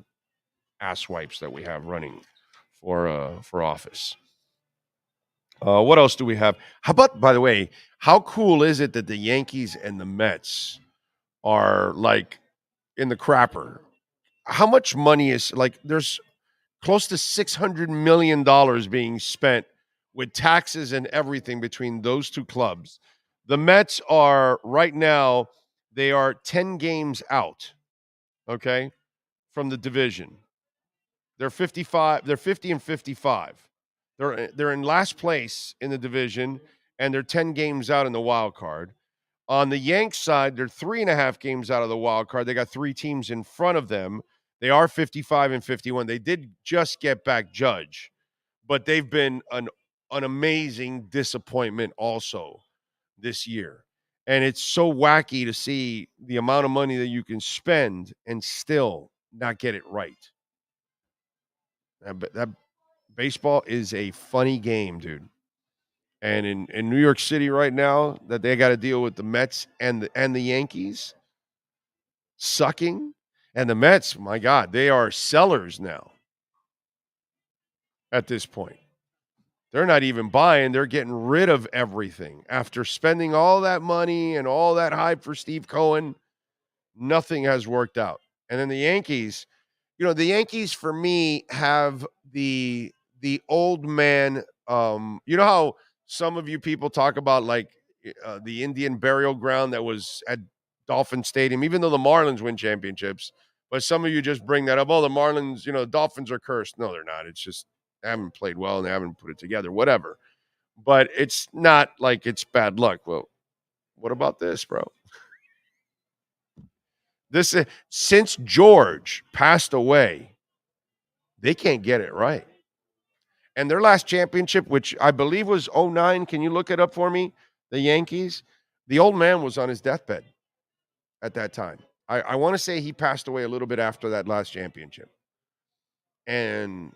asswipes that we have running for office. What else do we have? How about, by the way, how cool is it that the Yankees and the Mets are like in the crapper? How much money is like there's close to $600 million being spent with taxes and everything between those two clubs. The Mets are right now, they are 10 games out, okay, from the division. They're 55, they're 50 and 55. They're in last place in the division, and they're 10 games out in the wild card. On the Yanks side, they're 3.5 games out of the wild card. They got 3 teams in front of them. They are 55 and 51. They did just get back Judge, but they've been an amazing disappointment also this year. And it's so wacky to see the amount of money that you can spend and still not get it right. That baseball is a funny game, dude. And in New York City right now, that they got to deal with the Mets and the Yankees sucking, and the Mets, my God, they are sellers now. At this point, they're not even buying; they're getting rid of everything after spending all that money and all that hype for Steve Cohen. Nothing has worked out. And then the Yankees, the Yankees for me have the old man. You know how some of you people talk about like the Indian burial ground that was at Dolphin Stadium, even though the Marlins win championships. But some of you just bring that up. Oh, the Marlins, Dolphins are cursed. No, they're not. It's just they haven't played well and they haven't put it together. Whatever. But it's not like it's bad luck. Well, what about this, bro? This since George passed away, they can't get it right. And their last championship, which I believe was 2009, can you look it up for me? The Yankees, the old man was on his deathbed at that time. I want to say he passed away a little bit after that last championship. And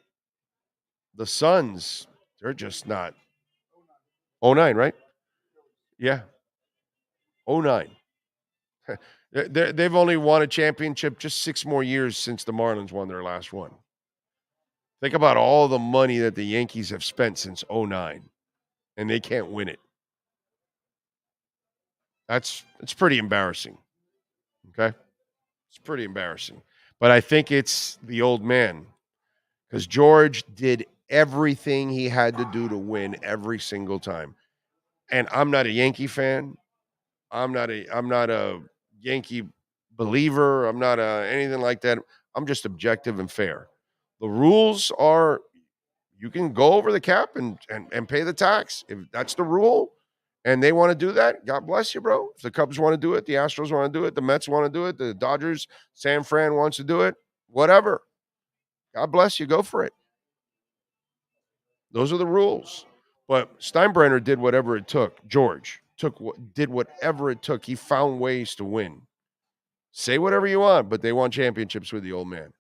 the Suns, they're just not. 2009, right? Yeah. 2009. They've only won a championship just 6 more years since the Marlins won their last one. Think about all the money that the Yankees have spent since 2009, and they can't win it. It's pretty embarrassing. Okay? It's pretty embarrassing. But I think it's the old man, because George did everything he had to do to win every single time. And I'm not a Yankee fan. I'm not a Yankee believer. I'm not anything like that. I'm just objective and fair. The rules are you can go over the cap and pay the tax. If that's the rule and they want to do that, God bless you, bro. If the Cubs want to do it, the Astros want to do it, the Mets want to do it, the Dodgers, San Fran wants to do it, whatever. God bless you. Go for it. Those are the rules. But Steinbrenner did whatever it took. George did whatever it took. He found ways to win. Say whatever you want, but they won championships with the old man.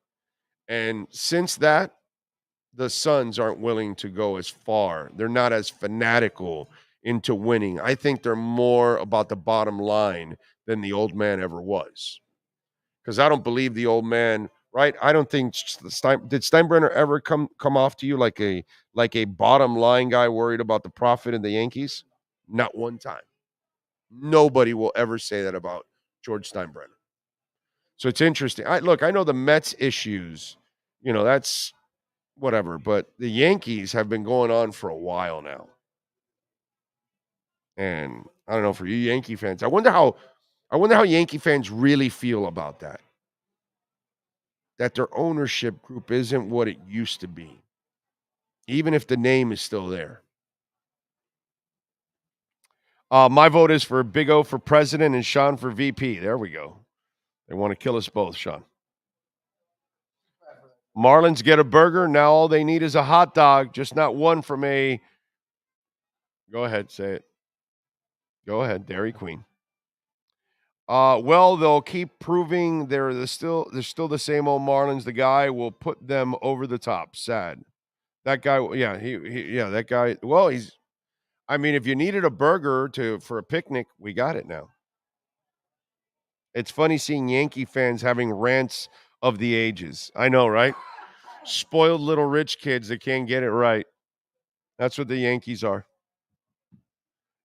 And since that, the Suns aren't willing to go as far. They're not as fanatical into winning. I think they're more about the bottom line than the old man ever was. Because I don't believe the old man, right? I don't think did Steinbrenner ever come off to you like a bottom line guy worried about the profit in the Yankees? Not one time. Nobody will ever say that about George Steinbrenner. So it's interesting. I know the Mets issues That's whatever. But the Yankees have been going on for a while now. And I don't know, for you Yankee fans, I wonder how Yankee fans really feel about that. That their ownership group isn't what it used to be, even if the name is still there. My vote is for Big O for president and Sean for VP. There we go. They want to kill us both, Sean. Marlins get a burger. Now all they need is a hot dog, just not one from a. Go ahead, say it. Go ahead, Dairy Queen. Well, they'll keep proving they're still the same old Marlins. The guy will put them over the top. Sad. That guy, yeah, that guy. Well, he's. I mean, if you needed a burger for a picnic, we got it now. It's funny seeing Yankee fans having rants of the ages. I know, right? Spoiled little rich kids that can't get it right. That's what the Yankees are.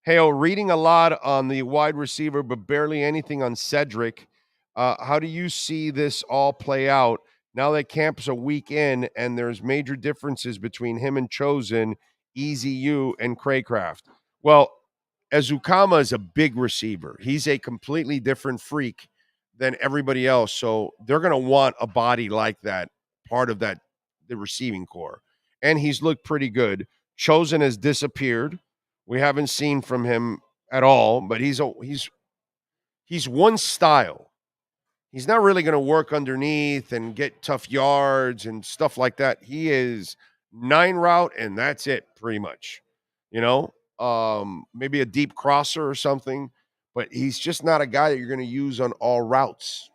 Hey, reading a lot on the wide receiver, but barely anything on Cedric. How do you see this all play out now that camp's a week in and there's major differences between him and Chosen, EZU, and Craycraft? Well, Azukama is a big receiver. He's a completely different freak than everybody else. So they're going to want a body like that, part of the receiving core. And he's looked pretty good. Chosen has disappeared. We haven't seen from him at all, but he's one style. He's not really going to work underneath and get tough yards and stuff like that. He is 9 route, and that's it, pretty much. Maybe a deep crosser or something, but he's just not a guy that you're going to use on all routes,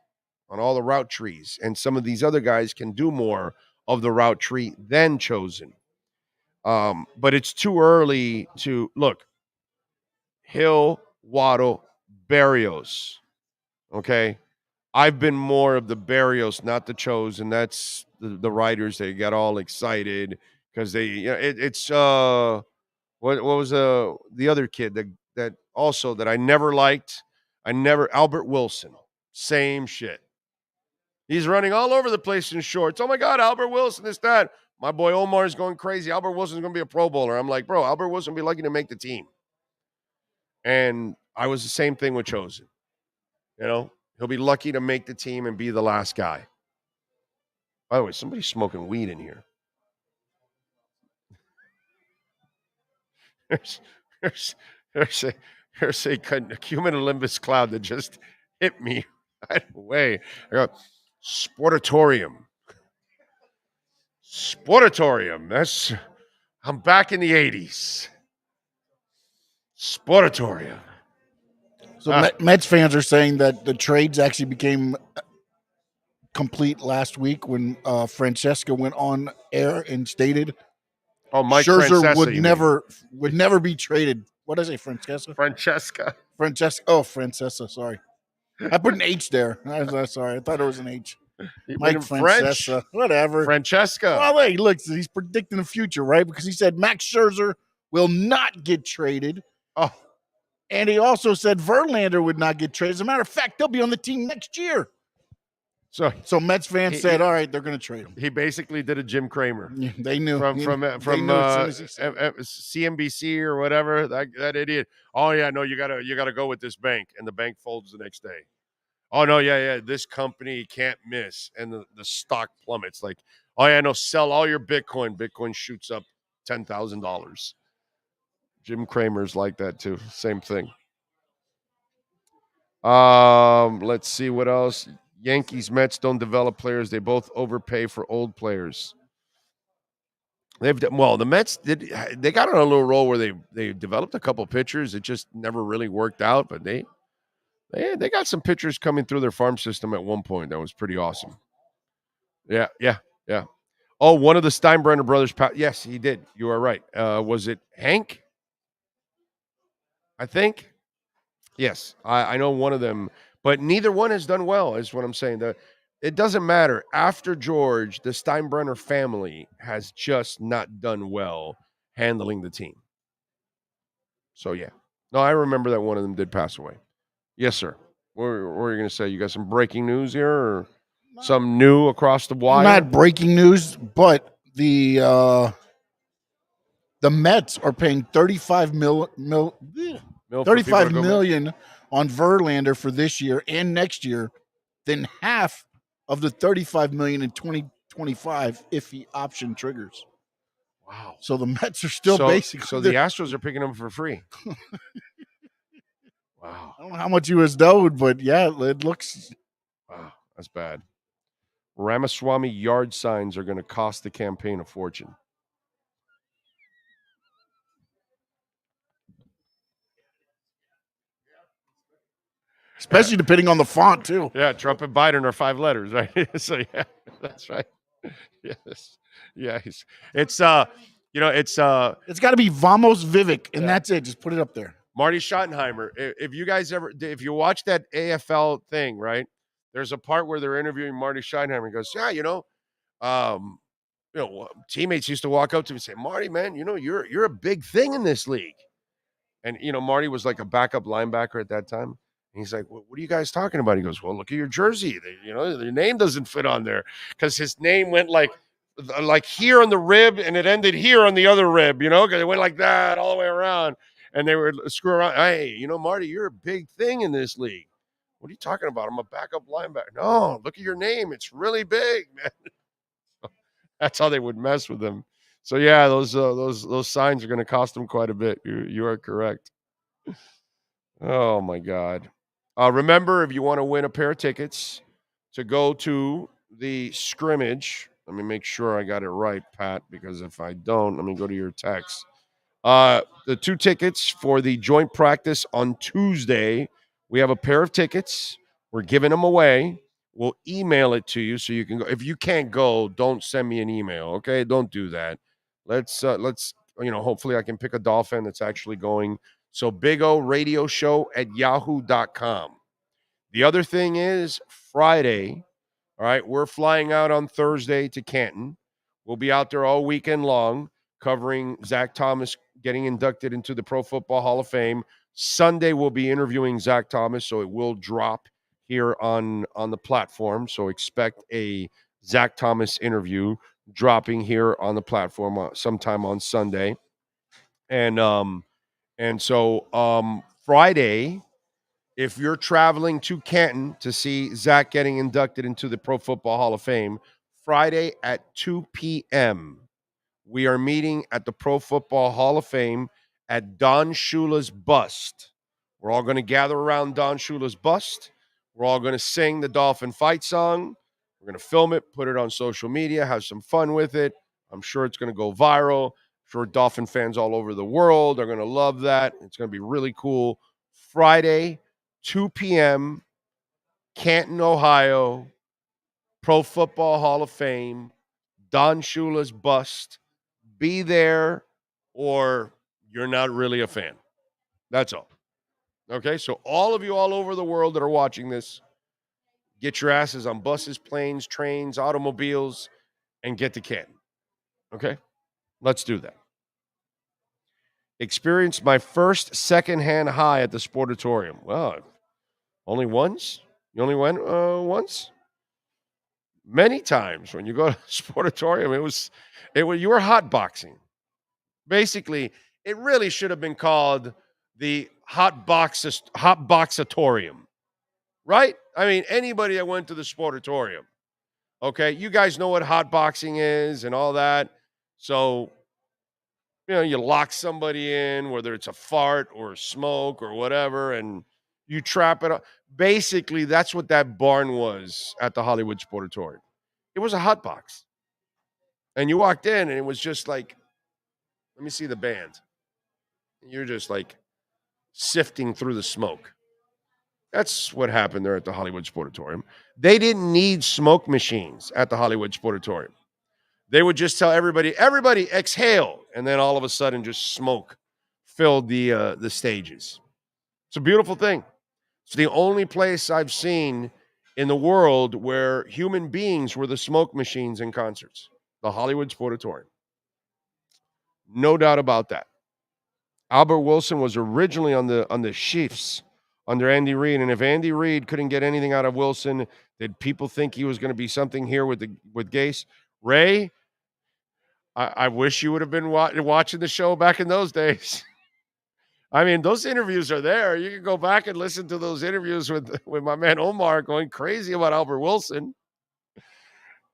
on all the route trees. And some of these other guys can do more of the route tree than Chosen. But it's too early to look. Hill, Waddle, Berrios. Okay. I've been more of the Berrios, not the Chosen. That's the writers. They got all excited because it's what was the other kid that also that I never liked. Albert Wilson. Same shit. He's running all over the place in shorts. Oh my God, Albert Wilson is that. My boy Omar is going crazy. Albert Wilson's going to be a Pro Bowler. I'm like, bro, Albert Wilson will be lucky to make the team. And I was the same thing with Chosen. He'll be lucky to make the team and be the last guy. By the way, somebody's smoking weed in here. There's a cumulonimbus cloud that just hit me right away. I go, Sportatorium. I'm back in the 80s. Sportatorium. So Mets fans are saying that the trades actually became complete last week when Francesca went on air and stated Mike Scherzer Francesa, would never be traded. What did I say, Francesca? Francesca. Sorry. I put an H there. I'm sorry. I thought it was an H. Mike Francesa. Whatever. Francesca. Well, hey, look, he's predicting the future, right? Because he said Max Scherzer will not get traded. Oh. And he also said Verlander would not get traded. As a matter of fact, they'll be on the team next year. So Mets fans said, all right, they're going to trade him. He basically did a Jim Cramer. Yeah, they knew. From CNBC or whatever, that idiot. Oh, yeah, no, you gotta go with this bank. And the bank folds the next day. Oh, no, yeah, this company can't miss. And the stock plummets. Like, oh, yeah, no, sell all your Bitcoin. Bitcoin shoots up $10,000. Jim Cramer's like that, too. Same thing. Let's see what else. Yankees, Mets don't develop players. They both overpay for old players. The Mets they got on a little roll where they developed a couple pitchers. It just never really worked out, but they got some pitchers coming through their farm system at one point. That was pretty awesome. Yeah. Oh, one of the Steinbrenner brothers. Yes, he did. You are right. Was it Hank? I think. Yes, I know one of them. But neither one has done well, is what I'm saying. It doesn't matter. After George, the Steinbrenner family has just not done well handling the team. So, yeah. No, I remember that one of them did pass away. Yes, sir. What were you going to say? You got some breaking news here? Or? Some new across the wire. Not breaking news, but the Mets are paying 35 million on Verlander for this year and next year, then half of the 35 million in 2025 if the option triggers. Wow. So the Mets are still basically. So the Astros are picking him for free. Wow. I don't know how much he was owed, but yeah, it looks. Wow, that's bad. Ramaswamy yard signs are going to cost the campaign a fortune. Especially depending on the font, too. Yeah, Trump and Biden are 5 letters, right? So, yeah, that's right. Yes. Yes. It's got to be Vamos Vivek, and that's it. Just put it up there. Marty Schottenheimer. If you watch that AFL thing, right? There's a part where they're interviewing Marty Schottenheimer. He goes, teammates used to walk up to me and say, Marty, man, you're a big thing in this league. And, Marty was like a backup linebacker at that time. And he's like, what are you guys talking about? He goes, well, look at your jersey. Your name doesn't fit on there because his name went like here on the rib and it ended here on the other rib, because it went like that all the way around. And they were screw around. Hey, Marty, you're a big thing in this league. What are you talking about? I'm a backup linebacker. No, look at your name. It's really big, man. That's how they would mess with him. So yeah, those signs are going to cost them quite a bit. You are correct. Oh my God. Remember, if you want to win a pair of tickets to go to the scrimmage, let me make sure I got it right, Pat, because if I don't, let me go to your text. The 2 tickets for the joint practice on Tuesday. We have a pair of tickets. We're giving them away. We'll email it to you so you can go. If you can't go, don't send me an email, okay? Don't do that. Let's hopefully I can pick a Dolphin that's actually going. So Big O Radio Show at yahoo.com. The other thing is Friday, all right, we're flying out on Thursday to Canton. We'll be out there all weekend long covering Zach Thomas getting inducted into the Pro Football Hall of Fame. Sunday, we'll be interviewing Zach Thomas, so it will drop here on the platform. So expect a Zach Thomas interview dropping here on the platform sometime on Sunday. And so Friday, if you're traveling to Canton to see Zach getting inducted into the Pro Football Hall of Fame, Friday at 2 p.m., we are meeting at the Pro Football Hall of Fame at Don Shula's bust. We're all going to gather around Don Shula's bust. We're all going to sing the Dolphin fight song. We're going to film it, put it on social media, have some fun with it. I'm sure it's going to go viral. I'm sure Dolphin fans all over the world are going to love that. It's going to be really cool. Friday, 2 p.m., Canton, Ohio, Pro Football Hall of Fame, Don Shula's bust. Be there or you're not really a fan. That's all. Okay, so all of you all over the world that are watching this, get your asses on buses, planes, trains, automobiles, and get to Canton. Okay, let's do that. Experienced my first secondhand high at the Sportatorium. Well, only once? You only went once? Many times when you go to the Sportatorium, you were hotboxing. Basically, it really should have been called the hot boxatorium, right? I mean, anybody that went to the Sportatorium, okay, you guys know what hot boxing is and all that. So, you lock somebody in, whether it's a fart or a smoke or whatever, and you trap it up. Basically, that's what that barn was at the Hollywood Sportatorium. It was a hot box. And you walked in, and it was just like, let me see the band. You're just like sifting through the smoke. That's what happened there at the Hollywood Sportatorium. They didn't need smoke machines at the Hollywood Sportatorium. They would just tell everybody exhale, and then all of a sudden just smoke filled the stages. It's a beautiful thing. It's the only place I've seen in the world where human beings were the smoke machines in concerts. The Hollywood Sportatorium. No doubt about that. Albert Wilson was originally on the Chiefs under Andy Reid, and if Andy Reid couldn't get anything out of Wilson, Did people think he was going to be something here with Gase? Ray, I wish you would have been watching the show back in those days. I mean, those interviews are there. You can go back and listen to those interviews with my man Omar going crazy about Albert Wilson.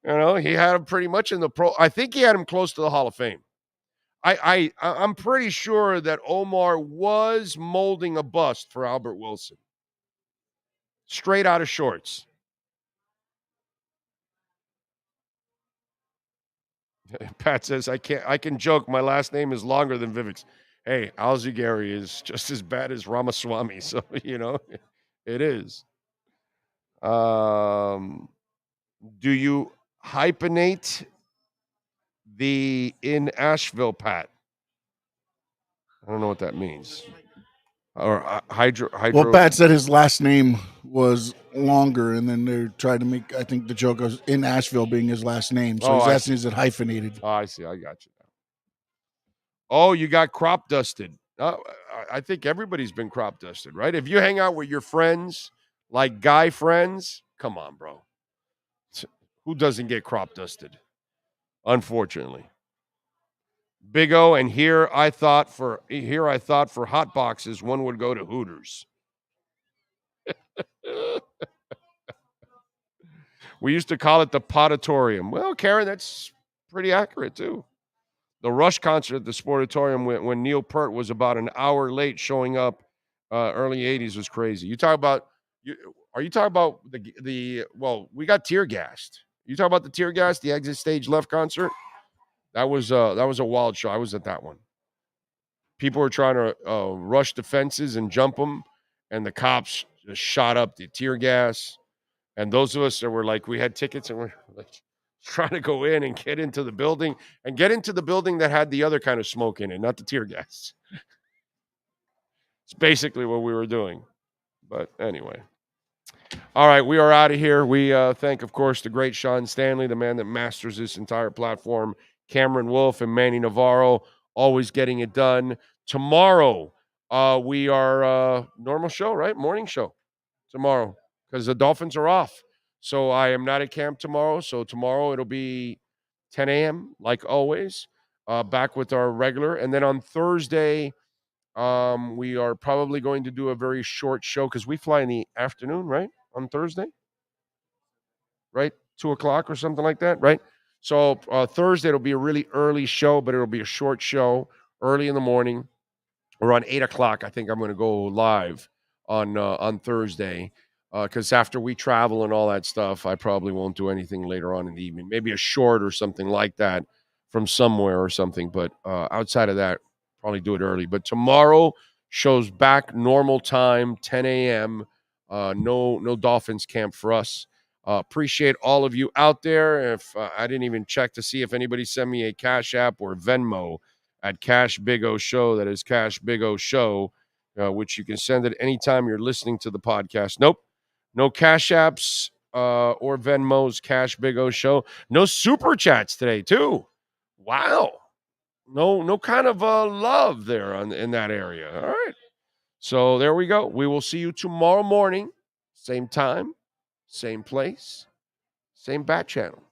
You know, he had him pretty much in the pro. I think he had him close to the Hall of Fame. I'm pretty sure that Omar was molding a bust for Albert Wilson. Straight out of shorts. Pat says, I can joke. My last name is longer than Vivek's. Hey, Alzigari is just as bad as Ramaswamy. So, you know, it is. Do you hyphenate the in Asheville, Pat? I don't know what that means. Or hydro. Well, Pat said his last name was longer, and then they tried to make, I think, the joke of in Asheville being his last name. So he's asking, is it hyphenated? Oh, I see. I got you now. Oh, you got crop dusted. I think everybody's been crop dusted, right? If you hang out with your friends, like guy friends, come on, bro. Who doesn't get crop dusted? Unfortunately. Big O, and here I thought for hot boxes, one would go to Hooters. We used to call it the Potatorium. Well, Karen, that's pretty accurate too. The Rush concert at the Sportatorium when Neil Peart was about an hour late showing up, early 80s was crazy. Are you talking about the we got tear gassed. You talking about the tear gas, the Exit Stage Left concert? That was a wild show. I was at that one. People were trying to rush the fences and jump them, and the cops just shot up the tear gas. And those of us that were like, we had tickets and we're like trying to go in and get into the building that had the other kind of smoke in it, not the tear gas. It's basically what we were doing. But anyway. All right, we are out of here. We thank, of course, the great Sean Stanley, the man that masters this entire platform, Cameron Wolfe and Manny Navarro, always getting it done. Tomorrow, we are normal show, right? Morning show tomorrow because the Dolphins are off. So I am not at camp tomorrow. So tomorrow it'll be 10 a.m. like always, back with our regular. And then on Thursday, we are probably going to do a very short show because we fly in the afternoon, right? On Thursday, right? 2:00 or something like that, right? So Thursday it'll be a really early show, but it'll be a short show early in the morning. Around 8:00, I think I'm going to go live on Thursday because after we travel and all that stuff, I probably won't do anything later on in the evening. Maybe a short or something like that from somewhere or something. But outside of that, probably do it early. But tomorrow shows back normal time, 10 a.m. No Dolphins camp for us. Appreciate all of you out there. If I didn't even check to see if anybody sent me a Cash App or Venmo at Cash Big O Show. That is Cash Big O Show, which you can send at any time you're listening to the podcast. Nope. No Cash Apps or Venmos, Cash Big O Show. No Super Chats today, too. Wow. No kind of love there in that area. All right. So there we go. We will see you tomorrow morning. Same time, same place, same bat channel.